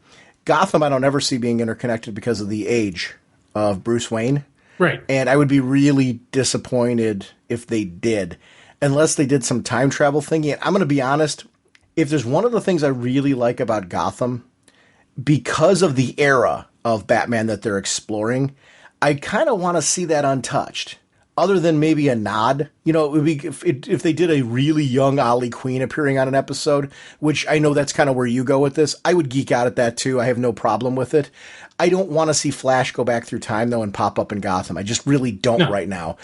S1: Gotham, I don't ever see being interconnected because of the age of Bruce Wayne.
S2: Right.
S1: And I would be really disappointed if they did, unless they did some time travel thingy. And I'm going to be honest, if there's one of the things I really like about Gotham, because of the era of Batman that they're exploring, I kind of want to see that untouched, other than maybe a nod. It would be if they did a really young Ollie Queen appearing on an episode, which I know that's kind of where you go with this. I would geek out at that too. I have no problem with it. I don't want to see Flash go back through time though and pop up in Gotham. I just really don't right now.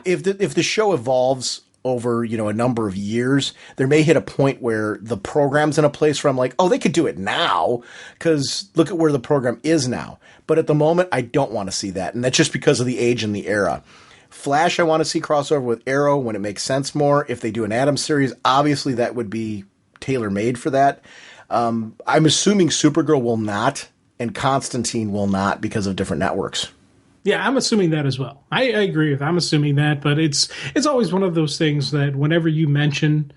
S1: If the show evolves over, a number of years, there may hit a point where the program's in a place where I'm like, oh, they could do it now, because look at where the program is now. But at the moment, I don't want to see that. And that's just because of the age and the era. Flash, I want to see crossover with Arrow when it makes sense more. If they do an Atom series, obviously that would be tailor-made for that. I'm assuming Supergirl will not, and Constantine will not, because of different networks.
S2: Yeah, I'm assuming that as well. I agree with. I'm assuming that, but it's always one of those things that whenever you mention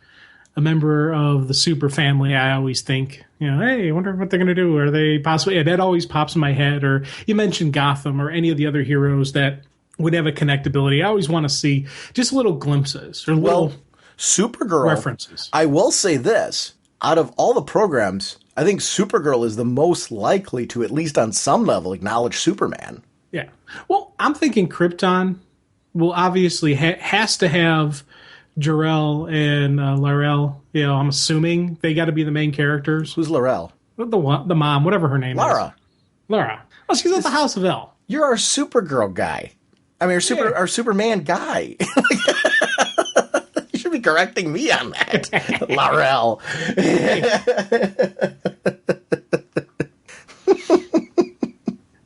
S2: a member of the super family, I always think, hey, I wonder what they're going to do. Are they possibly? Yeah, that always pops in my head. Or you mentioned Gotham or any of the other heroes that would have a connectability. I always want to see just little glimpses or little
S1: Supergirl
S2: references.
S1: I will say this: out of all the programs, I think Supergirl is the most likely to, at least on some level, acknowledge Superman.
S2: Yeah. Well, I'm thinking Krypton will obviously has to have Jor-El and Laurel. I'm assuming they got to be the main characters.
S1: Who's Laurel?
S2: The mom, whatever her name is. Laura. Oh, she's at the House of L.
S1: You're our Supergirl guy. I mean, our Superman guy. You should be correcting me on that. Laurel.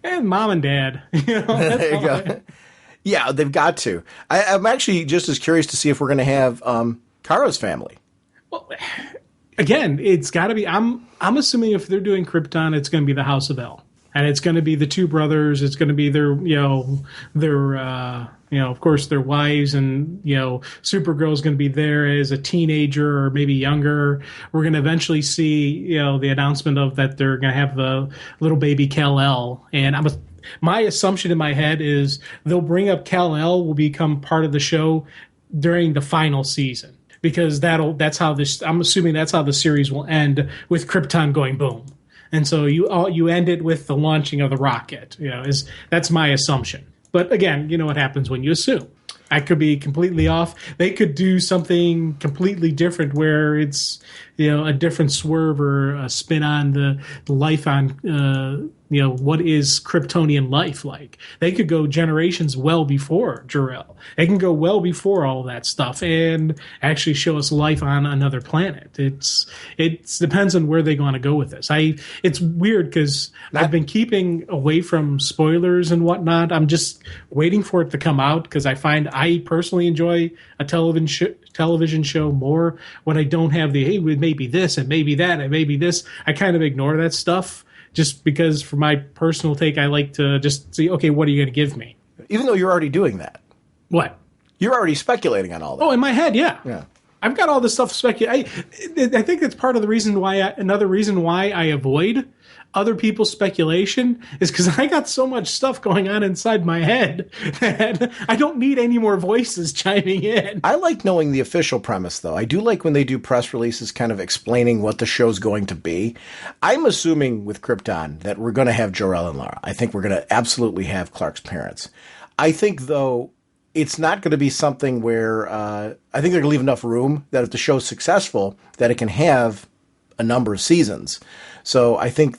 S2: And mom and dad.
S1: There you go. Yeah, they've got to. I'm actually just as curious to see if we're going to have Kara's family. Well,
S2: again, it's got to be. I'm assuming if they're doing Krypton, it's going to be the House of L, and it's going to be the two brothers. It's going to be their of course, their wives, and Supergirl's going to be there as a teenager or maybe younger. We're going to eventually see the announcement of that they're going to have the little baby Kal-El, and my assumption in my head is they'll bring up Kal-El will become part of the show during the final season, because that's how this. I'm assuming that's how the series will end, with Krypton going boom, and so you end it with the launching of the rocket. That's my assumption. But again, you know what happens when you assume. I could be completely off. They could do something completely different where it's, a different swerve or a spin on the life on, what is Kryptonian life like. They could go generations well before Jor-El. They can go well before all that stuff and actually show us life on another planet. It depends on where they want to go with this. It's weird because I've been keeping away from spoilers and whatnot. I'm just waiting for it to come out because I find I personally enjoy a television show more when I don't have the, hey, maybe this and maybe that and maybe this. I kind of ignore that stuff just because, for my personal take, I like to just see, okay, what are you going to give me?
S1: Even though you're already doing that.
S2: What?
S1: You're already speculating on all that.
S2: Oh, in my head, yeah.
S1: Yeah.
S2: I've got all this stuff speculating. I think that's part of the reason why, another reason why I avoid other people's speculation is because I got so much stuff going on inside my head that I don't need any more voices chiming in.
S1: I like knowing the official premise, though. I do like when they do press releases kind of explaining what the show's going to be. I'm assuming with Krypton that we're going to have Jor-El and Lara. I think we're going to absolutely have Clark's parents. I think, though, it's not going to be something where I think they're going to leave enough room that if the show's successful, that it can have a number of seasons. So I think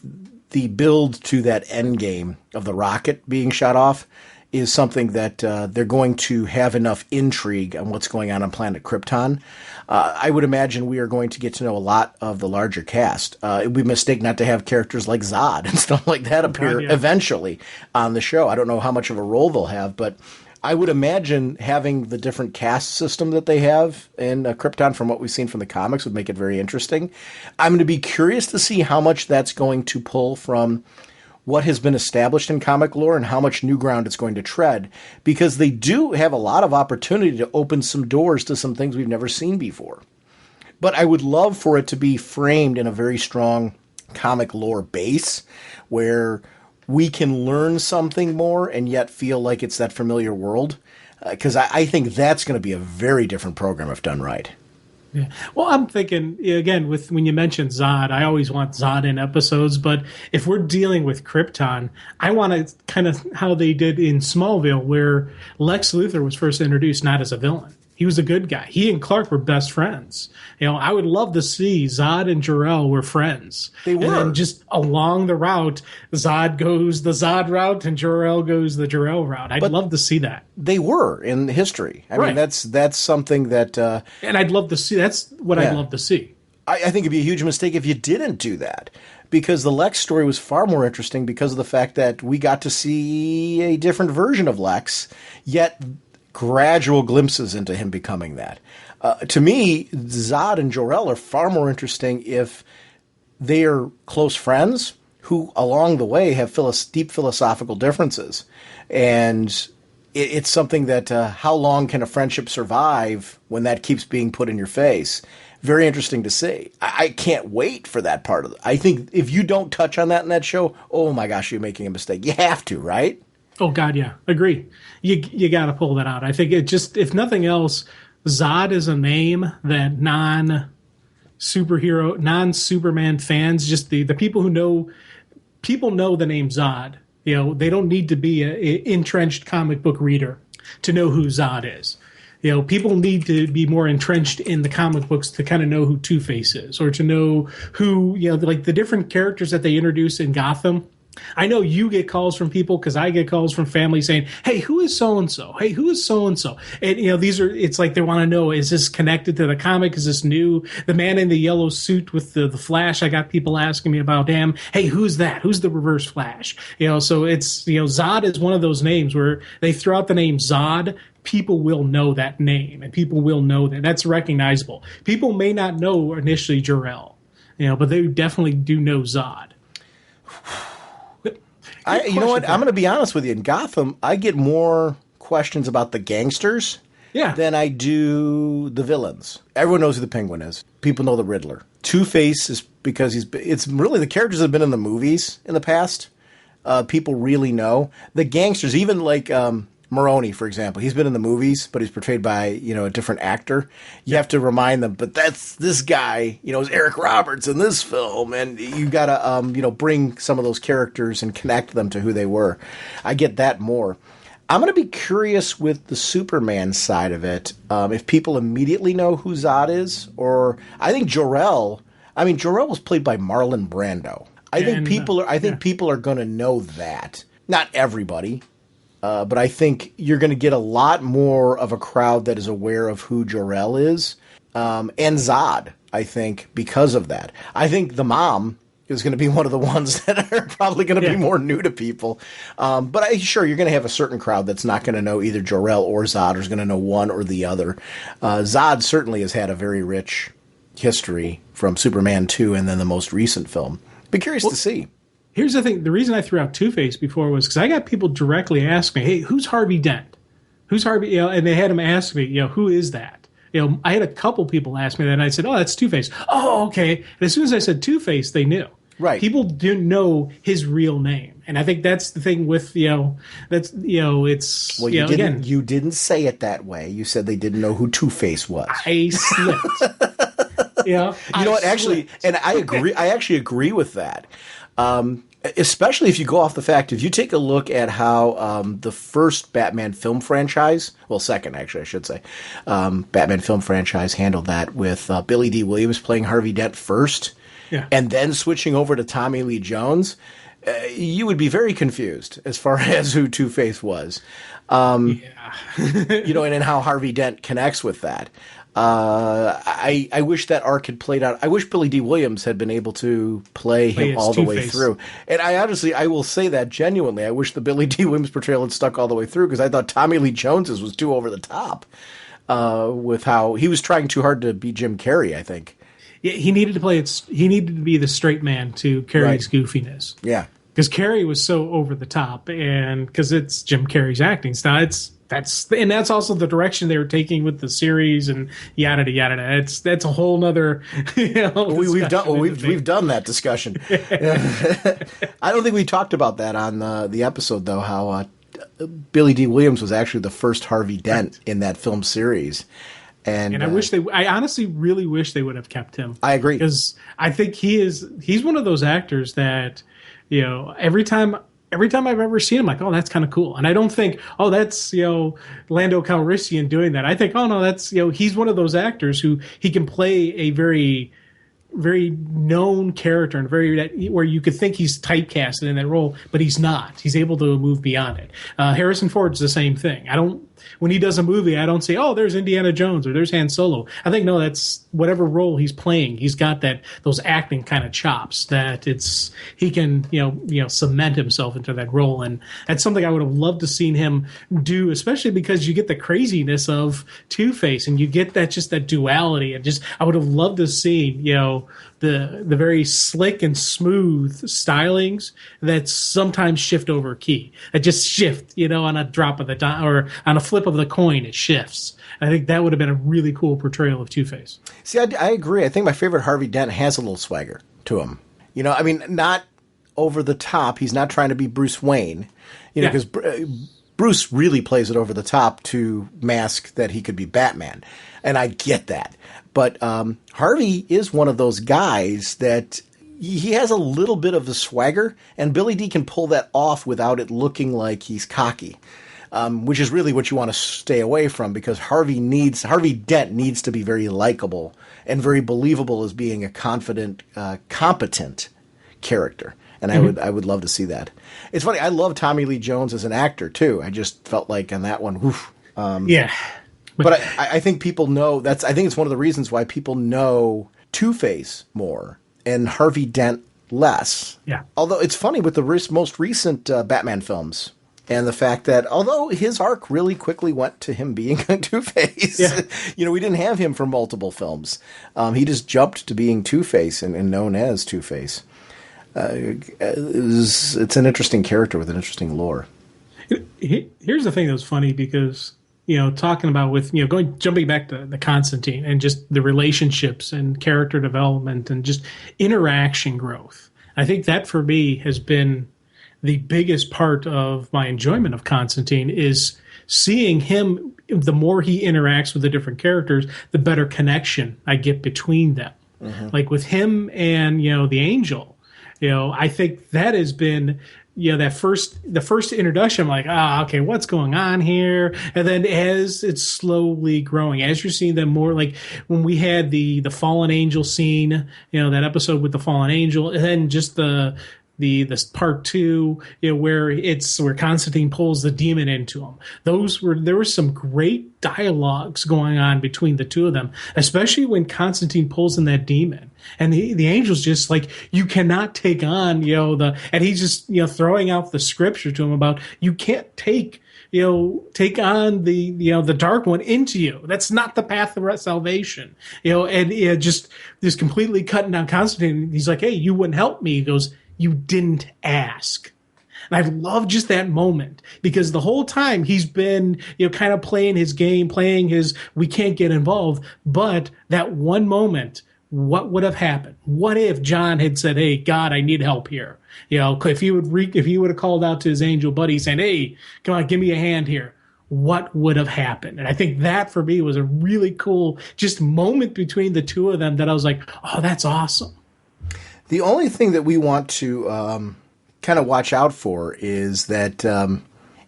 S1: the build to that end game of the rocket being shot off is something that they're going to have enough intrigue on what's going on planet Krypton. I would imagine we are going to get to know a lot of the larger cast. It would be a mistake not to have characters like Zod and stuff like that appear eventually on the show. I don't know how much of a role they'll have, but I would imagine having the different cast system that they have in Krypton from what we've seen from the comics would make it very interesting. I'm going to be curious to see how much that's going to pull from what has been established in comic lore and how much new ground it's going to tread, because they do have a lot of opportunity to open some doors to some things we've never seen before. But I would love for it to be framed in a very strong comic lore base where we can learn something more and yet feel like it's that familiar world. Because I think that's going to be a very different program if done right.
S2: Yeah. Well, I'm thinking, again, when you mentioned Zod, I always want Zod in episodes. But if we're dealing with Krypton, I want to kind of how they did in Smallville, where Lex Luthor was first introduced not as a villain. He was a good guy. He and Clark were best friends. I would love to see Zod and Jor-El were friends.
S1: They were.
S2: And then just along the route, Zod goes the Zod route and Jor-El goes the Jor-El route. I'd love to see that.
S1: They were in history. I mean, that's something that...
S2: and I'd love to see. That's what I'd love to see.
S1: I think it'd be a huge mistake if you didn't do that, because the Lex story was far more interesting because of the fact that we got to see a different version of Lex, yet gradual glimpses into him becoming that. To me, Zod and Jor-El are far more interesting if they are close friends who, along the way, have deep philosophical differences. And it's something that how long can a friendship survive when that keeps being put in your face? Very interesting to see. I can't wait for that part of it. I think if you don't touch on that in that show, oh my gosh, you're making a mistake. You have to, right?
S2: Oh, God, yeah. Agree. You got to pull that out. I think it just, if nothing else, Zod is a name that non-superhero, non-Superman fans, just the people who know, people know the name Zod. They don't need to be an entrenched comic book reader to know who Zod is. People need to be more entrenched in the comic books to kind of know who Two-Face is, or to know who, like the different characters that they introduce in Gotham. I know you get calls from people, because I get calls from family saying, hey, who is so-and-so? Hey, who is so-and-so? And, it's like they want to know, is this connected to the comic? Is this new? The man in the yellow suit with the Flash, I got people asking me about him. Hey, who's that? Who's the Reverse Flash? So it's, Zod is one of those names where they throw out the name Zod, people will know that name, and people will know that. That's recognizable. People may not know initially Jor-El, but they definitely do know Zod.
S1: You know what? I'm going to be honest with you. In Gotham, I get more questions about the gangsters than I do the villains. Everyone knows who the Penguin is. People know the Riddler. Two-Face is because it's really the characters that have been in the movies in the past. people really know. The gangsters, even like Maroney, for example, he's been in the movies, but he's portrayed by, a different actor. You have to remind them, but that's this guy, is Eric Roberts in this film. And you got to, bring some of those characters and connect them to who they were. I get that more. I'm going to be curious with the Superman side of it, if people immediately know who Zod is, or I think Jor-El was played by Marlon Brando. I think people are going to know that. Not everybody. But I think you're going to get a lot more of a crowd that is aware of who Jor-El is, and Zod, I think, because of that. I think the mom is going to be one of the ones that are probably going to be more new to people. But sure, you're going to have a certain crowd that's not going to know either Jor-El or Zod, or is going to know one or the other. Zod certainly has had a very rich history from Superman 2 and then the most recent film. Be curious to see.
S2: Here's the thing. The reason I threw out Two-Face before was because I got people directly ask me, hey, who's Harvey Dent? Who's Harvey? And they had him ask me, who is that? I had a couple people ask me that, and I said, oh, that's Two-Face. Oh, okay. And as soon as I said Two-Face, they knew.
S1: Right.
S2: People didn't know his real name. And I think that's the thing with, it's,
S1: well, you didn't say it that way. You said they didn't know who Two-Face was.
S2: I slipped.
S1: You know what? Actually, and I agree. I actually agree with that. Especially if you go off the fact, if you take a look at how the first Batman film franchise, well, second actually, I should say, Batman film franchise handled that with Billy D. Williams playing Harvey Dent first, and then switching over to Tommy Lee Jones, you would be very confused as far as who Two-Face was. And in how Harvey Dent connects with that. I wish that arc had played out. I wish Billy D. Williams had been able to play him all the way through. And I will say that genuinely. I wish the Billy D. Williams portrayal had stuck all the way through, because I thought Tommy Lee Jones's was too over the top with how he was trying too hard to be Jim Carrey, I think.
S2: Yeah, he needed to play it. He needed to be the straight man to Carrey's goofiness.
S1: Yeah,
S2: because Carrey was so over the top, and because it's Jim Carrey's acting style. That's also the direction they were taking with the series and yada yada. That's a whole nother. We've done that discussion.
S1: I don't think we talked about that on the episode though. How Billy D. Williams was actually the first Harvey Dent in that film series. And
S2: I honestly really wish they would have kept him.
S1: I agree,
S2: because I think he's one of those actors that, every time I've ever seen him, like, oh, that's kind of cool. And I don't think, oh, that's, Lando Calrissian doing that. I think, oh, no, that's, he's one of those actors who he can play a very, very known character and where you could think he's typecasted in that role, but he's not. He's able to move beyond it. Harrison Ford's the same thing. When he does a movie, I don't say, oh, there's Indiana Jones or there's Han Solo. I think, no, that's whatever role he's playing. He's got those acting kind of chops that he can, cement himself into that role. And that's something I would have loved to seen him do, especially because you get the craziness of Two-Face and you get that duality. And I would have loved to see, the very slick and smooth stylings that sometimes shift over a key. That just shift, on a drop of the dime or on a flip of the coin, it shifts. I think that would have been a really cool portrayal of Two-Face.
S1: See, I agree. I think my favorite Harvey Dent has a little swagger to him. Not over the top. He's not trying to be Bruce Wayne, because Bruce really plays it over the top to mask that he could be Batman. And I get that. But Harvey is one of those guys that he has a little bit of the swagger, and Billy D can pull that off without it looking like he's cocky, which is really what you want to stay away from, because Harvey Dent needs to be very likable and very believable as being a confident, competent character. And I would love to see that. It's funny. I love Tommy Lee Jones as an actor too. I just felt like on that one, woof. But I think people know I think it's one of the reasons why people know Two-Face more and Harvey Dent less.
S2: Yeah.
S1: Although it's funny with the most recent Batman films and the fact that although his arc really quickly went to him being Two-Face, we didn't have him for multiple films. He just jumped to being Two-Face and known as Two-Face. It's an interesting character with an interesting lore.
S2: Here's the thing that was funny because, talking about jumping back to the Constantine and just the relationships and character development and just interaction growth. I think that for me has been the biggest part of my enjoyment of Constantine is seeing him. The more he interacts with the different characters, the better connection I get between them. Like with him and, the Angel, I think that has been, the first introduction, I'm like, okay, what's going on here? And then as it's slowly growing, as you're seeing them more, like when we had the fallen angel scene, that episode with the fallen angel, and then just the part two, where Constantine pulls the demon into him. There was some great dialogues going on between the two of them, especially when Constantine pulls in that demon, and the angel's just like, you cannot take on, and he's just throwing out the scripture to him about, you can't take on the dark one into you. That's not the path of salvation. And just completely cutting down Constantine. He's like, hey, you wouldn't help me. He goes, you didn't ask. And I love just that moment, because the whole time he's been, kind of playing his game, we can't get involved. But that one moment, what would have happened? What if John had said, hey, God, I need help here? If he would have called out to his angel buddy saying, hey, come on, give me a hand here. What would have happened? And I think that for me was a really cool just moment between the two of them that I was like, oh, that's awesome.
S1: The only thing that we want to kind of watch out for is that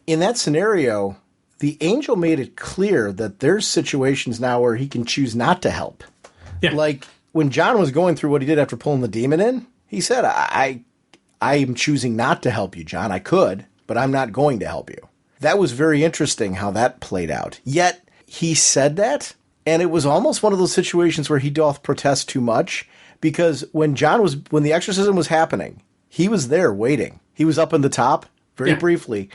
S1: in that scenario, the angel made it clear that there's situations now where he can choose not to help.
S2: Yeah.
S1: Like when John was going through what he did after pulling the demon in, he said, I am choosing not to help you, John. I could, but I'm not going to help you. That was very interesting how that played out. Yet he said that, and it was almost one of those situations where he doth protest too much. Because when the exorcism was happening, he was there waiting. He was up in the top very briefly.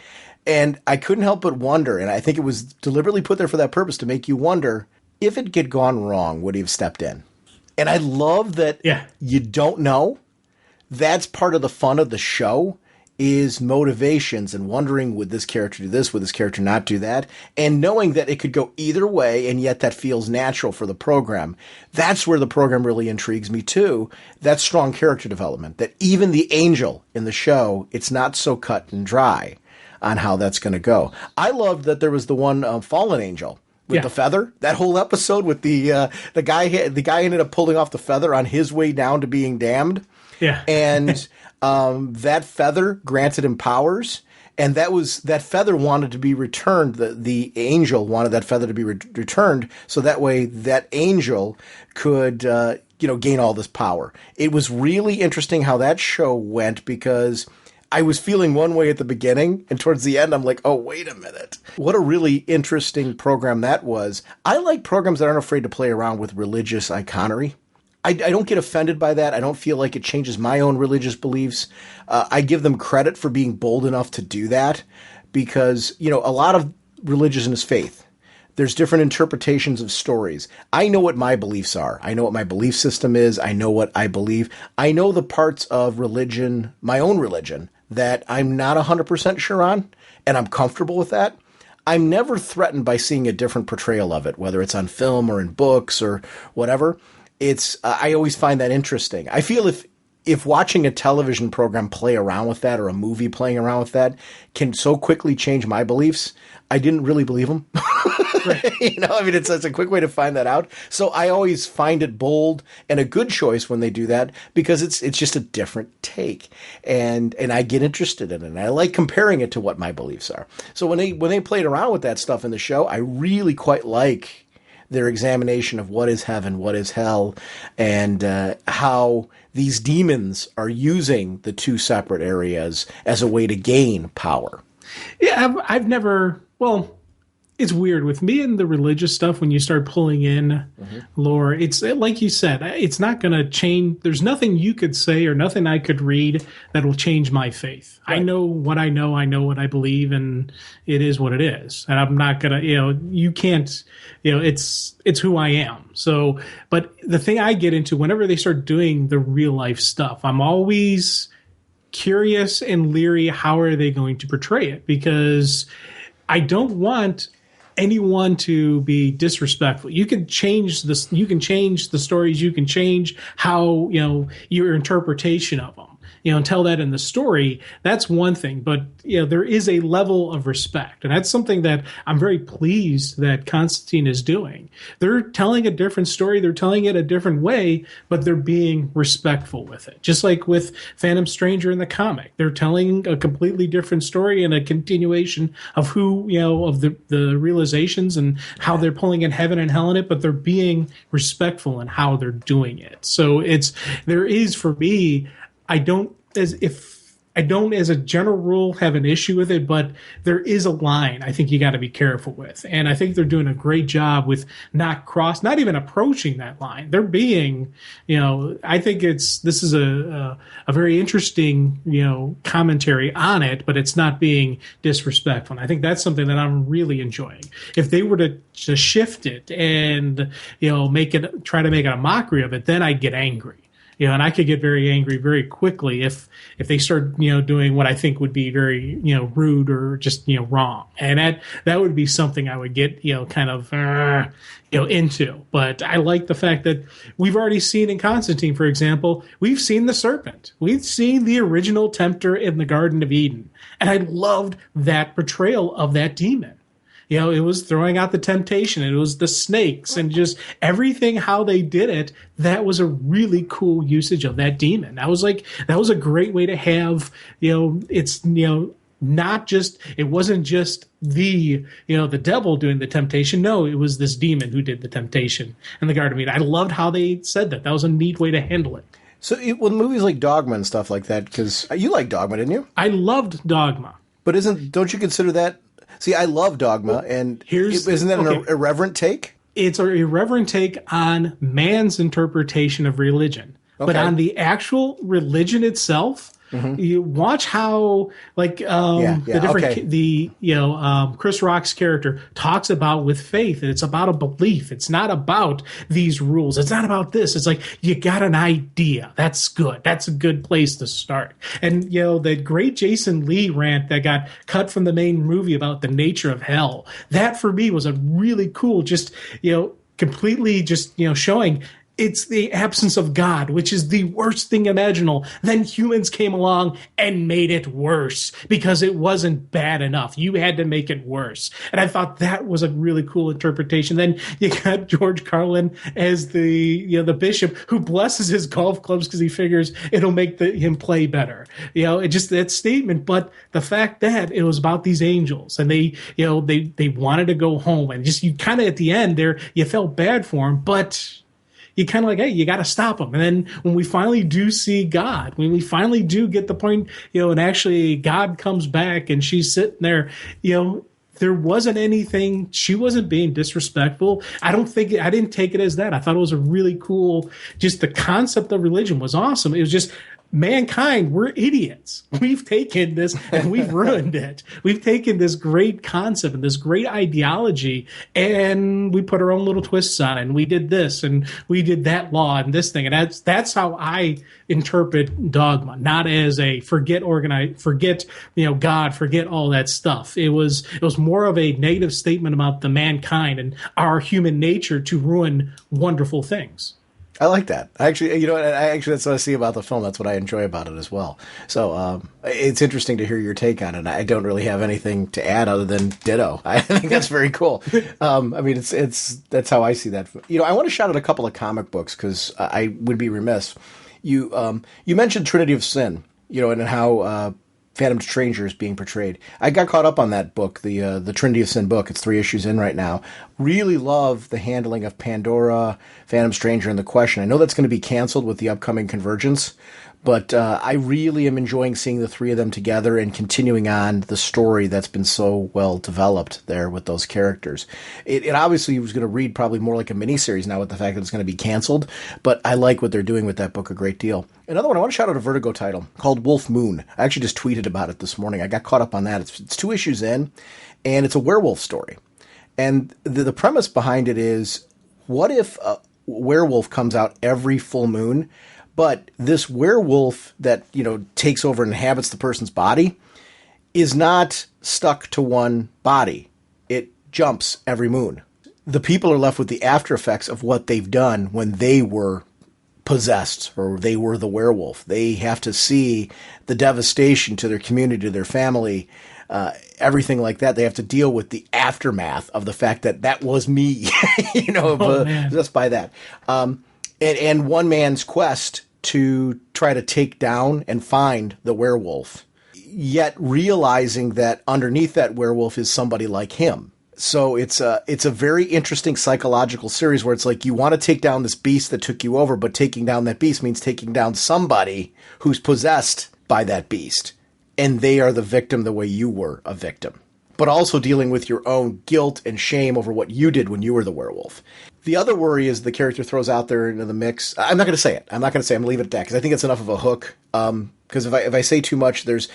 S1: And I couldn't help but wonder, and I think it was deliberately put there for that purpose, to make you wonder, if it had gone wrong, would he have stepped in? And I love that you don't know. That's part of the fun of the show, is motivations and wondering, would this character do this? Would this character not do that? And knowing that it could go either way, and yet that feels natural for the program. That's where the program really intrigues me too. That's strong character development. That even the angel in the show, it's not so cut and dry on how that's going to go. I loved that there was the one fallen angel with the feather. That whole episode with the guy ended up pulling off the feather on his way down to being damned.
S2: Yeah.
S1: And that feather granted him powers, and that feather wanted to be returned. The angel wanted that feather to be returned, so that way that angel could gain all this power. It was really interesting how that show went, because I was feeling one way at the beginning, and towards the end I'm like, oh, wait a minute. What a really interesting program that was. I like programs that aren't afraid to play around with religious iconery. I don't get offended by that. I don't feel like it changes my own religious beliefs. I give them credit for being bold enough to do that, because, a lot of religion is faith. There's different interpretations of stories. I know what my beliefs are. I know what my belief system is. I know what I believe. I know the parts of religion, my own religion, that I'm not 100% sure on, and I'm comfortable with that. I'm never threatened by seeing a different portrayal of it, whether it's on film or in books or whatever. I always find that interesting. I feel if watching a television program play around with that, or a movie playing around with that, can so quickly change my beliefs, I didn't really believe them. Right. It's a quick way to find that out. So I always find it bold and a good choice when they do that, because it's just a different take, and I get interested in it. And I like comparing it to what my beliefs are. So when they played around with that stuff in the show, I really quite like their examination of what is heaven, what is hell, and how these demons are using the two separate areas as a way to gain power.
S2: Yeah, I've never, it's weird with me and the religious stuff. When you start pulling in lore, it's like you said, it's not going to change. There's nothing you could say or nothing I could read that will change my faith. Right. I know what I know. I know what I believe, and it is what it is. And I'm not going to, you can't, it's who I am. So, but the thing I get into whenever they start doing the real life stuff, I'm always curious and leery. How are they going to portray it? Because I don't want anyone to be disrespectful. You can change this. You can change the stories. You can change how, your interpretation of them. and tell that in the story, that's one thing. But, there is a level of respect. And that's something that I'm very pleased that Constantine is doing. They're telling a different story. They're telling it a different way, but they're being respectful with it. Just like with Phantom Stranger in the comic. They're telling a completely different story and a continuation of who, of the realizations and how they're pulling in heaven and hell in it, but they're being respectful in how they're doing it. So there is, for me, I don't, as a general rule, have an issue with it, but there is a line I think you got to be careful with. And I think they're doing a great job with not even approaching that line. They're being, I think this is a very interesting, commentary on it, but it's not being disrespectful. And I think that's something that I'm really enjoying. If they were to shift it and, try to make it a mockery of it, then I'd get angry. And I could get very angry very quickly if they start, doing what I think would be very, rude or just, wrong. And that would be something I would get, kind of, into. But I like the fact that we've already seen in Constantine, for example, we've seen the serpent. We've seen the original tempter in the Garden of Eden. And I loved that portrayal of that demon. It was throwing out the temptation, and it was the snakes and just everything, how they did it. That was a really cool usage of that demon. That was a great way to have, it's, not just, it wasn't just the devil doing the temptation. No, it was this demon who did the temptation in the Garden of Eden. I loved how they said that. That was a neat way to handle it.
S1: So with movies like Dogma and stuff like that, because you like Dogma, didn't you?
S2: I loved Dogma.
S1: But don't you consider that? See, I love Dogma, and isn't that an irreverent take? It's
S2: an irreverent take on man's interpretation of religion. Okay. But on the actual religion itself, you watch how, Chris Rock's character talks about with faith, and it's about a belief. It's not about these rules. It's not about this. It's like, you got an idea. That's good. That's a good place to start. And, the great Jason Lee rant that got cut from the main movie about the nature of hell, that for me was a really cool, just, completely just, showing it's the absence of God, which is the worst thing imaginable. Then humans came along and made it worse because it wasn't bad enough. You had to make it worse. And I thought that was a really cool interpretation. Then you got George Carlin as the bishop who blesses his golf clubs because he figures it'll make him play better. It just that statement. But the fact that it was about these angels and they wanted to go home, and just you kind of at the end there, you felt bad for him, but you kind of like, hey, you got to stop them. And then when we finally do see God, when we finally do get the point, and actually God comes back and she's sitting there, there wasn't anything, she wasn't being disrespectful. I didn't take it as that. I thought it was a really cool, just the concept of religion was awesome. It was just, mankind, we're idiots. We've taken this and we've ruined it. We've taken this great concept and this great ideology and we put our own little twists on it. And we did this and we did that law and this thing. And that's how I interpret Dogma, not as a forget God, forget all that stuff. It was more of a negative statement about the mankind and our human nature to ruin wonderful things.
S1: I like that. Actually, that's what I see about the film. That's what I enjoy about it as well. So it's interesting to hear your take on it. I don't really have anything to add other than ditto. I think that's very cool. That's how I see that. I want to shout out a couple of comic books because I would be remiss. You mentioned Trinity of Sin, and how Phantom Stranger is being portrayed. I got caught up on that book, the Trinity of Sin book. It's 3 issues in right now. Really love the handling of Pandora, Phantom Stranger, and The Question. I know that's going to be canceled with the upcoming Convergence, but I really am enjoying seeing the 3 of them together and continuing on the story that's been so well developed there with those characters. It obviously was going to read probably more like a miniseries now with the fact that it's going to be canceled, but I like what they're doing with that book a great deal. Another one, I want to shout out a Vertigo title called Wolf Moon. I actually just tweeted about it this morning. I got caught up on that. It's 2 issues in, and it's a werewolf story. And the premise behind it is, what if a werewolf comes out every full moon, but this werewolf that, takes over and inhabits the person's body is not stuck to one body. It jumps every moon. The people are left with the after effects of what they've done when they were possessed, or they were the werewolf. They have to see the devastation to their community, to their family, everything like that. They have to deal with the aftermath of the fact that was me, just by that. And one man's quest to try to take down and find the werewolf, yet realizing that underneath that werewolf is somebody like him. So it's a very interesting psychological series where it's like you want to take down this beast that took you over, but taking down that beast means taking down somebody who's possessed by that beast. And they are the victim the way you were a victim. But also dealing with your own guilt and shame over what you did when you were the werewolf. The other worry is the character throws out there into the mix. I'm not going to say it. I'm going to leave it at that because I think it's enough of a hook. Because if I say too much, there's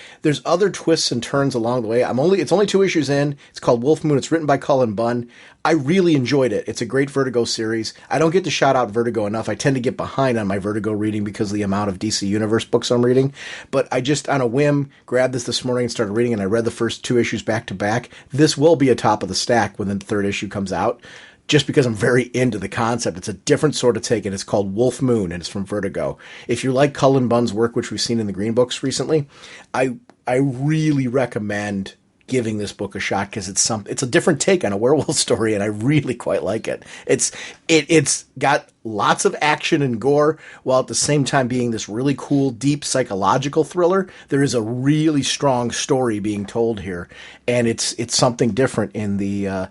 S1: other twists and turns along the way. It's only 2 issues in. It's called Wolf Moon. It's written by Cullen Bunn. I really enjoyed it. It's a great Vertigo series. I don't get to shout out Vertigo enough. I tend to get behind on my Vertigo reading because of the amount of DC Universe books I'm reading. But I just, on a whim, grabbed this morning and started reading, and I read the first 2 issues back to back. This will be a top of the stack when the 3rd issue comes out, just because I'm very into the concept. It's a different sort of take, and it's called Wolf Moon, and it's from Vertigo. If you like Cullen Bunn's work, which we've seen in the Green Books recently, I really recommend giving this book a shot because it's a different take on a werewolf story, and I really quite like it. It's got lots of action and gore, while at the same time being this really cool, deep psychological thriller. There is a really strong story being told here, and it's something different in the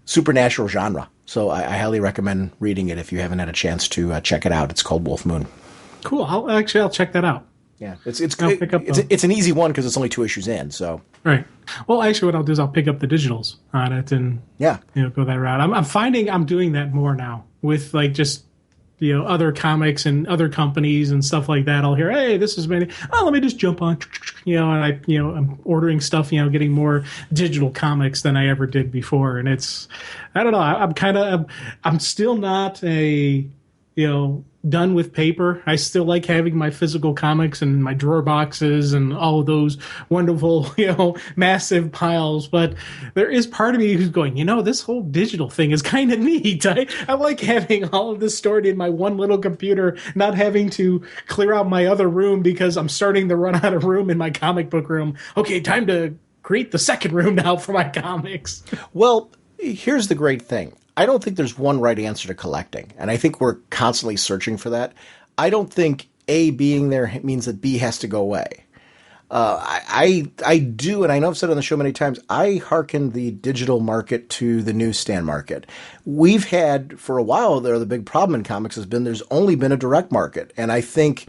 S1: supernatural genre. So I highly recommend reading it if you haven't had a chance to check it out. It's called Wolf Moon.
S2: Cool. I'll check that out.
S1: Yeah, it's an easy one because it's only 2 issues in. So
S2: right. Well, actually, what I'll do is I'll pick up the digitals on it and go that route. I'm finding I'm doing that more now with like just other comics and other companies and stuff like that. I'll hear, hey, this is many. Oh, let me just jump on, and I'm ordering stuff, getting more digital comics than I ever did before. And it's, I don't know. I'm still not done with paper. I still like having my physical comics and my drawer boxes and all of those wonderful, massive piles. But there is part of me who's going, this whole digital thing is kind of neat. I like having all of this stored in my one little computer, not having to clear out my other room because I'm starting to run out of room in my comic book room. Okay, time to create the second room now for my comics.
S1: Well, here's the great thing. I don't think there's one right answer to collecting, and I think we're constantly searching for that. I don't think A being there means that B has to go away. I do, and I know I've said on the show many times, I hearken the digital market to the newsstand market. We've had, for a while there, the big problem in comics has been there's only been a direct market, and I think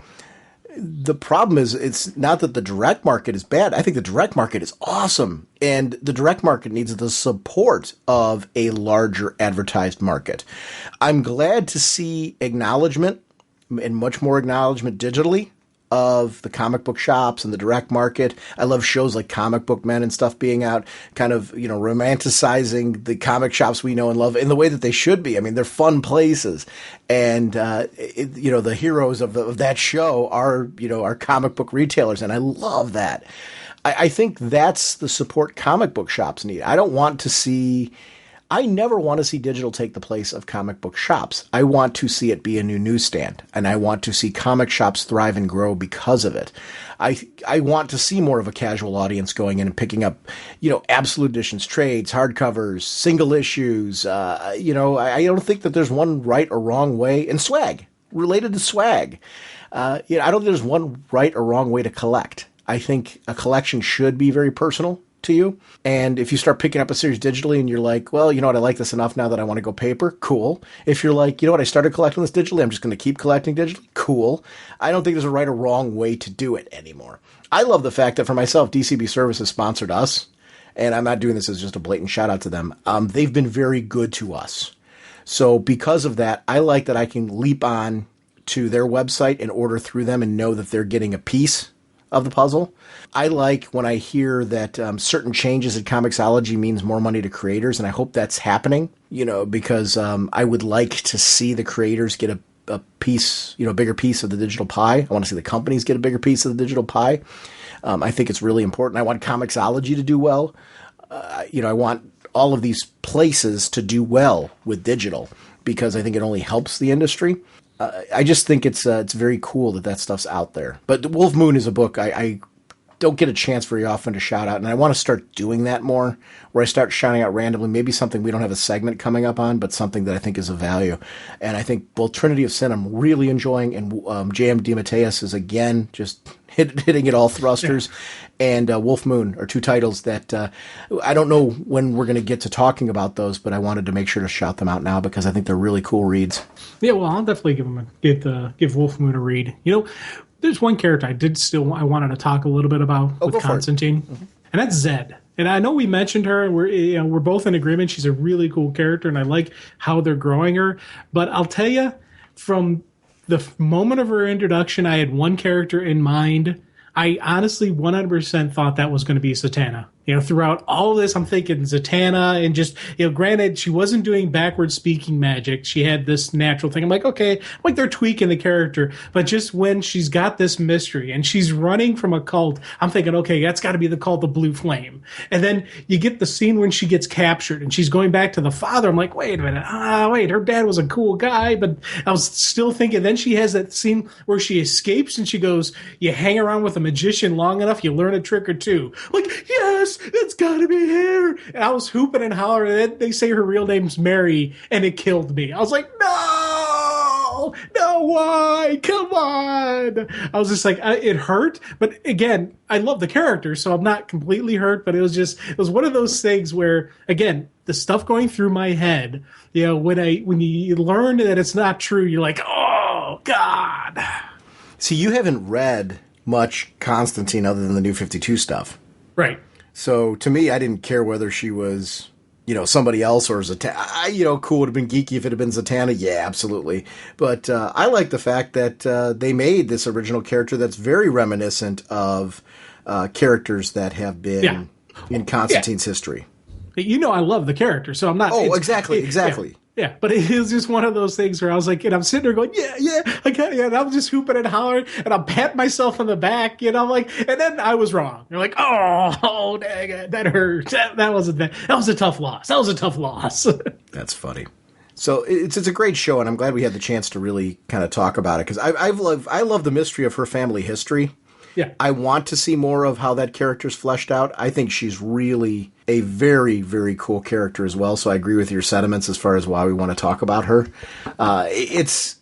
S1: the problem is it's not that the direct market is bad. I think the direct market is awesome. And the direct market needs the support of a larger advertised market. I'm glad to see acknowledgement and much more acknowledgement digitally of the comic book shops and the direct market. I love shows like Comic Book Men and stuff being out, kind of, romanticizing the comic shops we know and love in the way that they should be. I mean, they're fun places. And, the heroes of that show are comic book retailers. And I love that. I think that's the support comic book shops need. I never want to see digital take the place of comic book shops. I want to see it be a new newsstand, and I want to see comic shops thrive and grow because of it. I want to see more of a casual audience going in and picking up, absolute editions, trades, hardcovers, single issues. I don't think that there's one right or wrong way. And swag, related to swag. I don't think there's one right or wrong way to collect. I think a collection should be very personal to you. And if you start picking up a series digitally and you're like, well, I like this enough now that I want to go paper, cool. If you're like, I started collecting this digitally, I'm just going to keep collecting digitally, cool. I don't think there's a right or wrong way to do it anymore. I love the fact that for myself, DCB Services sponsored us, and I'm not doing this as just a blatant shout out to them. They've been very good to us. So because of that, I like that I can leap on to their website and order through them and know that they're getting a piece of the puzzle. I like when I hear that certain changes in Comixology means more money to creators, and I hope that's happening, because I would like to see the creators get a piece, a bigger piece of the digital pie. I want to see the companies get a bigger piece of the digital pie. I think it's really important. I want Comixology to do well. I want all of these places to do well with digital because I think it only helps the industry. I just think it's very cool that stuff's out there. But the Wolf Moon is a book I don't get a chance very often to shout out, and I want to start doing that more, where I start shouting out randomly, maybe something we don't have a segment coming up on, but something that I think is of value. And I think both Trinity of Sin I'm really enjoying, and J.M. DeMatteis is, again, just hitting at all thrusters. Yeah. And Wolf Moon are two titles that I don't know when we're going to get to talking about those, but I wanted to make sure to shout them out now because I think they're really cool reads.
S2: Yeah, well, I'll definitely give Wolf Moon a read. There's one character I wanted to talk a little bit about with Constantine, and that's Zed. And I know we mentioned her, and we're both in agreement. She's a really cool character, and I like how they're growing her. But I'll tell you, from the moment of her introduction, I had one character in mind. I honestly 100% thought that was going to be Zatanna. Throughout all this, I'm thinking Zatanna, and just, granted, she wasn't doing backward speaking magic. She had this natural thing. I'm like, okay, they're tweaking the character. But just when she's got this mystery and she's running from a cult, I'm thinking, okay, that's got to be the cult of Blue Flame. And then you get the scene when she gets captured and she's going back to the father. I'm like, wait a minute. Her dad was a cool guy. But I was still thinking, then she has that scene where she escapes and she goes, you hang around with a magician long enough, you learn a trick or two. Like, yes! It's gotta be her. And I was hooping and hollering, and then they say her real name's Mary, and it killed me. I was like, no, why? Come on. I was just like, it hurt. But again, I love the character, so I'm not completely hurt, but it was one of those things where, again, the stuff going through my head, when you learn that it's not true, you're like, oh, God.
S1: See, you haven't read much Constantine other than the New 52 stuff.
S2: Right.
S1: So to me, I didn't care whether she was, somebody else or Zatanna. Cool, would have been geeky if it had been Zatanna. Yeah, absolutely. But I like the fact that they made this original character that's very reminiscent of characters that have been in Constantine's history.
S2: I love the character, so I'm not.
S1: Oh, exactly.
S2: Yeah, but it was just one of those things where I was like, and I'm sitting there going, and I'm just hooping and hollering, and I'm patting myself on the back, I'm like, and then I was wrong. You're like, oh, dang it, that hurt. That wasn't that. That was a tough loss.
S1: That's funny. So it's a great show, and I'm glad we had the chance to really kind of talk about it because I love the mystery of her family history.
S2: Yeah,
S1: I want to see more of how that character's fleshed out. I think she's really a very, very cool character as well. So I agree with your sentiments as far as why we want to talk about her. It's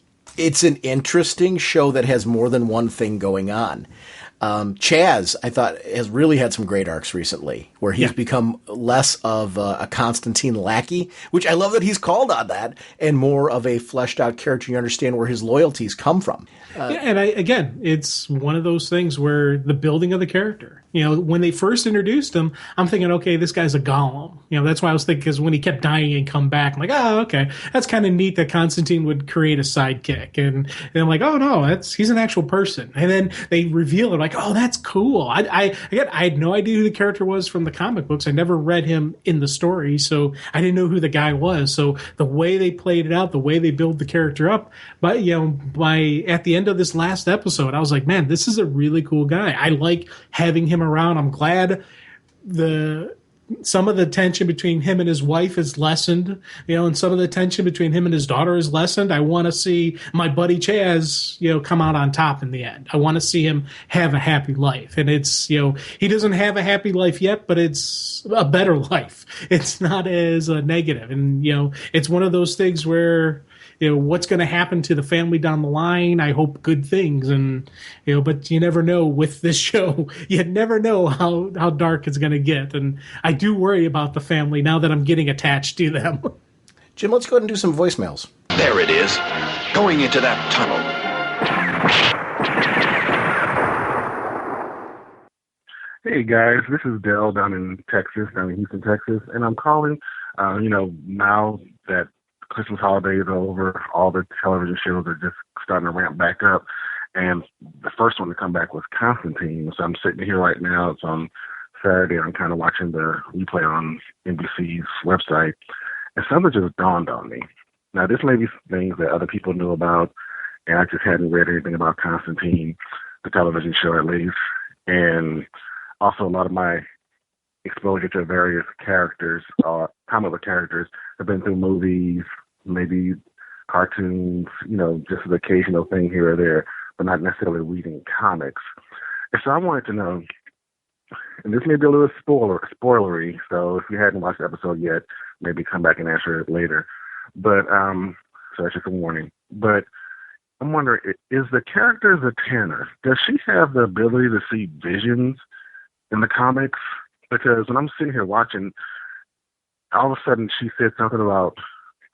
S1: an interesting show that has more than one thing going on. Chaz, I thought, has really had some great arcs recently, where he's become less of a Constantine lackey, which I love that he's called on that, and more of a fleshed out character. You understand where his loyalties come from.
S2: Again, it's one of those things where the building of the character. When they first introduced him, I'm thinking, okay, this guy's a golem. That's why I was thinking, because when he kept dying and come back, I'm like, oh, okay, that's kind of neat that Constantine would create a sidekick. And I'm like, oh no, he's an actual person. And then they reveal it, like, oh, that's cool. I had no idea who the character was from the comic books. I never read him in the story, so I didn't know who the guy was. So the way they played it out, the way they build the character up, but at the end of this last episode, I was like, man, this is a really cool guy. I like having him around. I'm glad some of the tension between him and his wife is lessened, and some of the tension between him and his daughter is lessened. I want to see my buddy Chaz, come out on top in the end. I want to see him have a happy life. And it's, he doesn't have a happy life yet, but it's a better life. It's not as negative. And, it's one of those things where, what's going to happen to the family down the line. I hope good things. And, but you never know with this show. You never know how dark it's going to get. And I do worry about the family now that I'm getting attached to them.
S1: Jim, let's go ahead and do some voicemails.
S5: There it is, going into that tunnel.
S6: Hey guys, this is Dell down in Houston, Texas, and I'm calling, now that Christmas holidays are over, all the television shows are just starting to ramp back up, and the first one to come back was Constantine. So I'm sitting here right now. It's on Saturday. I'm kind of watching the replay on NBC's website, and something just dawned on me. Now, this may be things that other people knew about, and I just hadn't read anything about Constantine, the television show at least, and also a lot of my exposure to various characters, comic book characters, have been through movies, maybe cartoons, just an occasional thing here or there, but not necessarily reading comics. And so I wanted to know, and this may be a little spoilery, so if you hadn't watched the episode yet, maybe come back and answer it later. But, so that's just a warning. But I'm wondering, is the character Zatanna, does she have the ability to see visions in the comics? Because when I'm sitting here watching, all of a sudden she said something about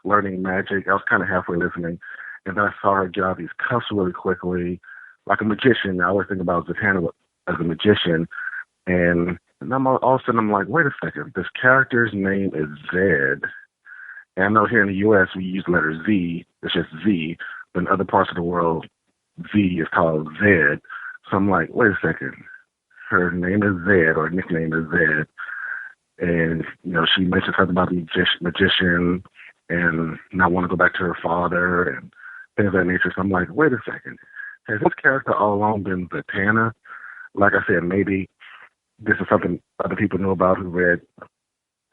S6: learning magic. I was kind of halfway listening, and then I saw her get out these cuffs really quickly, like a magician. I always think about Zatanna as a magician, and all of a sudden I'm like, wait a second, this character's name is Zed. And I know here in the U.S. we use the letter Z, it's just Z, but in other parts of the world, Z is called Zed. So I'm like, wait a second, her name is Zed, or nickname is Zed. And, she mentioned something about the magician and not want to go back to her father and things of that nature. So I'm like, wait a second, has this character all along been Zatanna? Like I said, maybe this is something other people know about who read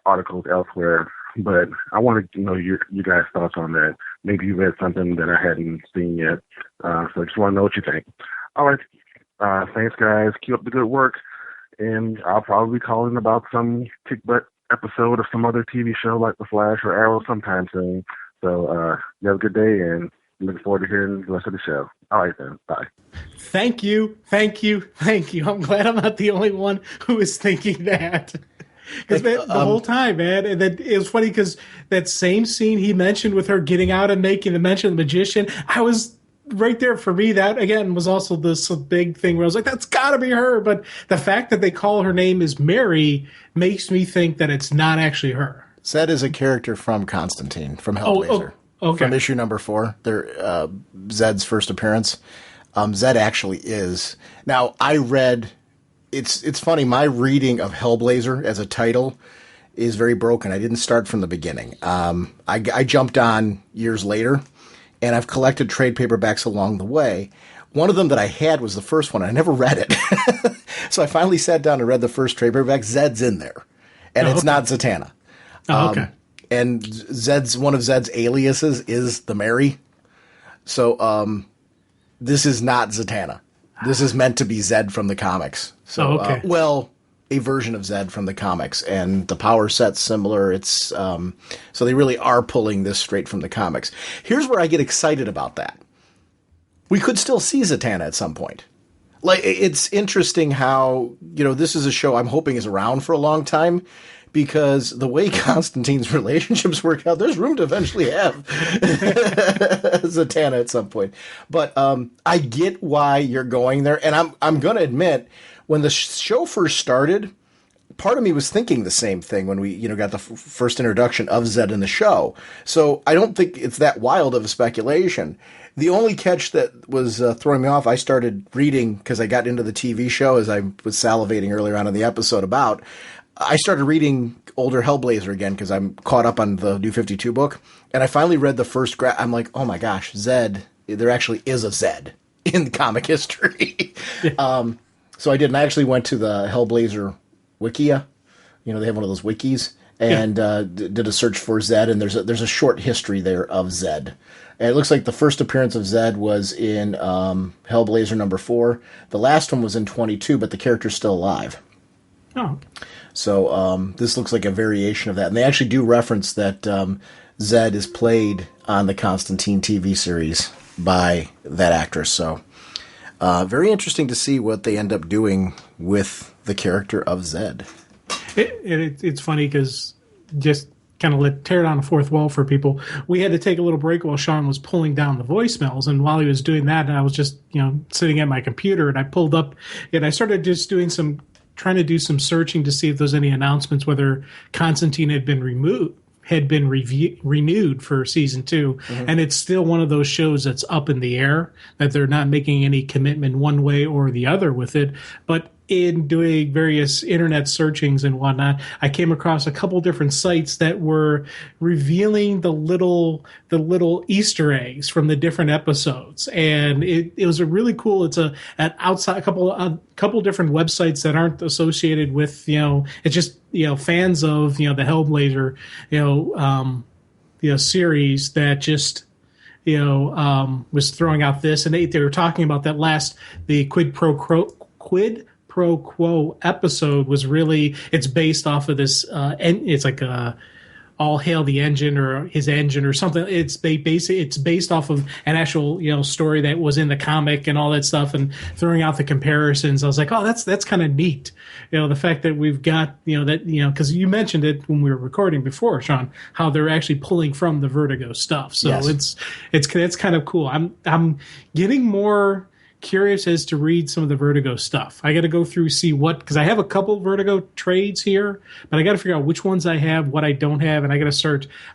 S6: articles elsewhere, but I want to know you guys' thoughts on that. Maybe you read something that I hadn't seen yet, so I just want to know what you think. All right, thanks, guys. Keep up the good work, and I'll probably be calling about some kick-butt episode of some other TV show like The Flash or Arrow sometime soon. So you have a good day, and looking forward to hearing the rest of the show. All right, then. Bye.
S2: Thank you. I'm glad I'm not the only one who is thinking that. Because the whole time, man, and then it was funny because that same scene he mentioned with her getting out and making the mention of the magician, I was right there. For me, that again was also this big thing where I was like, that's got to be her. But the fact that they call her name is Mary makes me think that it's not actually her.
S1: Zed is a character from Constantine, from Hellblazer.
S2: Okay.
S1: From issue number 4, Zed's first appearance. Zed actually is. Now, I read... It's funny, my reading of Hellblazer as a title is very broken. I didn't start from the beginning. I jumped on years later, and I've collected trade paperbacks along the way. One of them that I had was the first one. I never read it. So I finally sat down and read the first trade paperback. Zed's in there, and it's not Zatanna.
S2: Okay.
S1: And one of Zed's aliases is the Mary. So this is not Zatanna. This is meant to be Zed from the comics. So, a version of Zed from the comics, and the power set's similar. It's so they really are pulling this straight from the comics. Here's where I get excited about that. We could still see Zatanna at some point. Like, it's interesting how, this is a show I'm hoping is around for a long time, because the way Constantine's relationships work out, there's room to eventually have Zatanna at some point. But I get why you're going there, and I'm going to admit, when the show first started, part of me was thinking the same thing when we got the first introduction of Zed in the show. So I don't think it's that wild of a speculation. The only catch that was throwing me off, I started reading, because I got into the TV show, as I was salivating earlier on in the episode about, I started reading older Hellblazer again because I'm caught up on the New 52 book. And I finally read the first I'm like, oh my gosh, Zed, there actually is a Zed in comic history. So I did, and I actually went to the Hellblazer Wikia. They have one of those wikis, and did a search for Zed, and there's a short history there of Zed. And it looks like the first appearance of Zed was in Hellblazer number 4. The last one was in 22, but the character's still alive.
S2: Oh.
S1: So this looks like a variation of that. And they actually do reference that Zed is played on the Constantine TV series by that actress. So very interesting to see what they end up doing with the character of Zed.
S2: It's funny because just kind of tear down the fourth wall for people. We had to take a little break while Sean was pulling down the voicemails. And while he was doing that, I was just sitting at my computer, and I pulled up and I started just trying to do some searching to see if there's any announcements whether Constantine had been renewed for season 2. Mm-hmm. And it's still one of those shows that's up in the air, that they're not making any commitment one way or the other with it. But in doing various internet searchings and whatnot, I came across a couple different sites that were revealing the little Easter eggs from the different episodes, and it was a really cool. It's a couple different websites that aren't associated with it's just fans of the Hellblazer series that just was throwing out this, and they were talking about the quid pro quo episode was really, it's based off of this, and it's like a all hail the engine or his engine or something. It's based off of an actual story that was in the comic and all that stuff, and throwing out the comparisons. I was like, oh, that's kind of neat. The fact that we've got because you mentioned it when we were recording before, Sean, how they're actually pulling from the Vertigo stuff. So yes. it's kind of cool. I'm getting more curious as to read some of the Vertigo stuff. I got to go through, see because I have a couple Vertigo trades here, but I got to figure out which ones I have, what I don't have, and I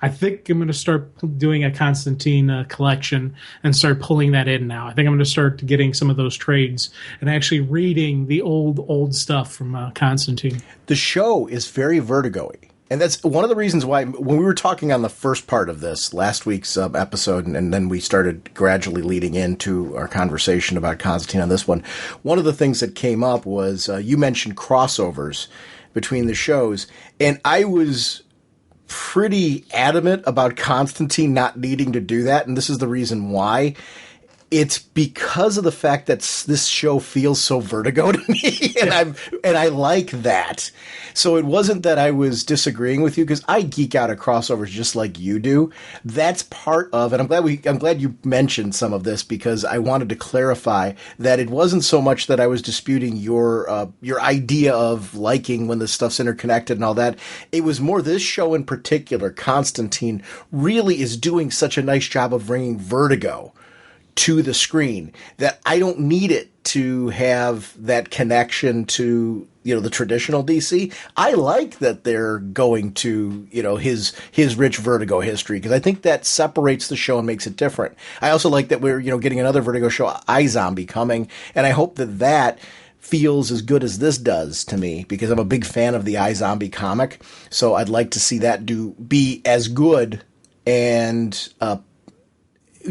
S2: think I'm going to start doing a Constantine collection and start pulling that in now. I think I'm going to start getting some of those trades and actually reading the old stuff from Constantine.
S1: The show is very Vertigo-y. And that's one of the reasons why, when we were talking on the first part of this, last week's episode, and then we started gradually leading into our conversation about Constantine on this one of the things that came up was you mentioned crossovers between the shows, and I was pretty adamant about Constantine not needing to do that, and this is the reason why. It's because of the fact that this show feels so Vertigo to me, and I like that. So it wasn't that I was disagreeing with you, because I geek out at crossovers just like you do. That's part of, and I'm glad you mentioned some of this, because I wanted to clarify that it wasn't so much that I was disputing your idea of liking when the stuff's interconnected and all that. It was more this show in particular, Constantine, really is doing such a nice job of bringing Vertigo to the screen that I don't need it to have that connection to, the traditional DC. I like that they're going to, his rich Vertigo history, because I think that separates the show and makes it different. I also like that we're, getting another Vertigo show, iZombie, coming, and I hope that feels as good as this does to me, because I'm a big fan of the iZombie comic. So I'd like to see that be as good and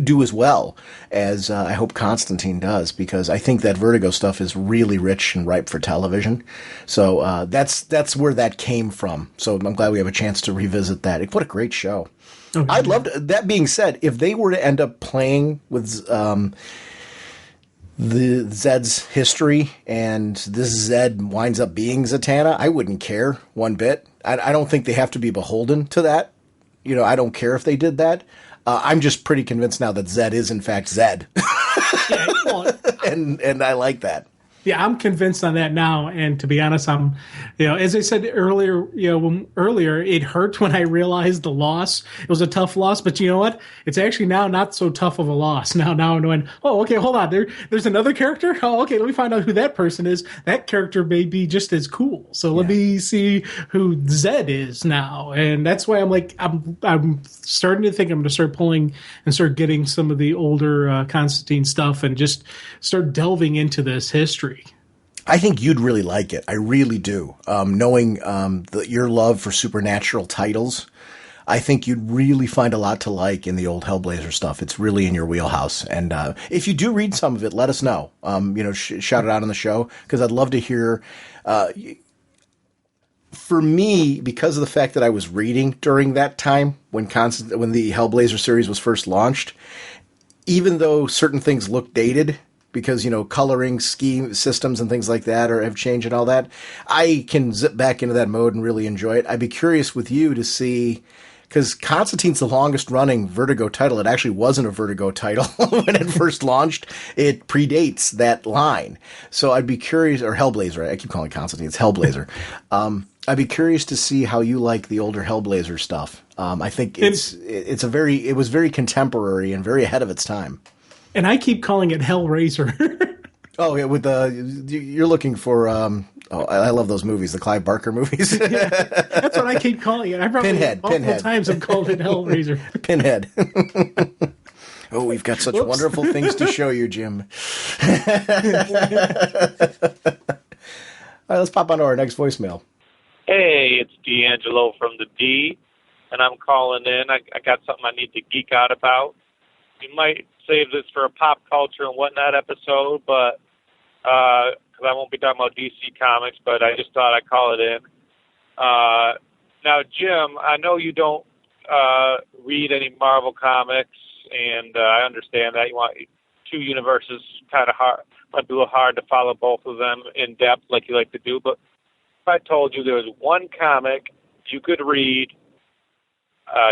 S1: do as well as I hope Constantine does, because I think that Vertigo stuff is really rich and ripe for television. So that's where that came from. So I'm glad we have a chance to revisit that. What a great show. Okay. I'd love to. That being said, if they were to end up playing with the Zed's history and this Zed winds up being Zatanna, I wouldn't care one bit. I don't think they have to be beholden to that. I don't care if they did that. I'm just pretty convinced now that Zed is in fact Zed.
S2: Yeah, well,
S1: and I like that.
S2: Yeah, I'm convinced on that now. And to be honest, I'm, as I said earlier, it hurt when I realized the loss. It was a tough loss, but you know what? It's actually now not so tough of a loss. Now I'm going, oh, okay, hold on. There's another character. Oh, okay, let me find out who that person is. That character may be just as cool. So let me see who Zed is now. And that's why I'm like, I'm starting to think I'm going to start pulling and start getting some of the older Constantine stuff and just start delving into this history.
S1: I think you'd really like it. I really do. Knowing your love for supernatural titles, I think you'd really find a lot to like in the old Hellblazer stuff. It's really in your wheelhouse. And if you do read some of it, let us know. Shout it out on the show, because I'd love to hear. For me, because of the fact that I was reading during that time when the Hellblazer series was first launched, even though certain things look dated, because, coloring scheme systems and things like that have changed and all that, I can zip back into that mode and really enjoy it. I'd be curious with you to see, because Constantine's the longest running Vertigo title. It actually wasn't a Vertigo title when it first launched. It predates that line. So I'd be curious, or Hellblazer, I keep calling it Constantine, it's Hellblazer. I'd be curious to see how you like the older Hellblazer stuff. I think it was very contemporary and very ahead of its time.
S2: And I keep calling it Hellraiser.
S1: Oh yeah, you're looking for. I love those movies, the Clive Barker movies.
S2: Yeah, that's what I keep calling it. I probably multiple times have called it Hellraiser.
S1: Pinhead. Oh, we've got such wonderful things to show you, Jim. All right, let's pop on to our next voicemail.
S7: Hey, it's D'Angelo from the D, and I'm calling in. I got something I need to geek out about. You might save this for a pop culture and whatnot episode, but because I won't be talking about DC Comics, but I just thought I'd call it in. Now, Jim, I know you don't read any Marvel comics and I understand that you want two universes, kind of hard. Might be a little hard to follow both of them in depth like you like to do. But if I told you there was one comic you could read,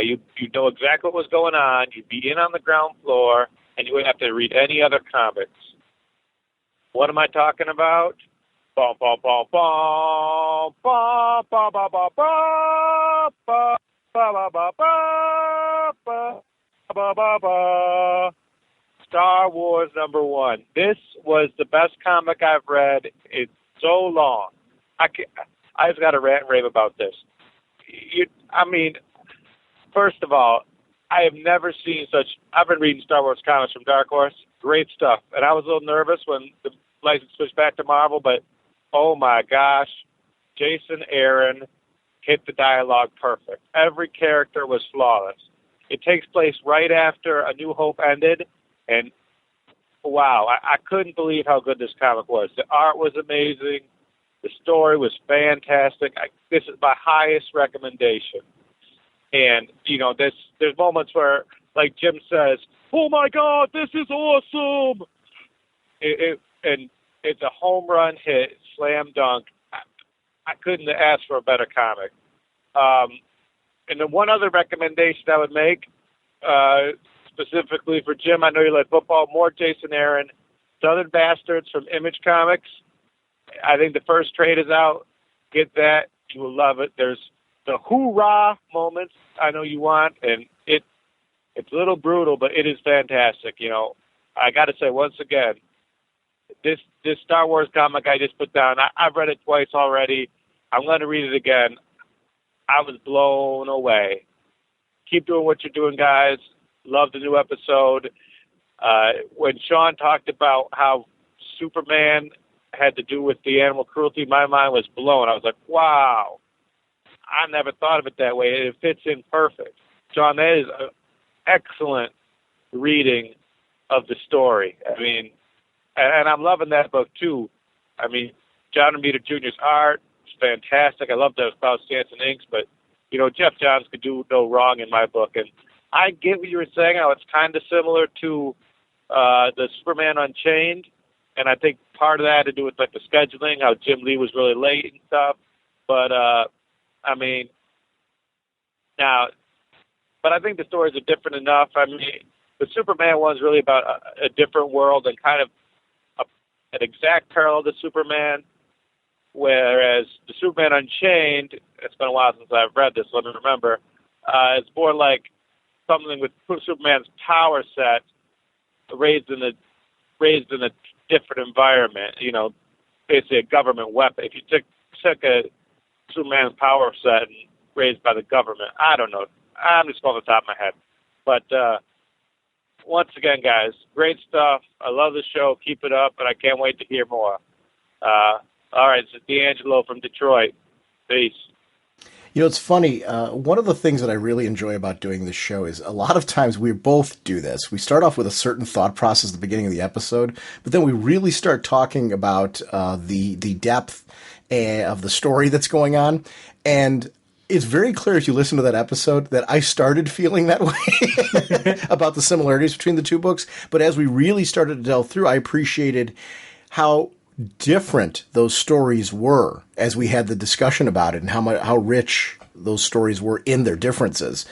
S7: you know exactly what was going on, you'd be in on the ground floor, and you wouldn't have to read any other comics. What am I talking about? Bum, bum, bum, bum, bum, bum, bum, bum, bum, bum, bum, bum, bum, bum, bum, bum. Star Wars #1. This was the best comic I've read in so long. I just got to rant and rave about this. First of all, I have never seen such. I've been reading Star Wars comics from Dark Horse. Great stuff. And I was a little nervous when the license switched back to Marvel, but oh my gosh, Jason Aaron hit the dialogue perfect. Every character was flawless. It takes place right after A New Hope ended, and wow, I couldn't believe how good this comic was. The art was amazing. The story was fantastic. This is my highest recommendation. And, there's moments where, like Jim says, oh my God, this is awesome. And it's a home run hit, slam dunk. I couldn't ask for a better comic. And then one other recommendation I would make, specifically for Jim, I know you like football, more Jason Aaron, Southern Bastards from Image Comics. I think the first trade is out. Get that. You will love it. There's the hoorah moments I know you want, and it's a little brutal, but it is fantastic. I got to say, once again, this Star Wars comic I just put down, I've read it twice already. I'm going to read it again. I was blown away. Keep doing what you're doing, guys. Love the new episode. When Sean talked about how Superman had to do with the animal cruelty, my mind was blown. I was like, wow, I never thought of it that way. It fits in perfect. Sean, that is an excellent reading of the story. And I'm loving that book, too. John Romita Jr.'s art is fantastic. I love that it was Klaus Janson inks, but, Jeff Johns could do no wrong in my book. And I get what you were saying, how it's kind of similar to the Superman Unchained, and I think part of that had to do with, like, the scheduling, how Jim Lee was really late and stuff. But, but I think the stories are different enough. The Superman one's really about a different world and kind of an exact parallel to Superman, whereas the Superman Unchained, it's been a while since I've read this, let me remember, it's more like something with Superman's power set raised in a different environment, basically a government weapon. If you took a Superman's power set and raised by the government, I don't know. I'm just going off the top of my head. But once again, guys, great stuff. I love the show. Keep it up, and I can't wait to hear more. All right, this is D'Angelo from Detroit. Peace.
S1: It's funny. One of the things that I really enjoy about doing this show is a lot of times we both do this. We start off with a certain thought process at the beginning of the episode, but then we really start talking about the depth of the story that's going on. And it's very clear if you listen to that episode that I started feeling that way about the similarities between the two books. But as we really started to delve through, I appreciated how different those stories were as we had the discussion about it and how rich those stories were in their differences.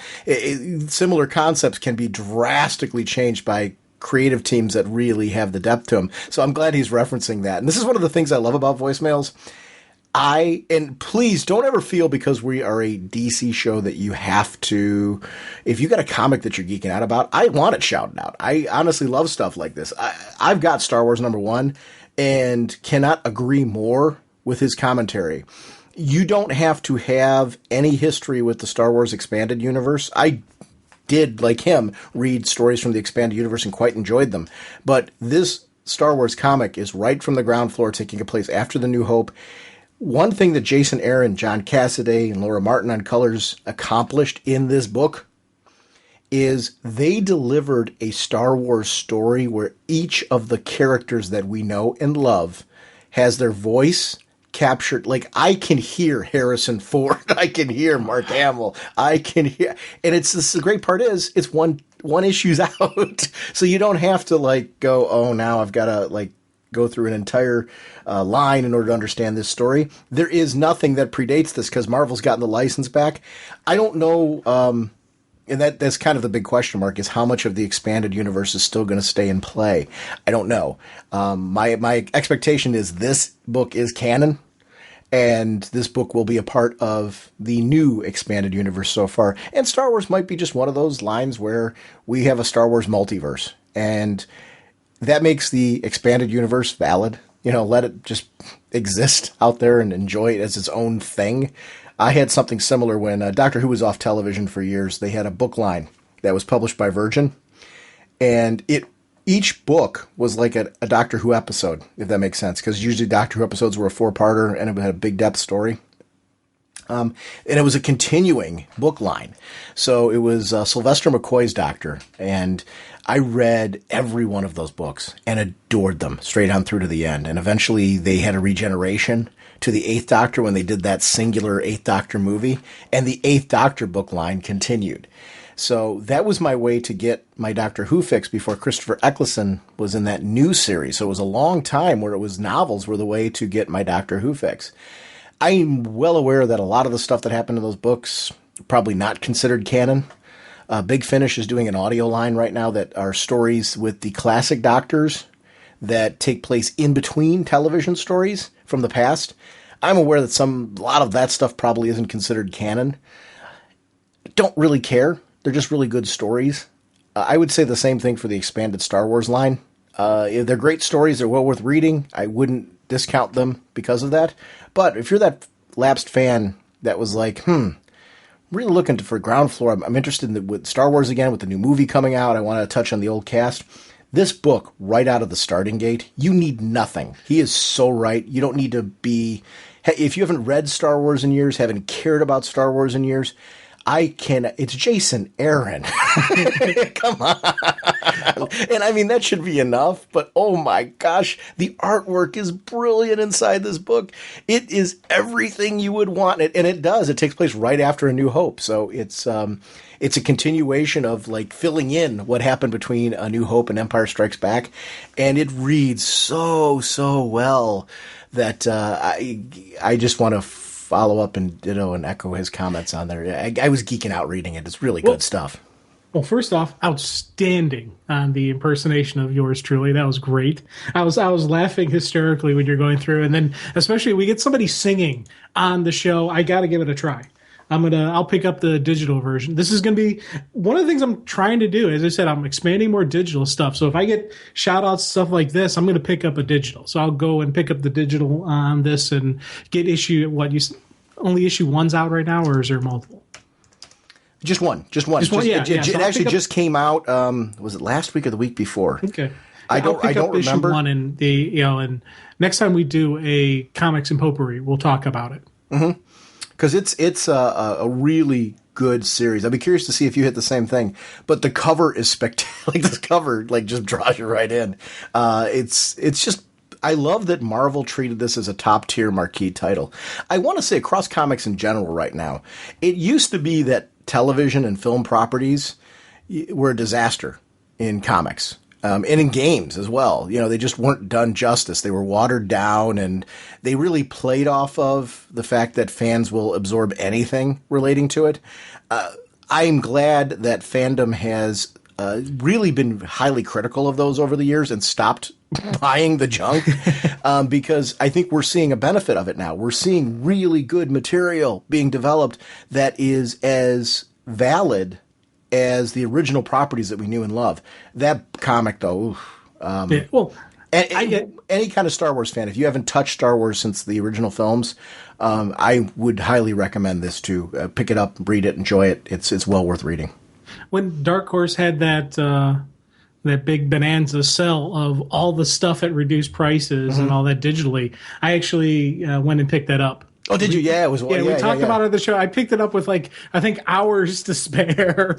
S1: Similar concepts can be drastically changed by creative teams that really have the depth to them. So I'm glad he's referencing that. And this is one of the things I love about voicemails. And please don't ever feel because we are a DC show that you have to, if you got a comic that you're geeking out about, I want it shouted out. I honestly love stuff like this. I've got Star Wars #1 and cannot agree more with his commentary. You don't have to have any history with the Star Wars expanded universe. I did, like him, read stories from the expanded universe and quite enjoyed them. But this Star Wars comic is right from the ground floor, taking place after The New Hope. One thing that Jason Aaron, John Cassaday, and Laura Martin on colors accomplished in this book is they delivered a Star Wars story where each of the characters that we know and love has their voice, captured. Like, I can hear Harrison Ford. I can hear Mark Hamill. I can hear, and the great part is it's one issue's out. So you don't have to like go, oh, now I've got to like go through an entire line in order to understand this story. There is nothing that predates this because Marvel's gotten the license back. I don't know. And that's kind of the big question mark, is how much of the expanded universe is still going to stay in play. I don't know. My expectation is this book is canon, and this book will be a part of the new expanded universe so far. And Star Wars might be just one of those lines where we have a Star Wars multiverse, and that makes the expanded universe valid. You know, let it just exist out there and enjoy it as its own thing. I had something similar when Doctor Who was off television for years. They had a book line that was published by Virgin, and each book was like a Doctor Who episode, if that makes sense, because usually Doctor Who episodes were a 4-parter and it had a big depth story. And it was a continuing book line. So it was Sylvester McCoy's Doctor, and I read every one of those books and adored them straight on through to the end. And eventually they had a regeneration to the Eighth Doctor when they did that singular Eighth Doctor movie, and the Eighth Doctor book line continued. So that was my way to get my Doctor Who fix before Christopher Eccleston was in that new series. So it was a long time where it was novels were the way to get my Doctor Who fix. I'm well aware that a lot of the stuff that happened in those books probably not considered canon. Big Finish is doing an audio line right now that are stories with the classic Doctors that take place in between television stories from the past. I'm aware that a lot of that stuff probably isn't considered canon. Don't really care. They're just really good stories. I would say the same thing for the expanded Star Wars line. They're great stories. They're well worth reading. I wouldn't discount them because of that. But if you're that lapsed fan that was like, really looking for ground floor, I'm interested with Star Wars again, with the new movie coming out. I want to touch on the old cast. This book, right out of the starting gate, you need nothing. He is so right. You don't need to be... If you haven't read Star Wars in years, haven't cared about Star Wars in years, it's Jason Aaron. Come on. And I mean, that should be enough, but oh my gosh, the artwork is brilliant inside this book. It is everything you would want. And it does. It takes place right after A New Hope. So it's a continuation of like filling in what happened between A New Hope and Empire Strikes Back. And it reads so well that I just want to follow up and ditto and echo his comments on there. I was geeking out reading it. It's really good stuff.
S2: Well, first off, outstanding on the impersonation of yours truly. That was great. I was laughing hysterically when you're going through, and then especially we get somebody singing on the show. I got to give it a try. I'll pick up the digital version. This is going to be one of the things I'm trying to do. As I said, I'm expanding more digital stuff. So if I get shout outs, stuff like this, I'm going to pick up a digital. So I'll go and pick up the digital on this and get only issue 1's out right now, or is there multiple?
S1: Just one. It actually just came out. Was it last week or the week before?
S2: Okay.
S1: I don't remember.
S2: Issue 1 and next time we do a comics and potpourri, we'll talk about it.
S1: Mm-hmm. Because it's a really good series. I'd be curious to see if you hit the same thing. But the cover is spectacular. Like, this cover just draws you right in. It's just, I love that Marvel treated this as a top tier marquee title. I want to say across comics in general right now, it used to be that television and film properties were a disaster in comics. And in games as well. They just weren't done justice. They were watered down, and they really played off of the fact that fans will absorb anything relating to it. I'm glad that fandom has really been highly critical of those over the years and stopped buying the junk because I think we're seeing a benefit of it now. We're seeing really good material being developed that is as valid as the original properties that we knew and love. That comic, though, any kind of Star Wars fan, if you haven't touched Star Wars since the original films, I would highly recommend this too. Pick it up, read it, enjoy it. It's well worth reading.
S2: When Dark Horse had that big bonanza sell of all the stuff at reduced prices and all that digitally, I actually went and picked that up.
S1: Oh, did you? Yeah, it was.
S2: We talked about it on the show. I picked it up with I think hours to spare.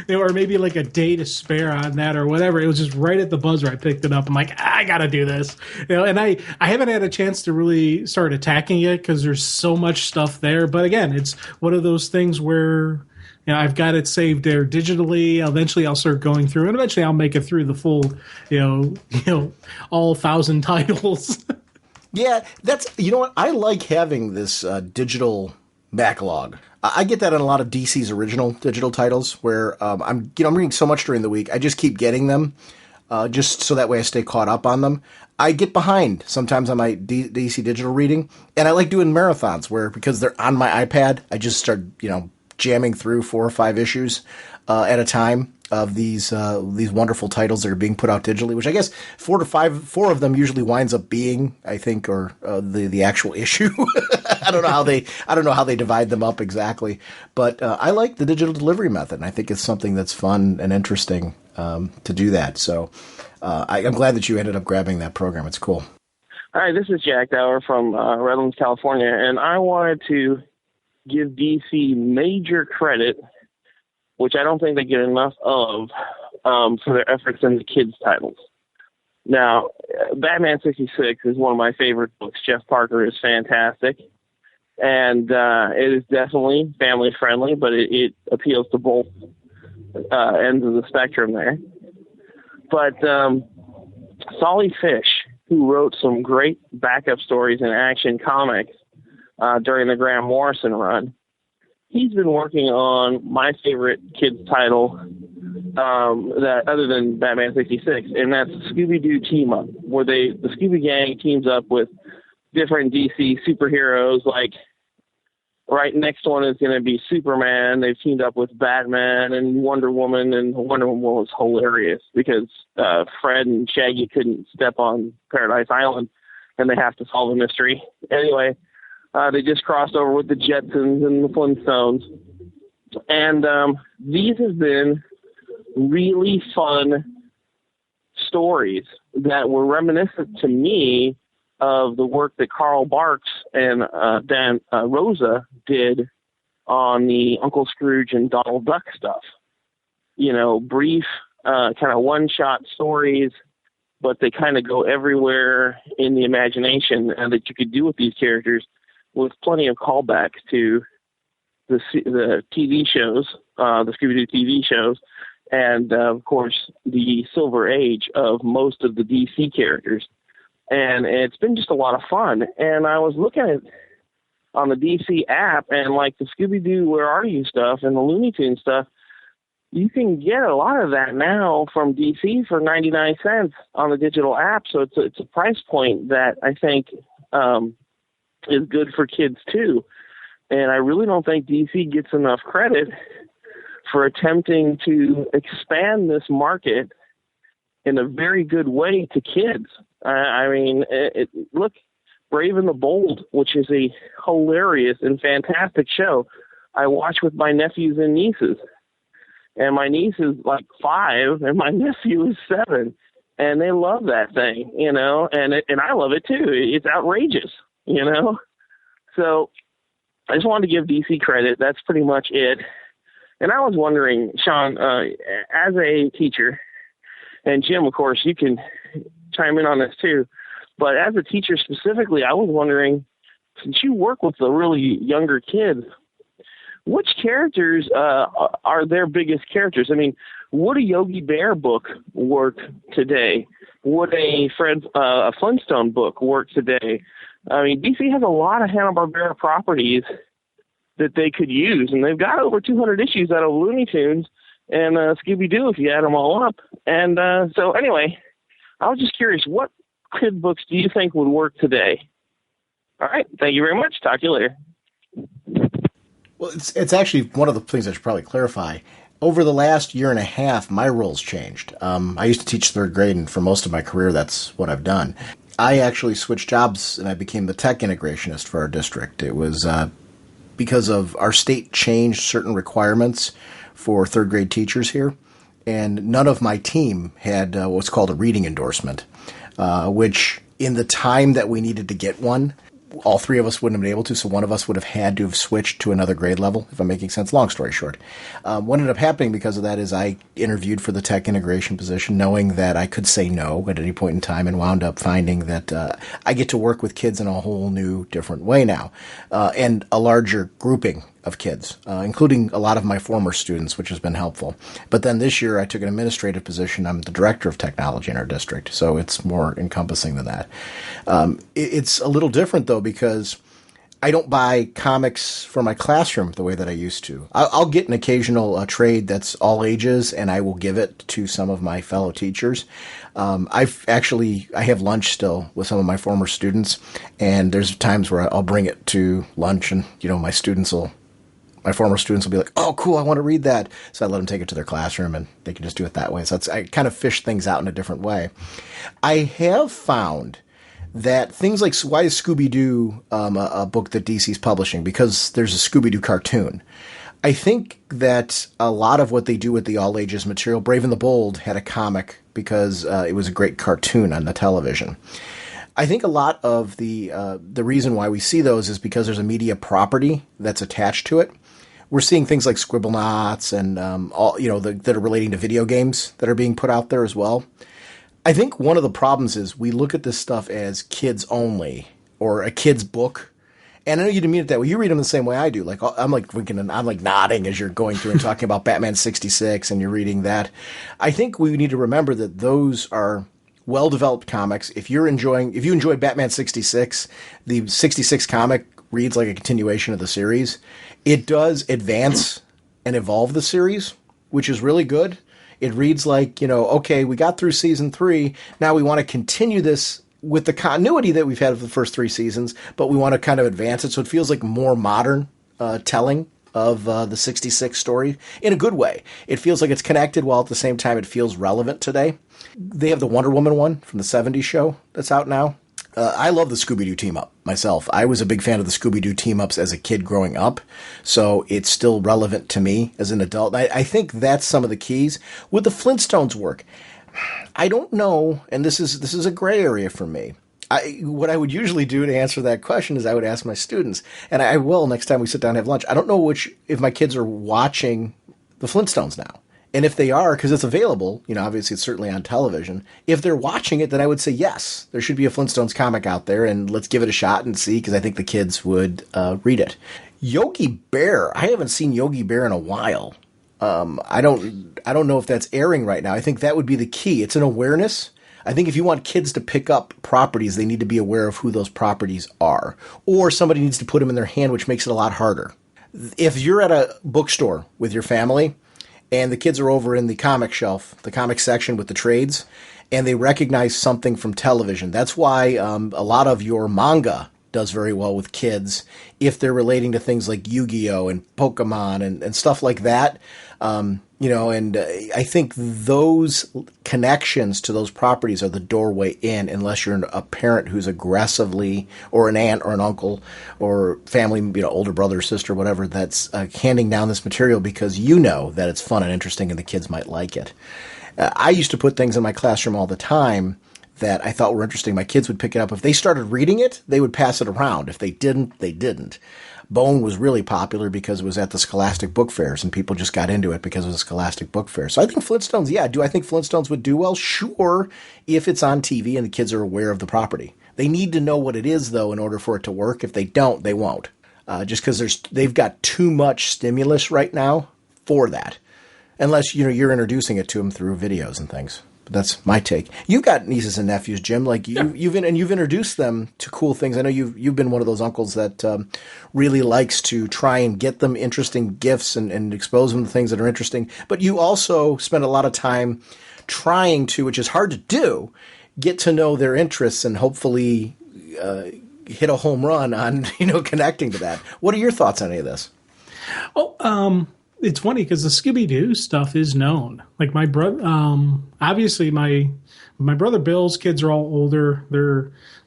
S2: or maybe like a day to spare on that or whatever. It was just right at the buzzer I picked it up. I'm like, I got to do this. And I haven't had a chance to really start attacking it because there's so much stuff there. But again, it's one of those things where I've got it saved there digitally. Eventually, I'll start going through, and eventually, I'll make it through the full, all 1,000 titles.
S1: Yeah, that's what I like having this digital backlog. I get that on a lot of DC's original digital titles, where I'm reading so much during the week. I just keep getting them, just so that way I stay caught up on them. I get behind sometimes on my DC digital reading, and I like doing marathons because they're on my iPad. I just start jamming through 4 or 5 issues at a time of these wonderful titles that are being put out digitally, which I guess 4 of them usually winds up being, I think, or the actual issue. I don't know how they divide them up exactly, but I like the digital delivery method, and I think it's something that's fun and interesting to do that. So I'm glad that you ended up grabbing that program. It's cool.
S8: Hi, this is Jack Dower from Redlands, California, and I wanted to give DC major credit, which I don't think they get enough of, for their efforts in the kids' titles. Now, Batman 66 is one of my favorite books. Jeff Parker is fantastic, and it is definitely family-friendly, but it appeals to both ends of the spectrum there. But Solly Fish, who wrote some great backup stories in Action Comics during the Grant Morrison run, he's been working on my favorite kids title that other than Batman 66, and that's Scooby-Doo Team Up, where the Scooby Gang teams up with different DC superheroes. Like right next one is going to be Superman. They've teamed up with Batman and Wonder Woman, and Wonder Woman was hilarious because Fred and Shaggy couldn't step on Paradise Island, and they have to solve a mystery. Anyway, they just crossed over with the Jetsons and the Flintstones. And these have been really fun stories that were reminiscent to me of the work that Carl Barks and Dan Rosa did on the Uncle Scrooge and Donald Duck stuff. Brief, kind of one-shot stories, but they kind of go everywhere in the imagination that you could do with these characters, with plenty of callbacks to the TV shows, the Scooby-Doo TV shows, and, of course, the Silver Age of most of the DC characters. And it's been just a lot of fun. And I was looking at on the DC app, and like the Scooby-Doo Where Are You stuff and the Looney Tunes stuff, you can get a lot of that now from DC for 99 cents on the digital app. So it's a price point that I think is good for kids too. And I really don't think DC gets enough credit for attempting to expand this market in a very good way to kids. Look, Brave and the Bold, which is a hilarious and fantastic show, I watch with my nephews and nieces. And my niece is like 5, and my nephew is 7, and they love that thing, and I love it too. It's outrageous, So I just wanted to give DC credit. That's pretty much it. And I was wondering, Sean, as a teacher, and Jim, of course, you can chime in on this too, but as a teacher specifically, I was wondering, since you work with the really younger kids, which characters are their biggest characters? I mean, would a Yogi Bear book work today? Would a Flintstone book work today? I mean, DC has a lot of Hanna-Barbera properties that they could use, and they've got over 200 issues out of Looney Tunes and Scooby-Doo if you add them all up. And so anyway, I was just curious, what kid books do you think would work today? All right, thank you very much. Talk to you later.
S1: Well, it's actually one of the things I should probably clarify. Over the last year and a half, my role's changed. I used to teach 3rd grade, and for most of my career, that's what I've done. I actually switched jobs, and I became the tech integrationist for our district. It was because of our state changed certain requirements for 3rd grade teachers here, and none of my team had what's called a reading endorsement, which in the time that we needed to get one all three of us wouldn't have been able to, so one of us would have had to have switched to another grade level, if I'm making sense. Long story short. What ended up happening because of that is I interviewed for the tech integration position, knowing that I could say no at any point in time, and wound up finding that I get to work with kids in a whole new, different way now, and a larger grouping of kids, including a lot of my former students, which has been helpful. But then this year I took an administrative position. I'm the director of technology in our district, so it's more encompassing than that. It's a little different, though, because I don't buy comics for my classroom the way that I used to. I'll get an occasional trade that's all ages, and I will give it to some of my fellow teachers. I have lunch still with some of my former students, and there's times where I'll bring it to lunch, and my former students will be like, "Oh, cool, I want to read that." So I let them take it to their classroom, and they can just do it that way. So I kind of fish things out in a different way. I have found that things like, why is Scooby-Doo a book that DC's publishing? Because there's a Scooby-Doo cartoon. I think that a lot of what they do with the all-ages material, Brave and the Bold had a comic because it was a great cartoon on the television. I think a lot of the reason why we see those is because there's a media property that's attached to it. We're seeing things like Scribblenauts and that are relating to video games that are being put out there as well. I think one of the problems is we look at this stuff as kids only or a kid's book. And I know you didn't mean it that way. You read them the same way I do. Like I'm like thinking and I'm like nodding as you're going through and talking about Batman 66 and you're reading that. I think we need to remember that those are well-developed comics. If you enjoy Batman 66, the 66 comic reads like a continuation of the series. It does advance and evolve the series, which is really good. It reads like, okay, we got through season 3. Now we want to continue this with the continuity that we've had of the first 3 seasons, but we want to kind of advance it. So it feels like more modern telling of the 66 story in a good way. It feels like it's connected while at the same time it feels relevant today. They have the Wonder Woman one from the 70s show that's out now. I love the Scooby-Doo team-up myself. I was a big fan of the Scooby-Doo team-ups as a kid growing up, so it's still relevant to me as an adult. I think that's some of the keys. With the Flintstones work, I don't know, and this is a gray area for me. What I would usually do to answer that question is I would ask my students, and I will next time we sit down and have lunch. I don't know if my kids are watching the Flintstones now. And if they are, because it's available, obviously it's certainly on television. If they're watching it, then I would say yes, there should be a Flintstones comic out there, and let's give it a shot and see, because I think the kids would read it. Yogi Bear, I haven't seen Yogi Bear in a while. I don't know if that's airing right now. I think that would be the key. It's an awareness. I think if you want kids to pick up properties, they need to be aware of who those properties are, or somebody needs to put them in their hand, which makes it a lot harder. If you're at a bookstore with your family, and the kids are over in the comic shelf, the comic section with the trades, and they recognize something from television. That's why a lot of your manga does very well with kids if they're relating to things like Yu-Gi-Oh! And Pokemon and stuff like that. And I think those connections to those properties are the doorway in, unless you're a parent who's aggressively, or an aunt or an uncle or family, older brother or sister, whatever, that's handing down this material because that it's fun and interesting and the kids might like it. I used to put things in my classroom all the time that I thought were interesting. My kids would pick it up. If they started reading it, they would pass it around. If they didn't, they didn't. Bone was really popular because it was at the Scholastic Book Fairs, and people just got into it because of the Scholastic Book Fair. So I think Flintstones, do I think Flintstones would do well? Sure, if it's on TV and the kids are aware of the property. They need to know what it is, though, in order for it to work. If they don't, they won't. Just because they've got too much stimulus right now for that. Unless, you're introducing it to them through videos and things. But that's my take. You've got nieces and nephews, Jim. Like you've introduced them to cool things. I know you've been one of those uncles that really likes to try and get them interesting gifts and expose them to things that are interesting. But you also spend a lot of time trying to, which is hard to do, get to know their interests and hopefully hit a home run on connecting to that. What are your thoughts on any of this?
S2: It's funny because the Scooby-Doo stuff is known. Like my brother, obviously my brother Bill's kids are all older.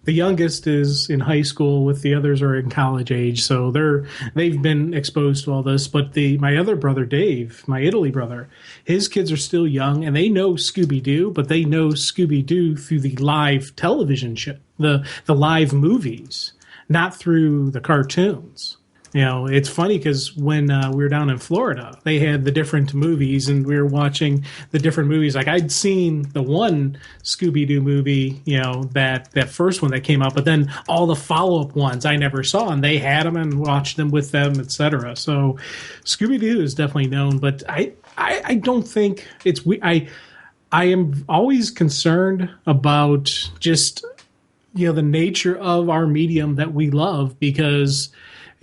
S2: The youngest is in high school, with the others are in college age, so they've been exposed to all this. But my other brother Dave, my Italy brother, his kids are still young and they know Scooby-Doo, but they know Scooby-Doo through the live television show, the live movies. not through the cartoons. It's funny because when we were down in Florida, they had the different movies, and we were watching the different movies. Like, I'd seen the one Scooby-Doo movie, that first one that came out, but then all the follow-up ones I never saw, and they had them and watched them with them, etc. So Scooby-Doo is definitely known, but I don't think it's... I am always concerned about just, the nature of our medium that we love, because...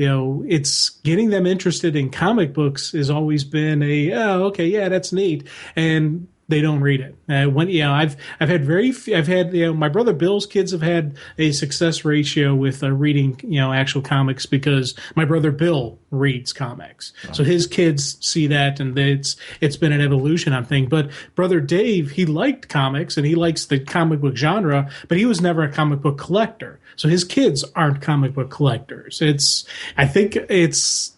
S2: it's getting them interested in comic books has always been that's neat, and they don't read it. I've had very few, I've had my brother Bill's kids have had a success ratio with reading actual comics, because my brother Bill reads comics, so his kids see that, and it's been an evolution on thing. But brother Dave, he liked comics and he likes the comic book genre, but he was never a comic book collector. So his kids aren't comic book collectors. I think it's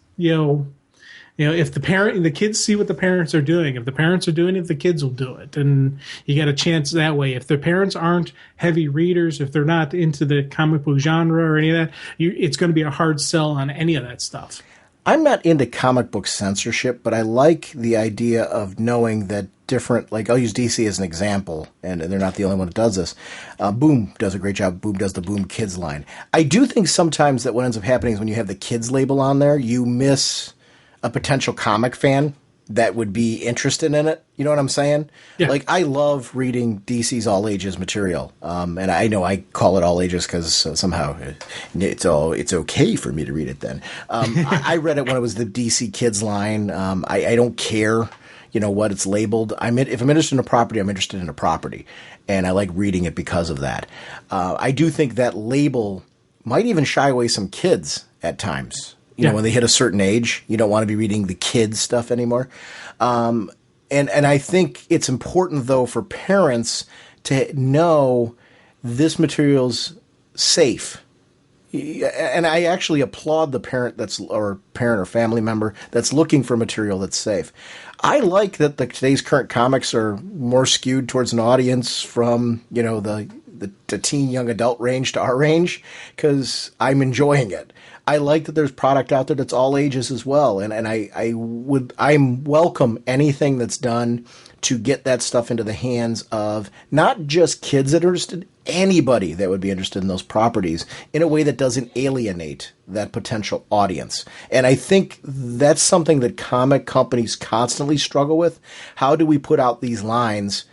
S2: if the kids see what the parents are doing, if the parents are doing it, the kids will do it. And you got a chance that way. If their parents aren't heavy readers, if they're not into the comic book genre or any of that, it's going to be a hard sell on any of that stuff.
S1: I'm not into comic book censorship, but I like the idea of knowing that different, like I'll use DC as an example, and they're not the only one that does this. Boom does a great job. Boom does the Boom Kids line. I do think sometimes that what ends up happening is when you have the kids label on there, you miss a potential comic fan that would be interested in it. You know what I'm saying?
S2: Yeah.
S1: Like, I love reading DC's all ages material. And I know I call it all ages because somehow it's okay for me to read it then. I read it when it was the DC Kids line. I don't care, what it's labeled. If I'm interested in a property, I'm interested in a property. And I like reading it because of that. I do think that label might even shy away some kids at times. When they hit a certain age, you don't want to be reading the kids stuff anymore. And I think it's important, though, for parents to know this material's safe. And I actually applaud the parent or family member that's looking for material that's safe. I like that today's current comics are more skewed towards an audience from, the teen young adult range to our range, because I'm enjoying it. I like that there's product out there that's all ages as well, and I'm welcome anything that's done to get that stuff into the hands of not just kids that are interested, anybody that would be interested in those properties in a way that doesn't alienate that potential audience. And I think that's something that comic companies constantly struggle with. How do we put out these lines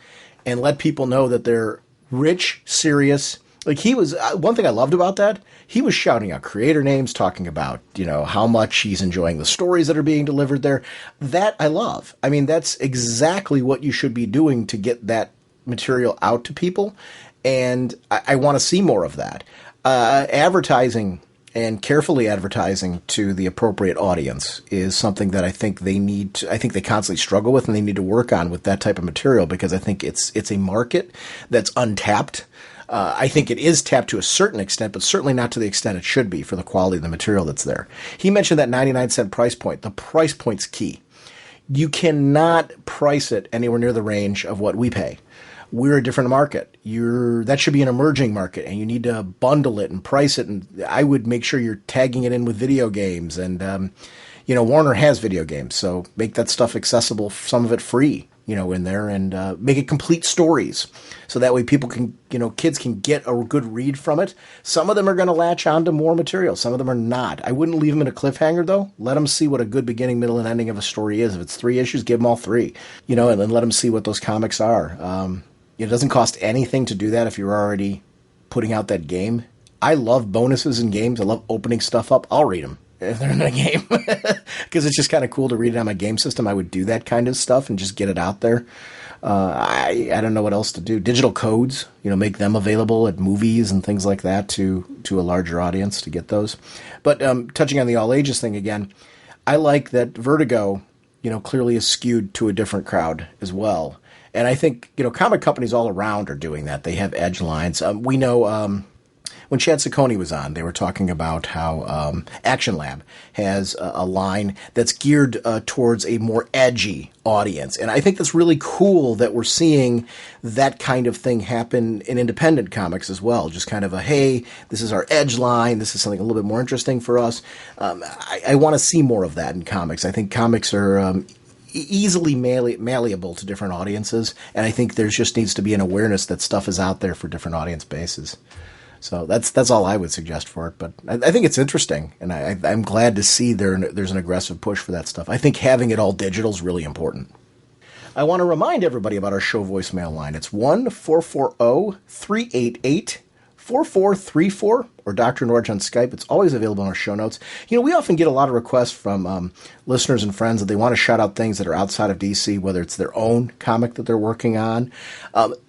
S1: and let people know that they're rich, serious? Like, he was, one thing I loved about that, he was shouting out creator names, talking about, how much he's enjoying the stories that are being delivered there. That I love. I mean, that's exactly what you should be doing to get that material out to people. And I want to see more of that. Advertising and carefully advertising to the appropriate audience is something that I think they constantly struggle with, and they need to work on with that type of material, because I think it's a market that's untapped. I think it is tapped to a certain extent, but certainly not to the extent it should be for the quality of the material that's there. He mentioned that 99-cent price point. The price point's key. You cannot price it anywhere near the range of what we pay. We're a different market. That should be an emerging market, and you need to bundle it and price it. And I would make sure you're tagging it in with video games. And, Warner has video games, so make that stuff accessible, some of it free, in there, and make it complete stories. So that way people can, kids can get a good read from it. Some of them are going to latch on to more material. Some of them are not. I wouldn't leave them in a cliffhanger, though. Let them see what a good beginning, middle, and ending of a story is. If it's 3 issues, give them all 3, and then let them see what those comics are. It doesn't cost anything to do that if you're already putting out that game. I love bonuses in games. I love opening stuff up. I'll read them if they're in a game, because it's just kind of cool to read it on my game system. I would do that kind of stuff and just get it out there. I don't know what else to do. Digital codes, make them available at movies and things like that to a larger audience to get those. But touching on the all ages thing again, I like that Vertigo, clearly is skewed to a different crowd as well. And I think, comic companies all around are doing that. They have edge lines. We know when Chad Ciccone was on, they were talking about how Action Lab has a line that's geared towards a more edgy audience. And I think that's really cool that we're seeing that kind of thing happen in independent comics as well. Just kind of a, hey, this is our edge line. This is something a little bit more interesting for us. I want to see more of that in comics. I think comics are easily malleable to different audiences. And I think there just needs to be an awareness that stuff is out there for different audience bases. So that's all I would suggest for it. But I think it's interesting, and I'm glad to see there's an aggressive push for that stuff. I think having it all digital is really important. I want to remind everybody about our show voicemail line. It's 1-440-388-4434 or Dr. Norge on Skype. It's always available in our show notes. We often get a lot of requests from listeners and friends that they want to shout out things that are outside of DC, whether it's their own comic that they're working on.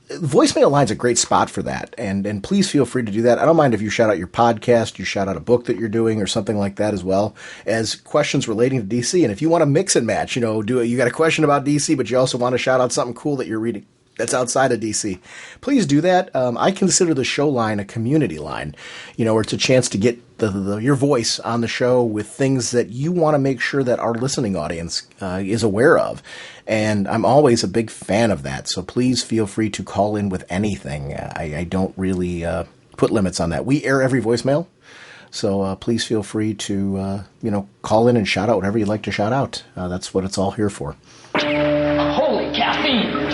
S1: Voicemail line's a great spot for that, and please feel free to do that. I don't mind if you shout out your podcast, you shout out a book that you're doing or something like that, as well as questions relating to DC. And if you want to mix and match, you got a question about DC, but you also want to shout out something cool that you're reading that's outside of DC, please do that. I consider the show line a community line, where it's a chance to get your voice on the show with things that you want to make sure that our listening audience is aware of. And I'm always a big fan of that. So please feel free to call in with anything. I don't really put limits on that. We air every voicemail. So please feel free to, call in and shout out whatever you'd like to shout out. That's what it's all here for.
S9: Holy caffeine!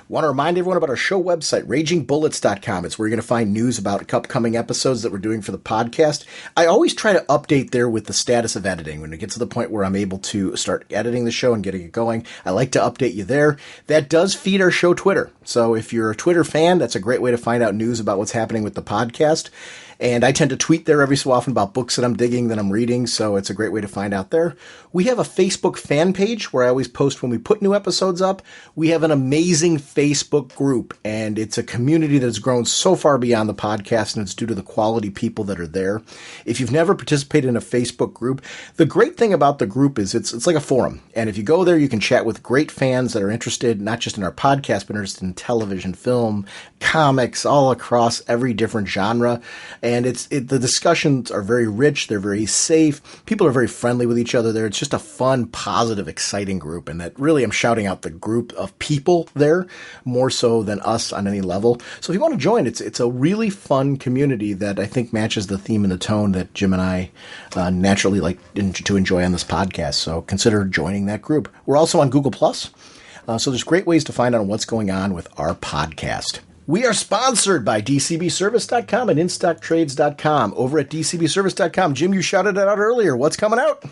S1: Want to remind everyone about our show website, ragingbullets.com. It's where you're going to find news about upcoming episodes that we're doing for the podcast. I always try to update there with the status of editing. When it gets to the point where I'm able to start editing the show and getting it going, I like to update you there. That does feed our show Twitter. So if you're a Twitter fan, that's a great way to find out news about what's happening with the podcast. And I tend to tweet there every so often about books that I'm digging, that I'm reading, so it's a great way to find out there. We have a Facebook fan page where I always post when we put new episodes up. We have an amazing Facebook group, and it's a community that has grown so far beyond the podcast, and it's due to the quality people that are there. If you've never participated in a Facebook group, the great thing about the group is it's like a forum. And if you go there, you can chat with great fans that are interested, not just in our podcast, but interested in television, film, comics, all across every different genre. And the discussions are very rich. They're very safe. People are very friendly with each other there. It's just a fun, positive, exciting group. And that really, I'm shouting out the group of people there more so than us on any level. So if you want to join, it's a really fun community that I think matches the theme and the tone that Jim and I naturally like to enjoy on this podcast. So consider joining that group. We're also on Google+. So there's great ways to find out what's going on with our podcast. We are sponsored by DCBService.com and InStockTrades.com. Over at DCBService.com, Jim, you shouted it out earlier. What's coming out?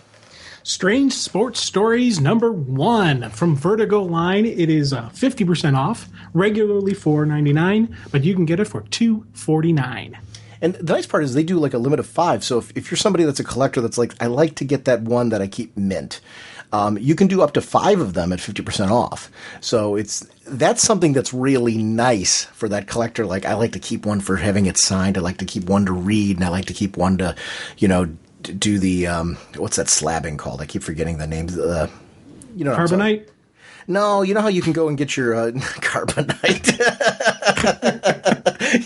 S2: Strange Sports Stories #1 from Vertigo line. It is 50% off, regularly $4.99, but you can get it for $2.49.
S1: And the nice part is they do like a limit of 5. So if you're somebody that's a collector that's like, I like to get that one that I keep mint, you can do up to 5 of them at 50% off. So that's something that's really nice for that collector. Like, I like to keep one for having it signed. I like to keep one to read, and I like to keep one to, do the, what's that slabbing called? I keep forgetting the names.
S2: Carbonite?
S1: No, you know how you can go and get your carbonite?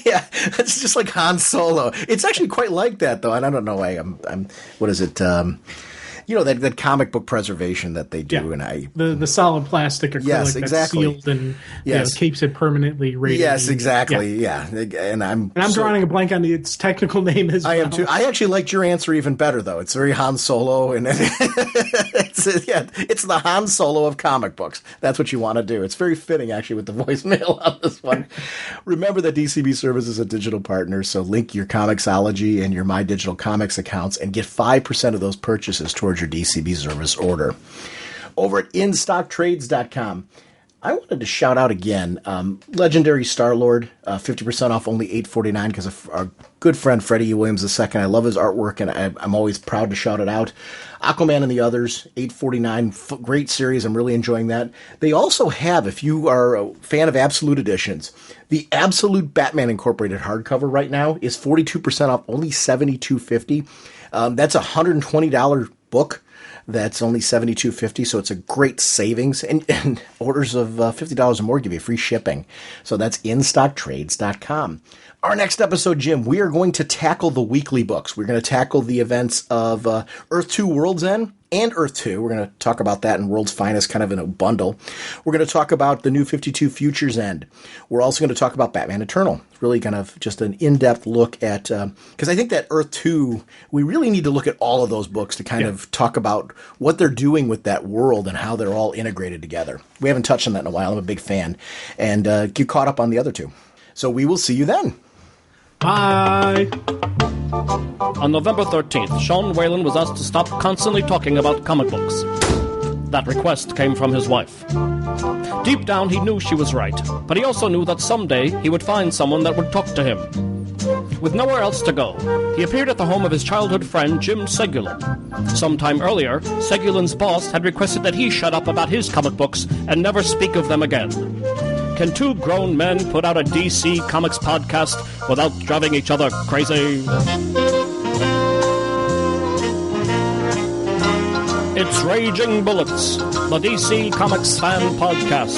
S1: Yeah, it's just like Han Solo. It's actually quite like that, though. And I don't know why I'm what is it? That comic book preservation that they do,
S2: yeah. And the solid plastic acrylic
S1: yes, exactly.
S2: that's sealed and keeps it permanently rated.
S1: Yes, exactly. Yeah. And I'm
S2: drawing a blank on its technical name as well.
S1: I am too. I actually liked your answer even better, though. It's very Han Solo, and it's the Han Solo of comic books. That's what you want to do. It's very fitting, actually, with the voicemail on this one. Remember that DCB Service is a digital partner, so link your Comixology and your My Digital Comics accounts and get 5% of those purchases towards your DCB Service order. Over at InStockTrades.com, I wanted to shout out again, Legendary Star-Lord, 50% off, only $8.49, because of our good friend Freddie Williams II. I love his artwork, and I'm always proud to shout it out. Aquaman and the Others, $8.49, great series. I'm really enjoying that. They also have, if you are a fan of Absolute Editions, the Absolute Batman Incorporated hardcover right now is 42% off, only $72.50. That's a $120 book. That's only $72.50, so it's a great savings. And orders of $50 or more give you free shipping. So that's InStockTrades.com. Our next episode, Jim, we are going to tackle the weekly books. We're going to tackle the events of Earth 2 World's End and Earth 2. We're going to talk about that in World's Finest, kind of in a bundle. We're going to talk about the New 52 Futures End. We're also going to talk about Batman Eternal. It's really kind of just an in-depth look at, because I think that Earth 2, we really need to look at all of those books to kind of talk about what they're doing with that world and how they're all integrated together. We haven't touched on that in a while. I'm a big fan. And get caught up on the other two. So we will see you then.
S2: Bye.
S10: On November 13th, Sean Whalen was asked to stop constantly talking about comic books. That request came from his wife. Deep down, he knew she was right, but he also knew that someday he would find someone that would talk to him. With nowhere else to go, he appeared at the home of his childhood friend Jim Segulin. Sometime earlier, Segulin's boss had requested that he shut up about his comic books and never speak of them again. Can two grown men put out a DC Comics podcast without driving each other crazy? It's Raging Bullets, the DC Comics fan podcast.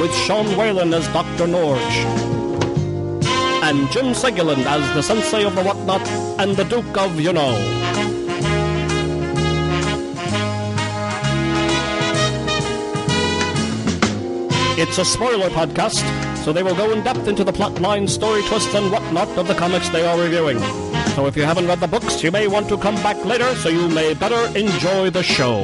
S10: With Sean Whalen as Dr. Norge, and Jim Segulin as the Sensei of the Whatnot and the Duke of You-Know. It's a spoiler podcast, so they will go in depth into the plot line, story twists, and whatnot of the comics they are reviewing. So if you haven't read the books, you may want to come back later so you may better enjoy the show.